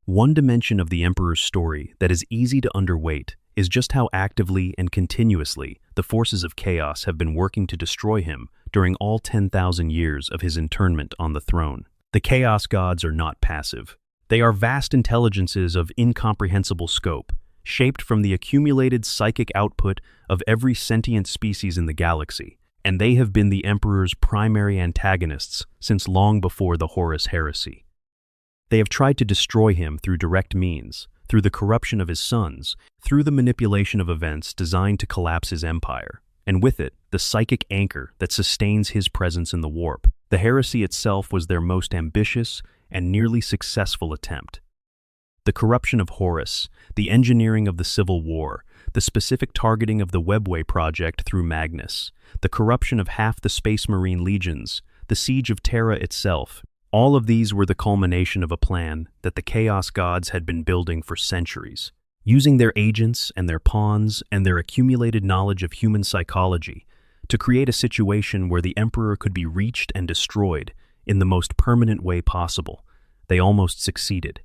S1: One dimension of the Emperor's story that is easy to underweight is just how actively and continuously the forces of chaos have been working to destroy him during all 10,000 years of his internment on the throne. The Chaos Gods are not passive. They are vast intelligences of incomprehensible scope, shaped from the accumulated psychic output of every sentient species in the galaxy, and they have been the Emperor's primary antagonists since long before the Horus Heresy. They have tried to destroy him through direct means, through the corruption of his sons, through the manipulation of events designed to collapse his empire, and with it, the psychic anchor that sustains his presence in the warp. The heresy itself was their most ambitious and nearly successful attempt. The corruption of Horus, the engineering of the Civil War, the specific targeting of the Webway project through Magnus, the corruption of half the Space Marine legions, the Siege of Terra itself, all of these were the culmination of a plan that the Chaos Gods had been building for centuries. Using their agents and their pawns and their accumulated knowledge of human psychology to create a situation where the Emperor could be reached and destroyed in the most permanent way possible, they almost succeeded.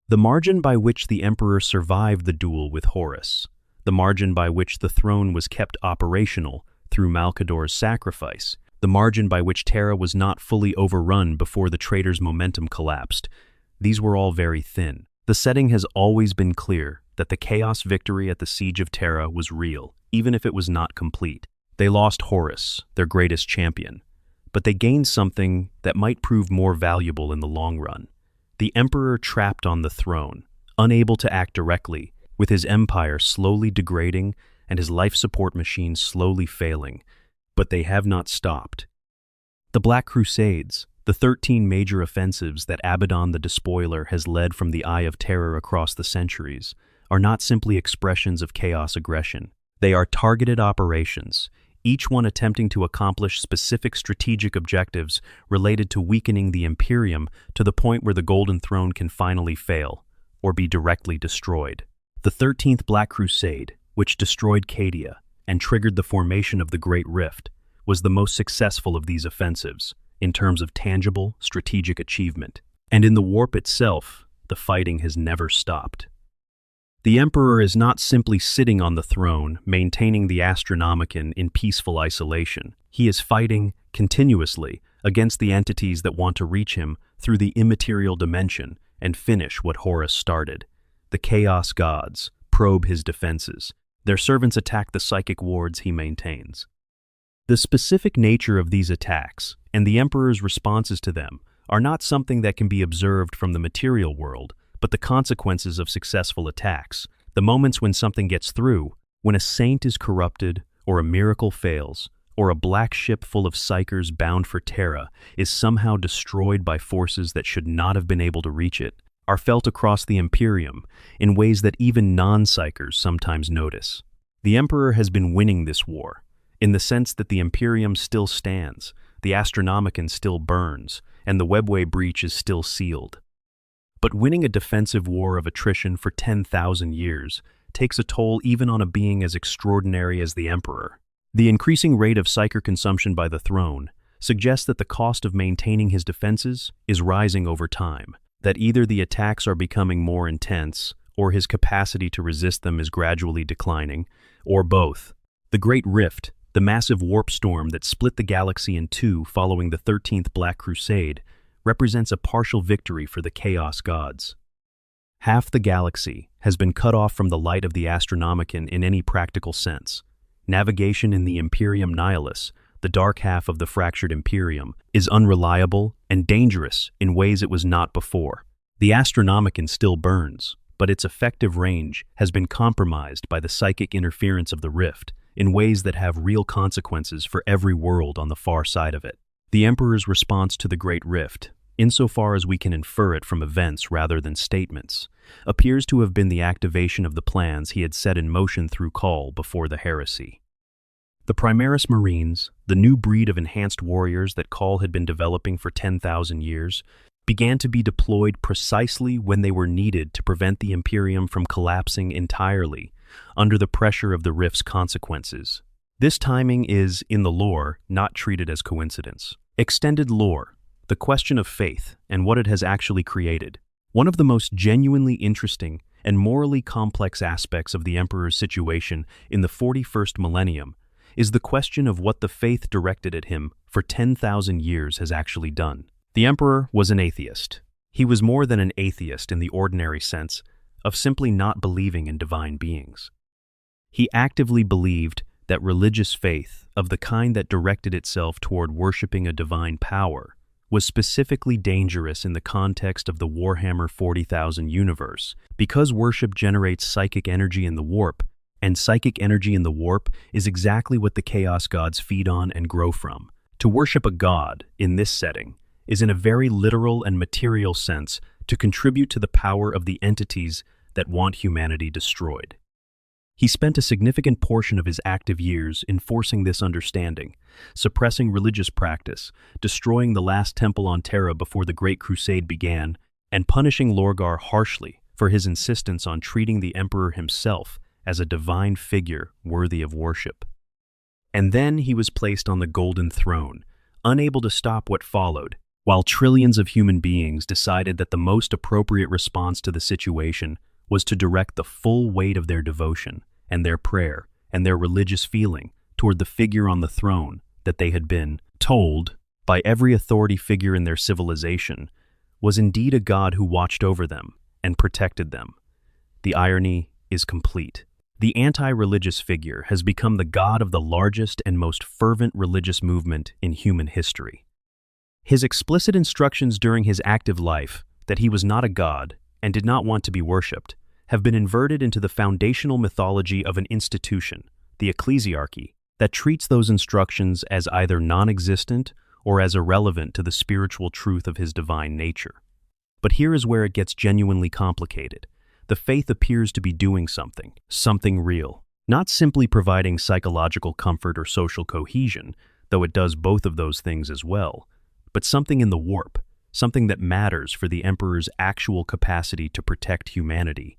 S1: The margin by which the Emperor survived the duel with Horus, the margin by which the throne was kept operational through Malcador's sacrifice, the margin by which Terra was not fully overrun before the traitor's momentum collapsed, these were all very thin. The setting has always been clear that the Chaos victory at the Siege of Terra was real, even if it was not complete. They lost Horus, their greatest champion, but they gained something that might prove more valuable in the long run. The Emperor trapped on the throne, unable to act directly, with his empire slowly degrading and his life support machine slowly failing, but they have not stopped. The Black Crusades, the 13 major offensives that Abaddon the Despoiler has led from the Eye of Terror across the centuries, are not simply expressions of chaos aggression. They are targeted operations, each one attempting to accomplish specific strategic objectives related to weakening the Imperium to the point where the Golden Throne can finally fail, or be directly destroyed. The 13th Black Crusade, which destroyed Cadia and triggered the formation of the Great Rift, was the most successful of these offensives in terms of tangible, strategic achievement. And in the warp itself, the fighting has never stopped. The Emperor is not simply sitting on the throne, maintaining the Astronomicon in peaceful isolation. He is fighting continuously against the entities that want to reach him through the immaterial dimension and finish what Horus started. The Chaos Gods probe his defenses. Their servants attack the psychic wards he maintains. The specific nature of these attacks and the Emperor's responses to them are not something that can be observed from the material world, but the consequences of successful attacks, the moments when something gets through, when a saint is corrupted, or a miracle fails, or a black ship full of psychers bound for Terra is somehow destroyed by forces that should not have been able to reach it, are felt across the Imperium in ways that even non-psychers sometimes notice. The Emperor has been winning this war, in the sense that the Imperium still stands, the Astronomicon still burns, and the Webway breach is still sealed. But winning a defensive war of attrition for 10,000 years takes a toll even on a being as extraordinary as the Emperor. The increasing rate of psyker consumption by the throne suggests that the cost of maintaining his defenses is rising over time, that either the attacks are becoming more intense, or his capacity to resist them is gradually declining, or both. The Great Rift, the massive warp storm that split the galaxy in two following the 13th Black Crusade, represents a partial victory for the Chaos Gods. Half the galaxy has been cut off from the light of the Astronomicon in any practical sense. Navigation in the Imperium Nihilus, the dark half of the fractured Imperium, is unreliable and dangerous in ways it was not before. The Astronomicon still burns, but its effective range has been compromised by the psychic interference of the rift in ways that have real consequences for every world on the far side of it. The Emperor's response to the Great Rift, insofar as we can infer it from events rather than statements, appears to have been the activation of the plans he had set in motion through Cawl before the heresy. The Primaris Marines, the new breed of enhanced warriors that Cawl had been developing for 10,000 years, began to be deployed precisely when they were needed to prevent the Imperium from collapsing entirely under the pressure of the Rift's consequences. This timing is, in the lore, not treated as coincidence. Extended lore, the question of faith and what it has actually created. One of the most genuinely interesting and morally complex aspects of the Emperor's situation in the 41st millennium is the question of what the faith directed at him for 10,000 years has actually done. The Emperor was an atheist. He was more than an atheist in the ordinary sense of simply not believing in divine beings. He actively believed that religious faith, of the kind that directed itself toward worshiping a divine power, was specifically dangerous in the context of the Warhammer 40,000 universe, because worship generates psychic energy in the warp, and psychic energy in the warp is exactly what the Chaos Gods feed on and grow from. To worship a god, in this setting, is in a very literal and material sense to contribute to the power of the entities that want humanity destroyed. He spent a significant portion of his active years enforcing this understanding, suppressing religious practice, destroying the last temple on Terra before the Great Crusade began, and punishing Lorgar harshly for his insistence on treating the Emperor himself as a divine figure worthy of worship. And then he was placed on the Golden Throne, unable to stop what followed, while trillions of human beings decided that the most appropriate response to the situation was to direct the full weight of their devotion and their prayer and their religious feeling toward the figure on the throne that they had been told by every authority figure in their civilization was indeed a god who watched over them and protected them. The irony is complete. The anti-religious figure has become the god of the largest and most fervent religious movement in human history. His explicit instructions during his active life, that he was not a god and did not want to be worshipped, have been inverted into the foundational mythology of an institution, the ecclesiarchy, that treats those instructions as either non-existent or as irrelevant to the spiritual truth of his divine nature. But here is where it gets genuinely complicated. The faith appears to be doing something real, not simply providing psychological comfort or social cohesion, though it does both of those things as well, but something in the warp, something that matters for the Emperor's actual capacity to protect humanity.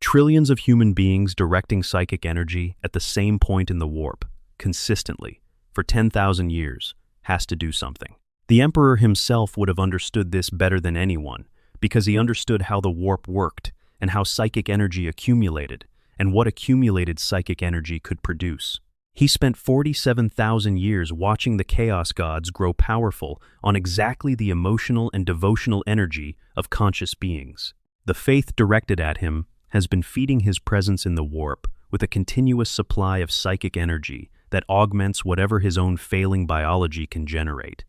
S1: Trillions of human beings directing psychic energy at the same point in the warp, consistently, for 10,000 years, has to do something. The Emperor himself would have understood this better than anyone, because he understood how the warp worked, and how psychic energy accumulated, and what accumulated psychic energy could produce. He spent 47,000 years watching the Chaos Gods grow powerful on exactly the emotional and devotional energy of conscious beings. The faith directed at him has been feeding his presence in the warp with a continuous supply of psychic energy that augments whatever his own failing biology can generate.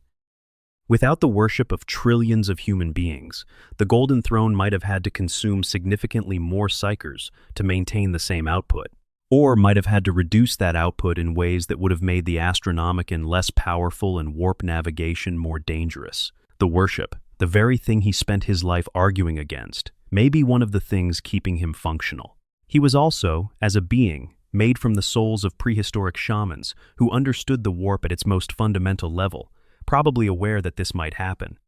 S1: Without the worship of trillions of human beings, the Golden Throne might have had to consume significantly more psychers to maintain the same output, or might have had to reduce that output in ways that would have made the Astronomicon less powerful and warp navigation more dangerous. The worship, the very thing he spent his life arguing against, may be one of the things keeping him functional. He was also, as a being, made from the souls of prehistoric shamans who understood the warp at its most fundamental level, probably aware that this might happen.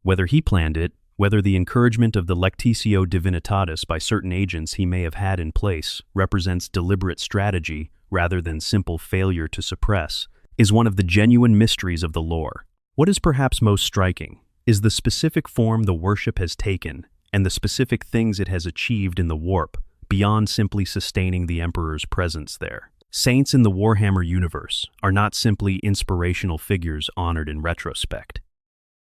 S1: Whether he planned it, whether the encouragement of the Lectitio Divinitatis by certain agents he may have had in place represents deliberate strategy rather than simple failure to suppress, is one of the genuine mysteries of the lore. What is perhaps most striking is the specific form the worship has taken and the specific things it has achieved in the warp, beyond simply sustaining the Emperor's presence there. Saints in the Warhammer universe are not simply inspirational figures honored in retrospect.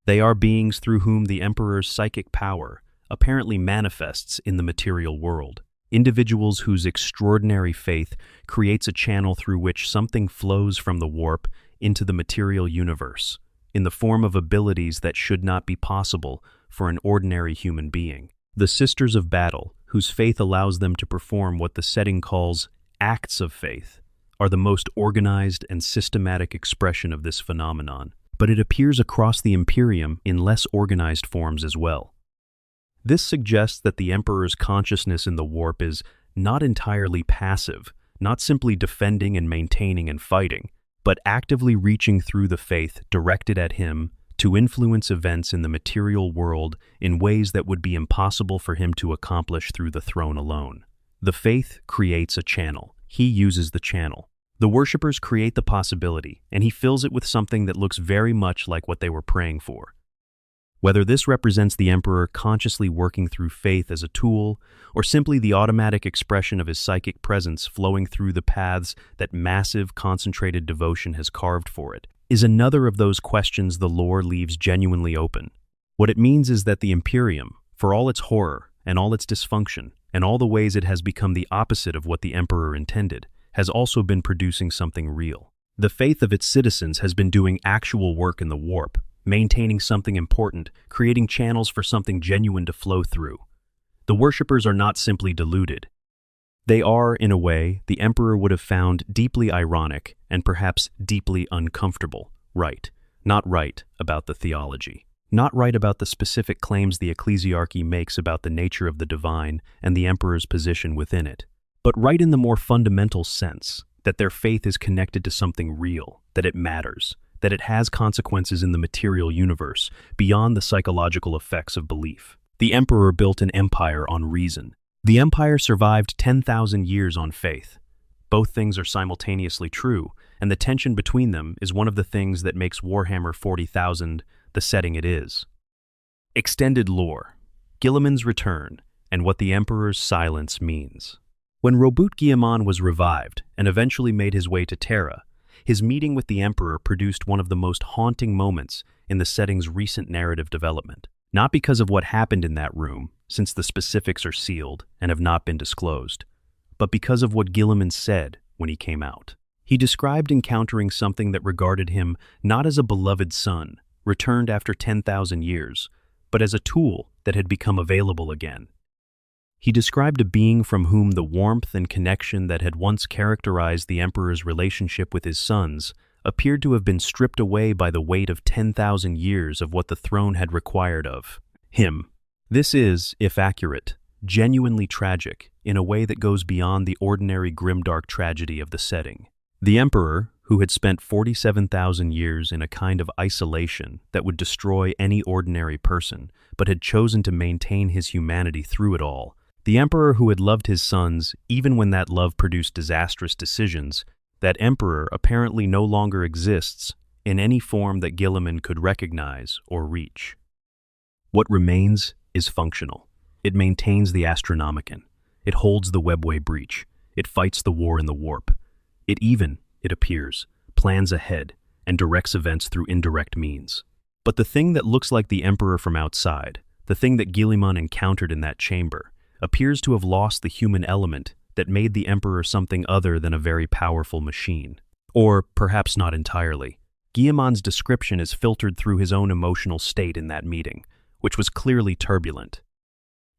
S1: They are beings through whom the Emperor's psychic power apparently manifests in the material world, individuals whose extraordinary faith creates a channel through which something flows from the warp into the material universe, in the form of abilities that should not be possible for an ordinary human being. The Sisters of Battle, whose faith allows them to perform what the setting calls acts of faith, are the most organized and systematic expression of this phenomenon, but it appears across the Imperium in less organized forms as well. This suggests that the Emperor's consciousness in the warp is not entirely passive, not simply defending and maintaining and fighting, but actively reaching through the faith directed at him to influence events in the material world in ways that would be impossible for him to accomplish through the throne alone. The faith creates a channel. He uses the channel. The worshippers create the possibility, and he fills it with something that looks very much like what they were praying for. Whether this represents the Emperor consciously working through faith as a tool, or simply the automatic expression of his psychic presence flowing through the paths that massive, concentrated devotion has carved for it, is another of those questions the lore leaves genuinely open. What it means is that the Imperium, for all its horror and all its dysfunction, and all the ways it has become the opposite of what the Emperor intended, has also been producing something real. The faith of its citizens has been doing actual work in the warp, maintaining something important, creating channels for something genuine to flow through. The worshippers are not simply deluded. They are, in a way, the Emperor would have found deeply ironic and perhaps deeply uncomfortable, not right about the theology. Not right about the specific claims the ecclesiarchy makes about the nature of the divine and the Emperor's position within it, but right in the more fundamental sense that their faith is connected to something real, that it matters, that it has consequences in the material universe beyond the psychological effects of belief. The Emperor built an empire on reason. The empire survived 10,000 years on faith. Both things are simultaneously true, and the tension between them is one of the things that makes Warhammer 40,000 the setting it is. Extended lore, Guilliman's return, and what the Emperor's silence means. When Roboute Guilliman was revived and eventually made his way to Terra, his meeting with the Emperor produced one of the most haunting moments in the setting's recent narrative development. Not because of what happened in that room, since the specifics are sealed and have not been disclosed, but because of what Guilliman said when he came out. He described encountering something that regarded him not as a beloved son, returned after 10,000 years, but as a tool that had become available again. He described a being from whom the warmth and connection that had once characterized the Emperor's relationship with his sons appeared to have been stripped away by the weight of 10,000 years of what the throne had required of him. This is, if accurate, genuinely tragic in a way that goes beyond the ordinary grimdark tragedy of the setting. The Emperor, who had spent 47,000 years in a kind of isolation that would destroy any ordinary person, but had chosen to maintain his humanity through it all. The Emperor who had loved his sons even when that love produced disastrous decisions, that Emperor apparently no longer exists in any form that Guilliman could recognize or reach. What remains is functional. It maintains the Astronomicon. It holds the webway breach. It fights the war in the warp. It appears, plans ahead, and directs events through indirect means. But the thing that looks like the Emperor from outside, the thing that Guilliman encountered in that chamber, appears to have lost the human element that made the Emperor something other than a very powerful machine. Or perhaps not entirely. Guilliman's description is filtered through his own emotional state in that meeting, which was clearly turbulent.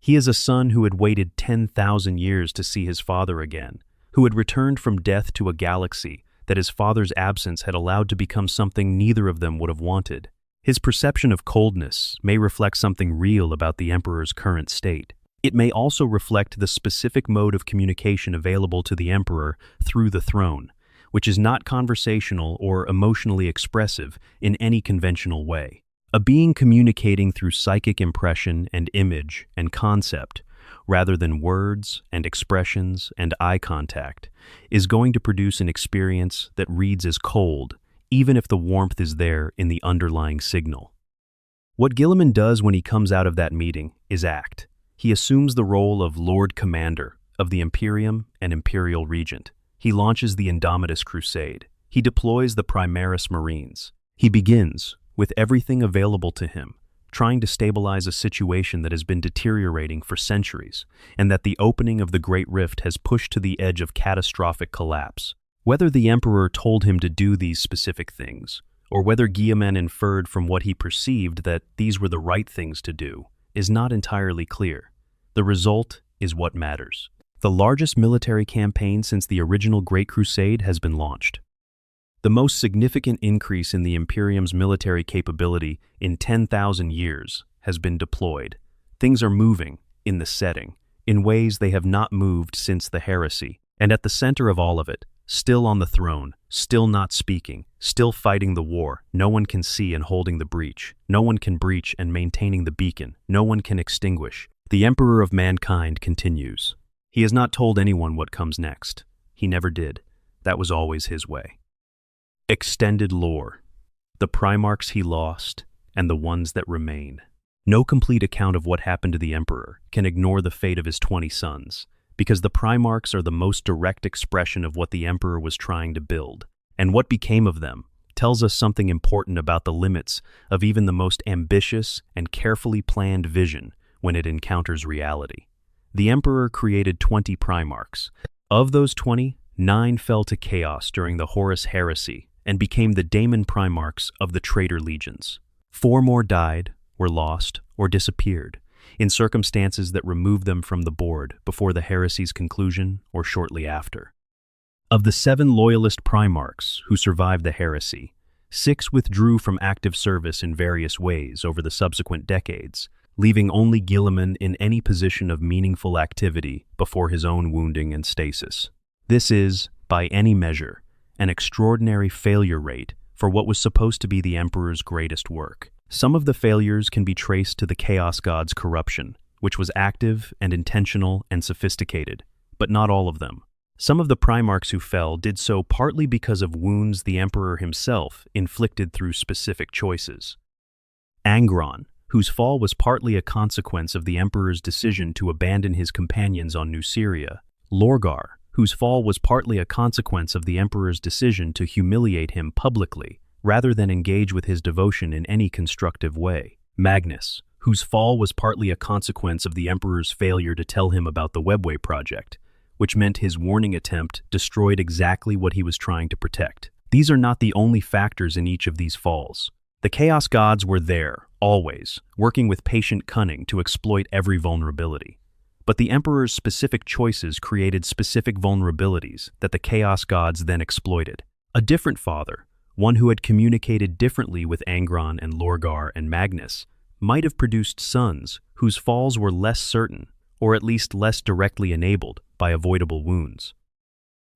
S1: He is a son who had waited 10,000 years to see his father again, who had returned from death to a galaxy that his father's absence had allowed to become something neither of them would have wanted. His perception of coldness may reflect something real about the Emperor's current state. It may also reflect the specific mode of communication available to the Emperor through the throne, which is not conversational or emotionally expressive in any conventional way. A being communicating through psychic impression and image and concept, rather than words and expressions and eye contact, is going to produce an experience that reads as cold, even if the warmth is there in the underlying signal. What Guilliman does when he comes out of that meeting is act. He assumes the role of Lord Commander of the Imperium and Imperial Regent. He launches the Indomitus Crusade. He deploys the Primaris Marines. He begins, with everything available to him, trying to stabilize a situation that has been deteriorating for centuries, and that the opening of the Great Rift has pushed to the edge of catastrophic collapse. Whether the Emperor told him to do these specific things, or whether Guilliman inferred from what he perceived that these were the right things to do, is not entirely clear. The result is what matters. The largest military campaign since the original Great Crusade has been launched. The most significant increase in the Imperium's military capability in 10,000 years has been deployed. Things are moving, in the setting, in ways they have not moved since the heresy. And at the center of all of it, still on the throne, still not speaking, still fighting the war, no one can see and holding the breach, no one can breach and maintaining the beacon, no one can extinguish. The Emperor of Mankind continues. He has not told anyone what comes next. He never did. That was always his way. Extended lore. The Primarchs he lost, and the ones that remain. No complete account of what happened to the Emperor can ignore the fate of his 20 sons, because the Primarchs are the most direct expression of what the Emperor was trying to build, and what became of them tells us something important about the limits of even the most ambitious and carefully planned vision when it encounters reality. The Emperor created 20 Primarchs. Of those 20, 9 fell to chaos during the Horus Heresy and became the daemon Primarchs of the traitor legions. 4 more died, were lost, or disappeared, in circumstances that removed them from the board before the heresy's conclusion or shortly after. Of the 7 loyalist Primarchs who survived the heresy, 6 withdrew from active service in various ways over the subsequent decades, leaving only Guilliman in any position of meaningful activity before his own wounding and stasis. This is, by any measure, an extraordinary failure rate for what was supposed to be the Emperor's greatest work. Some of the failures can be traced to the Chaos God's corruption, which was active and intentional and sophisticated, but not all of them. Some of the Primarchs who fell did so partly because of wounds the Emperor himself inflicted through specific choices. Angron, whose fall was partly a consequence of the Emperor's decision to abandon his companions on New Syria. Lorgar, whose fall was partly a consequence of the Emperor's decision to humiliate him publicly, rather than engage with his devotion in any constructive way. Magnus, whose fall was partly a consequence of the Emperor's failure to tell him about the Webway project, which meant his warning attempt destroyed exactly what he was trying to protect. These are not the only factors in each of these falls. The Chaos Gods were there, always, working with patient cunning to exploit every vulnerability. But the Emperor's specific choices created specific vulnerabilities that the Chaos Gods then exploited. A different father, one who had communicated differently with Angron and Lorgar and Magnus, might have produced sons whose falls were less certain, or at least less directly enabled by avoidable wounds.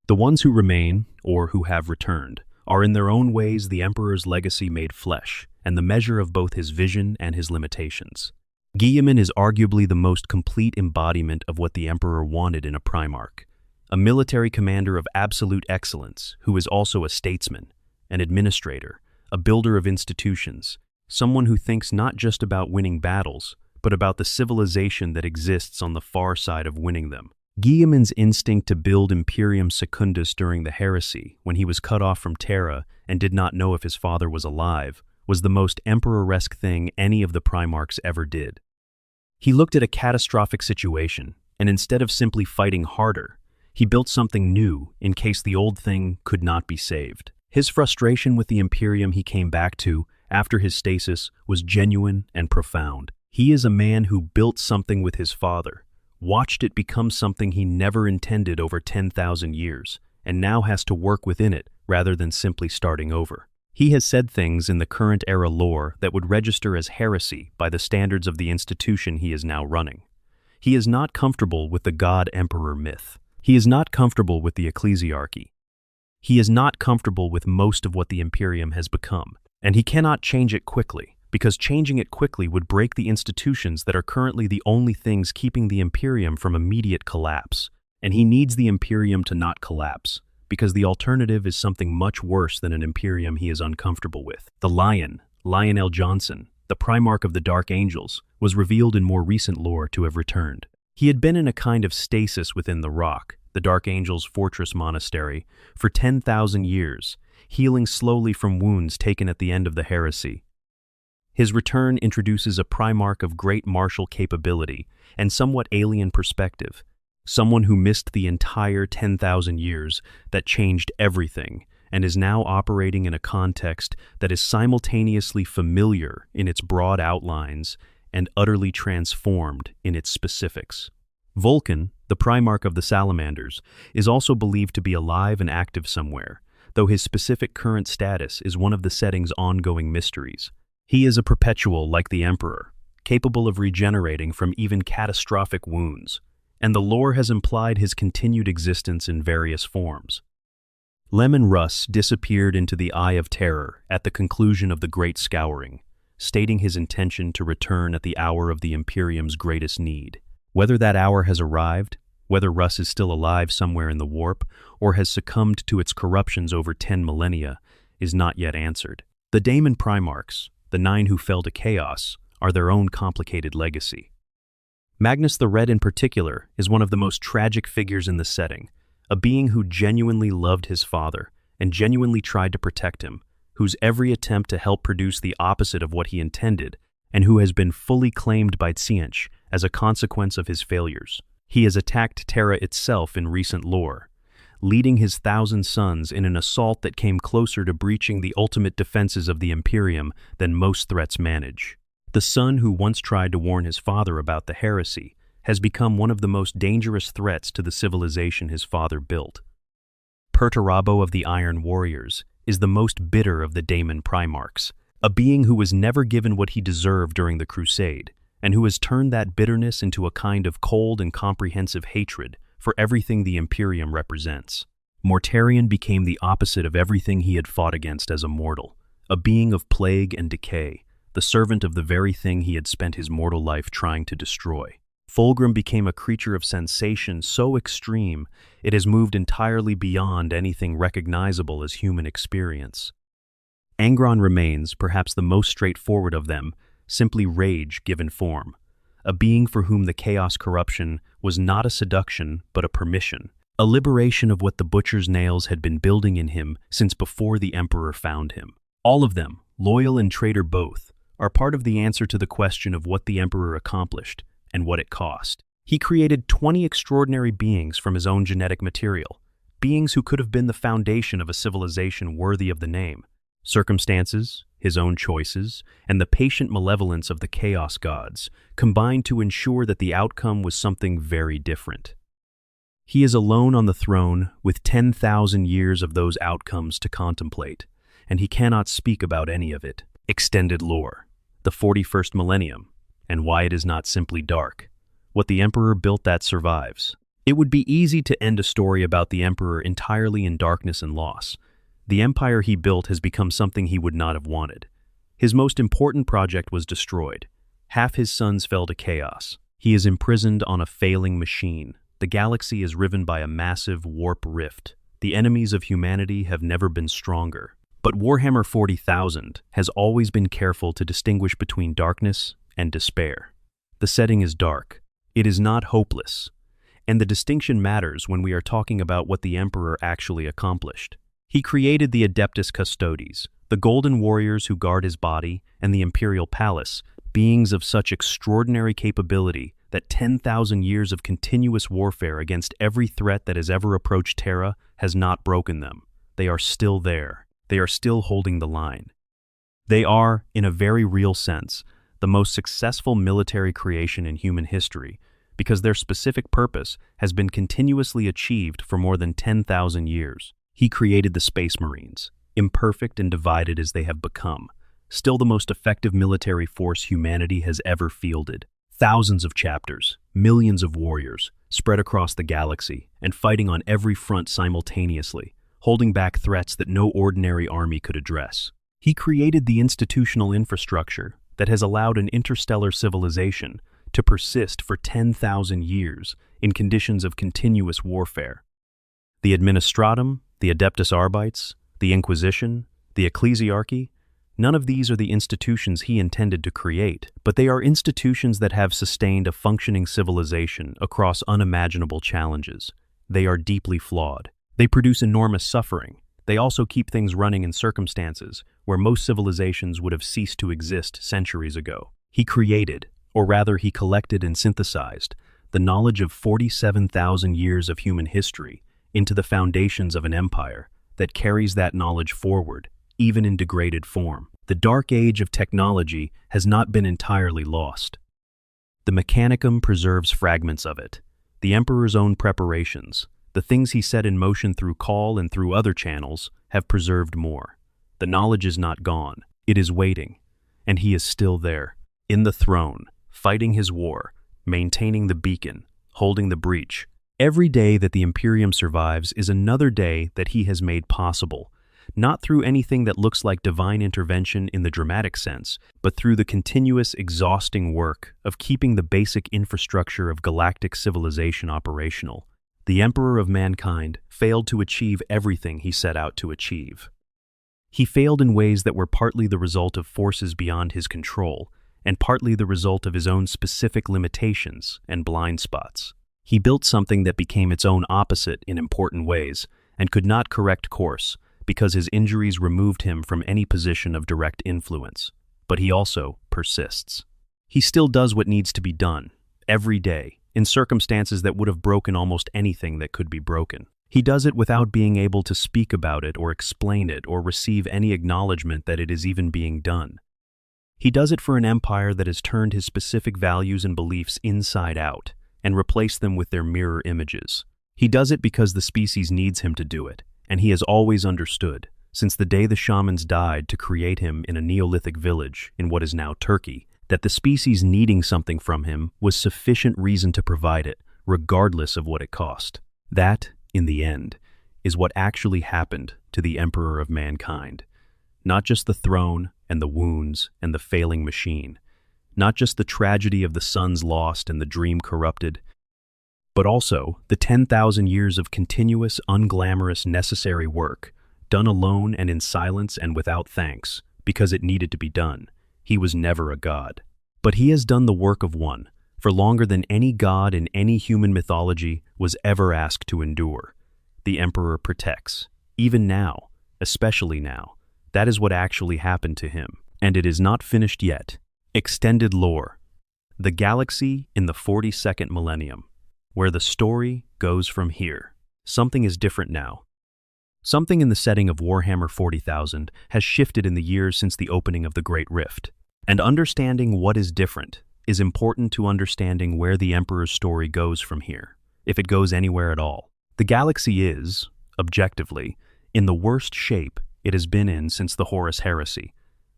S1: The ones who remain, or who have returned, are in their own ways the Emperor's legacy made flesh, and the measure of both his vision and his limitations. Guilliman is arguably the most complete embodiment of what the Emperor wanted in a Primarch, a military commander of absolute excellence who is also a statesman, an administrator, a builder of institutions, someone who thinks not just about winning battles, but about the civilization that exists on the far side of winning them. Guilliman's instinct to build Imperium Secundus during the heresy, when he was cut off from Terra and did not know if his father was alive, was the most Emperor-esque thing any of the Primarchs ever did. He looked at a catastrophic situation, and instead of simply fighting harder, he built something new in case the old thing could not be saved. His frustration with the Imperium he came back to after his stasis was genuine and profound. He is a man who built something with his father, watched it become something he never intended over 10,000 years, and now has to work within it rather than simply starting over. He has said things in the current era lore that would register as heresy by the standards of the institution he is now running. He is not comfortable with the God-Emperor myth. He is not comfortable with the ecclesiarchy. He is not comfortable with most of what the Imperium has become, and he cannot change it quickly, because changing it quickly would break the institutions that are currently the only things keeping the Imperium from immediate collapse. And he needs the Imperium to not collapse, because the alternative is something much worse than an Imperium he is uncomfortable with. The Lion, Lionel Johnson, the Primarch of the Dark Angels, was revealed in more recent lore to have returned. He had been in a kind of stasis within the Rock, the Dark Angels' fortress monastery, for 10,000 years, healing slowly from wounds taken at the end of the heresy. His return introduces a Primarch of great martial capability and somewhat alien perspective, someone who missed the entire 10,000 years that changed everything and is now operating in a context that is simultaneously familiar in its broad outlines and utterly transformed in its specifics. Vulcan, the Primarch of the Salamanders, is also believed to be alive and active somewhere, though his specific current status is one of the setting's ongoing mysteries. He is a perpetual like the Emperor, capable of regenerating from even catastrophic wounds, and the lore has implied his continued existence in various forms. Lemon Russ disappeared into the Eye of Terror at the conclusion of the Great Scouring, stating his intention to return at the hour of the Imperium's greatest need. Whether that hour has arrived, whether Russ is still alive somewhere in the warp, or has succumbed to its corruptions over 10 millennia, is not yet answered. The Daemon Primarchs, the 9 who fell to chaos, are their own complicated legacy. Magnus the Red in particular is one of the most tragic figures in the setting, a being who genuinely loved his father and genuinely tried to protect him, whose every attempt to help produce the opposite of what he intended, and who has been fully claimed by Tzeentch as a consequence of his failures. He has attacked Terra itself in recent lore, leading his 1,000 sons in an assault that came closer to breaching the ultimate defenses of the Imperium than most threats manage. The son who once tried to warn his father about the heresy has become one of the most dangerous threats to the civilization his father built. Perturabo of the Iron Warriors is the most bitter of the Daemon Primarchs, a being who was never given what he deserved during the Crusade, and who has turned that bitterness into a kind of cold and comprehensive hatred for everything the Imperium represents. Mortarion became the opposite of everything he had fought against as a mortal, a being of plague and decay, the servant of the very thing he had spent his mortal life trying to destroy. Fulgrim became a creature of sensation so extreme it has moved entirely beyond anything recognizable as human experience. Angron remains, perhaps the most straightforward of them, simply rage given form, a being for whom the chaos corruption was not a seduction but a permission, a liberation of what the butcher's nails had been building in him since before the Emperor found him. All of them, loyal and traitor both, are part of the answer to the question of what the Emperor accomplished and what it cost. He created 20 extraordinary beings from his own genetic material, beings who could have been the foundation of a civilization worthy of the name. Circumstances, his own choices, and the patient malevolence of the Chaos Gods combined to ensure that the outcome was something very different. He is alone on the throne with 10,000 years of those outcomes to contemplate, and he cannot speak about any of it. Extended lore, the 41st millennium, and why it is not simply dark. What the Emperor built that survives. It would be easy to end a story about the Emperor entirely in darkness and loss. The empire he built has become something he would not have wanted. His most important project was destroyed. Half his sons fell to chaos. He is imprisoned on a failing machine. The galaxy is riven by a massive warp rift. The enemies of humanity have never been stronger. But Warhammer 40,000 has always been careful to distinguish between darkness and despair. The setting is dark. It is not hopeless. And the distinction matters when we are talking about what the Emperor actually accomplished. He created the Adeptus Custodes, the golden warriors who guard his body, and the Imperial Palace, beings of such extraordinary capability that 10,000 years of continuous warfare against every threat that has ever approached Terra has not broken them. They are still there. They are still holding the line. They are, in a very real sense, the most successful military creation in human history, because their specific purpose has been continuously achieved for more than 10,000 years. He created the Space Marines, imperfect and divided as they have become, still the most effective military force humanity has ever fielded. Thousands of chapters, millions of warriors, spread across the galaxy and fighting on every front simultaneously, holding back threats that no ordinary army could address. He created the institutional infrastructure that has allowed an interstellar civilization to persist for 10,000 years in conditions of continuous warfare. The Administratum, the Adeptus Arbites, the Inquisition, the Ecclesiarchy, none of these are the institutions he intended to create, but they are institutions that have sustained a functioning civilization across unimaginable challenges. They are deeply flawed. They produce enormous suffering. They also keep things running in circumstances where most civilizations would have ceased to exist centuries ago. He created, or rather he collected and synthesized, the knowledge of 47,000 years of human history into the foundations of an empire that carries that knowledge forward, even in degraded form. The dark age of technology has not been entirely lost. The Mechanicum preserves fragments of it. The Emperor's own preparations, the things he set in motion through Cawl and through other channels, have preserved more. The knowledge is not gone. It is waiting. And he is still there, in the throne, fighting his war, maintaining the beacon, holding the breach. Every day that the Imperium survives is another day that he has made possible, not through anything that looks like divine intervention in the dramatic sense, but through the continuous, exhausting work of keeping the basic infrastructure of galactic civilization operational. The Emperor of mankind failed to achieve everything he set out to achieve. He failed in ways that were partly the result of forces beyond his control, and partly the result of his own specific limitations and blind spots. He built something that became its own opposite in important ways, and could not correct course, because his injuries removed him from any position of direct influence. But he also persists. He still does what needs to be done, every day, in circumstances that would have broken almost anything that could be broken. He does it without being able to speak about it or explain it or receive any acknowledgement that it is even being done. He does it for an empire that has turned his specific values and beliefs inside out and replaced them with their mirror images. He does it because the species needs him to do it, and he has always understood, since the day the shamans died to create him in a Neolithic village in what is now Turkey, that the species needing something from him was sufficient reason to provide it, regardless of what it cost. That, in the end, is what actually happened to the Emperor of mankind. Not just the throne and the wounds and the failing machine, not just the tragedy of the sons lost and the dream corrupted, but also the 10,000 years of continuous, unglamorous, necessary work, done alone and in silence and without thanks, because it needed to be done. He was never a god. But he has done the work of one, for longer than any god in any human mythology was ever asked to endure. The Emperor protects, even now, especially now. That is what actually happened to him. And it is not finished yet. Extended lore. The galaxy in the 42nd millennium, where the story goes from here. Something is different now. Something in the setting of Warhammer 40,000 has shifted in the years since the opening of the Great Rift. And understanding what is different is important to understanding where the Emperor's story goes from here, if it goes anywhere at all. The galaxy is, objectively, in the worst shape it has been in since the Horus Heresy.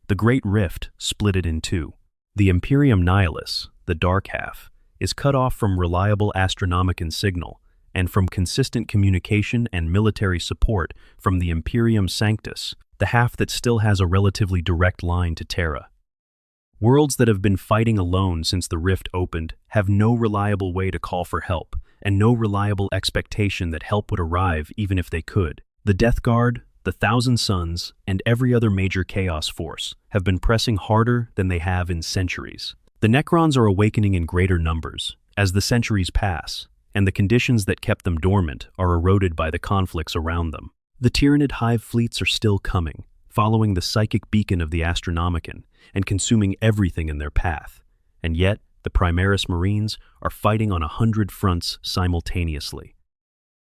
S1: The Great Rift split it in two. The Imperium Nihilus, the dark half, is cut off from reliable astronomican signal and from consistent communication and military support from the Imperium Sanctus, the half that still has a relatively direct line to Terra. Worlds that have been fighting alone since the Rift opened have no reliable way to call for help, and no reliable expectation that help would arrive even if they could. The Death Guard, the Thousand Suns, and every other major Chaos force have been pressing harder than they have in centuries. The Necrons are awakening in greater numbers as the centuries pass, and the conditions that kept them dormant are eroded by the conflicts around them. The Tyranid hive fleets are still coming, following the psychic beacon of the Astronomicon and consuming everything in their path. And yet, the Primaris Marines are fighting on 100 fronts simultaneously.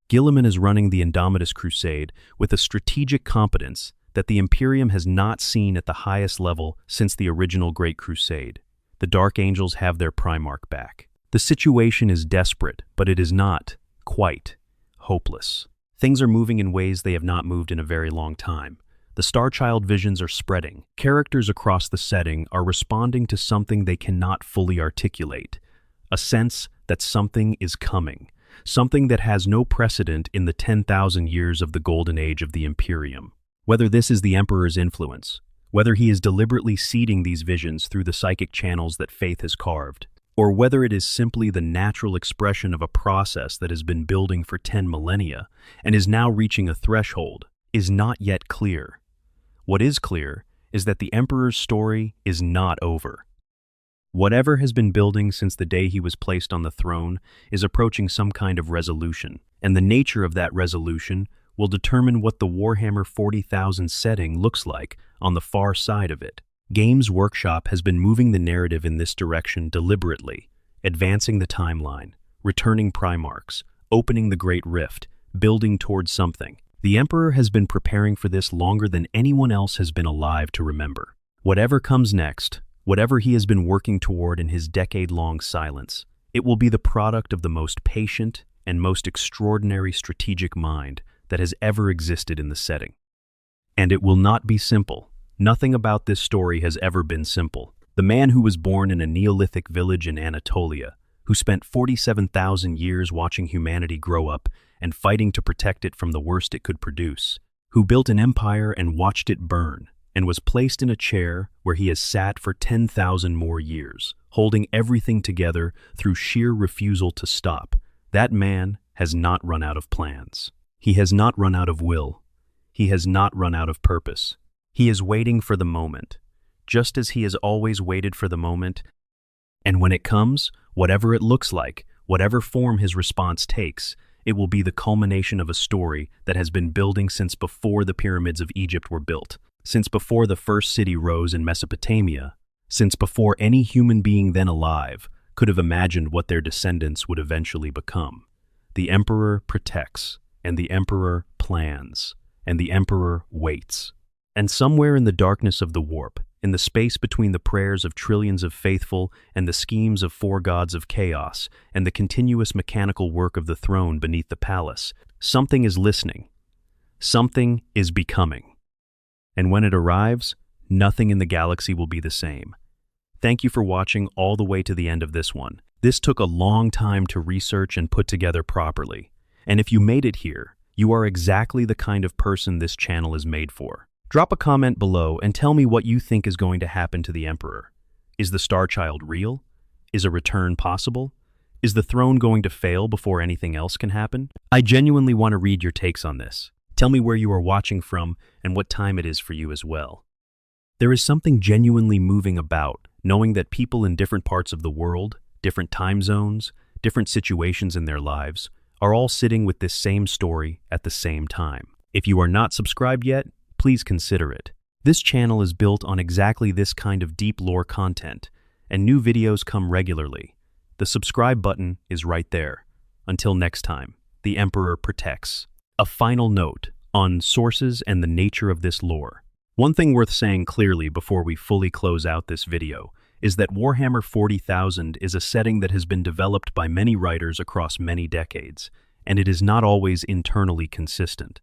S1: Guilliman is running the Indomitus Crusade with a strategic competence that the Imperium has not seen at the highest level since the original Great Crusade. The Dark Angels have their Primarch back. The situation is desperate, but it is not, quite, hopeless. Things are moving in ways they have not moved in a very long time. The Starchild visions are spreading. Characters across the setting are responding to something they cannot fully articulate. A sense that something is coming. Something that has no precedent in the 10,000 years of the Golden Age of the Imperium. Whether this is the Emperor's influence, whether he is deliberately seeding these visions through the psychic channels that faith has carved, or whether it is simply the natural expression of a process that has been building for 10 millennia and is now reaching a threshold, is not yet clear. What is clear is that the Emperor's story is not over. Whatever has been building since the day he was placed on the throne is approaching some kind of resolution, and the nature of that resolution will determine what the Warhammer 40,000 setting looks like on the far side of it. Games Workshop has been moving the narrative in this direction deliberately, advancing the timeline, returning Primarchs, opening the Great Rift, building towards something. The Emperor has been preparing for this longer than anyone else has been alive to remember. Whatever comes next, whatever he has been working toward in his decade-long silence, it will be the product of the most patient and most extraordinary strategic mind that has ever existed in the setting. And it will not be simple. Nothing about this story has ever been simple. The man who was born in a Neolithic village in Anatolia, who spent 47,000 years watching humanity grow up and fighting to protect it from the worst it could produce, who built an empire and watched it burn, and was placed in a chair where he has sat for 10,000 more years, holding everything together through sheer refusal to stop. That man has not run out of plans. He has not run out of will. He has not run out of purpose. He is waiting for the moment, just as he has always waited for the moment. And when it comes, whatever it looks like, whatever form his response takes, it will be the culmination of a story that has been building since before the pyramids of Egypt were built, since before the first city rose in Mesopotamia, since before any human being then alive could have imagined what their descendants would eventually become. The Emperor protects, and the Emperor plans, and the Emperor waits. And somewhere in the darkness of the warp, in the space between the prayers of trillions of faithful and the schemes of 4 gods of chaos and the continuous mechanical work of the throne beneath the palace, something is listening. Something is becoming. And when it arrives, nothing in the galaxy will be the same. Thank you for watching all the way to the end of this one. This took a long time to research and put together properly. And if you made it here, you are exactly the kind of person this channel is made for. Drop a comment below and tell me what you think is going to happen to the Emperor. Is the Starchild real? Is a return possible? Is the throne going to fail before anything else can happen? I genuinely want to read your takes on this. Tell me where you are watching from and what time it is for you as well. There is something genuinely moving about knowing that people in different parts of the world, different time zones, different situations in their lives, are all sitting with this same story at the same time. If you are not subscribed yet, please consider it. This channel is built on exactly this kind of deep lore content, and new videos come regularly. The subscribe button is right there. Until next time, the Emperor protects. A final note on sources and the nature of this lore. One thing worth saying clearly before we fully close out this video is that Warhammer 40,000 is a setting that has been developed by many writers across many decades, and it is not always internally consistent.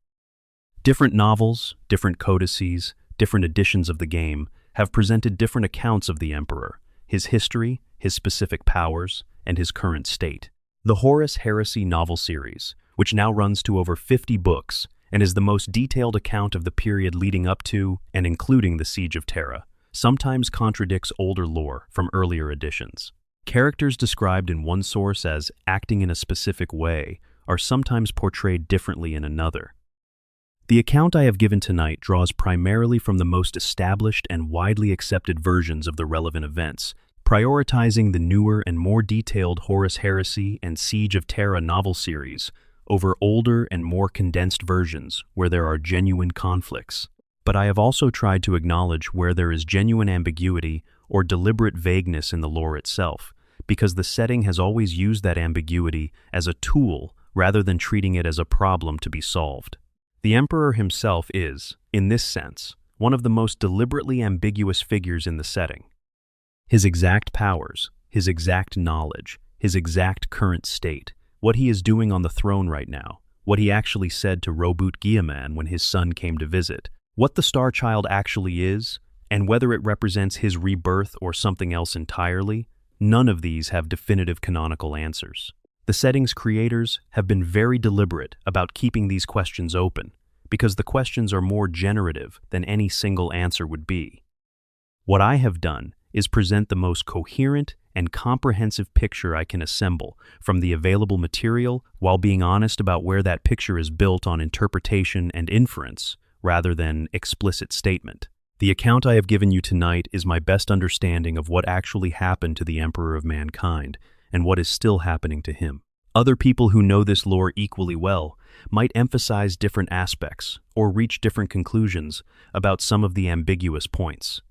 S1: Different novels, different codices, different editions of the game have presented different accounts of the Emperor, his history, his specific powers, and his current state. The Horus Heresy novel series, which now runs to over 50 books and is the most detailed account of the period leading up to and including the Siege of Terra, sometimes contradicts older lore from earlier editions. Characters described in one source as acting in a specific way are sometimes portrayed differently in another. The account I have given tonight draws primarily from the most established and widely accepted versions of the relevant events, prioritizing the newer and more detailed Horus Heresy and Siege of Terra novel series over older and more condensed versions where there are genuine conflicts. But I have also tried to acknowledge where there is genuine ambiguity or deliberate vagueness in the lore itself, because the setting has always used that ambiguity as a tool rather than treating it as a problem to be solved. The Emperor himself is, in this sense, one of the most deliberately ambiguous figures in the setting. His exact powers, his exact knowledge, his exact current state, what he is doing on the throne right now, what he actually said to Roboute Guilliman when his son came to visit, what the Star Child actually is, and whether it represents his rebirth or something else entirely, none of these have definitive canonical answers. The setting's creators have been very deliberate about keeping these questions open, because the questions are more generative than any single answer would be. What I have done is present the most coherent and comprehensive picture I can assemble from the available material, while being honest about where that picture is built on interpretation and inference, rather than explicit statement. The account I have given you tonight is my best understanding of what actually happened to the Emperor of Mankind, and what is still happening to him. Other people who know this lore equally well might emphasize different aspects or reach different conclusions about some of the ambiguous points.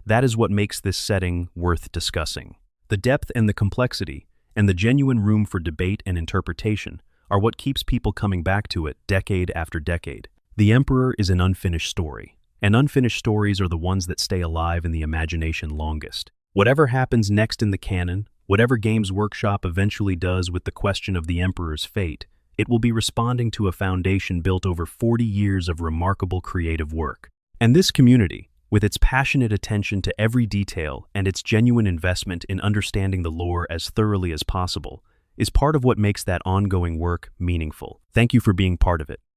S1: That is what makes this setting worth discussing. The depth and the complexity, and the genuine room for debate and interpretation are what keeps people coming back to it decade after decade. The Emperor is an unfinished story, and unfinished stories are the ones that stay alive in the imagination longest. Whatever happens next in the canon, whatever Games Workshop eventually does with the question of the Emperor's fate, it will be responding to a foundation built over 40 years of remarkable creative work. And this community, with its passionate attention to every detail and its genuine investment in understanding the lore as thoroughly as possible, is part of what makes that ongoing work meaningful. Thank you for being part of it.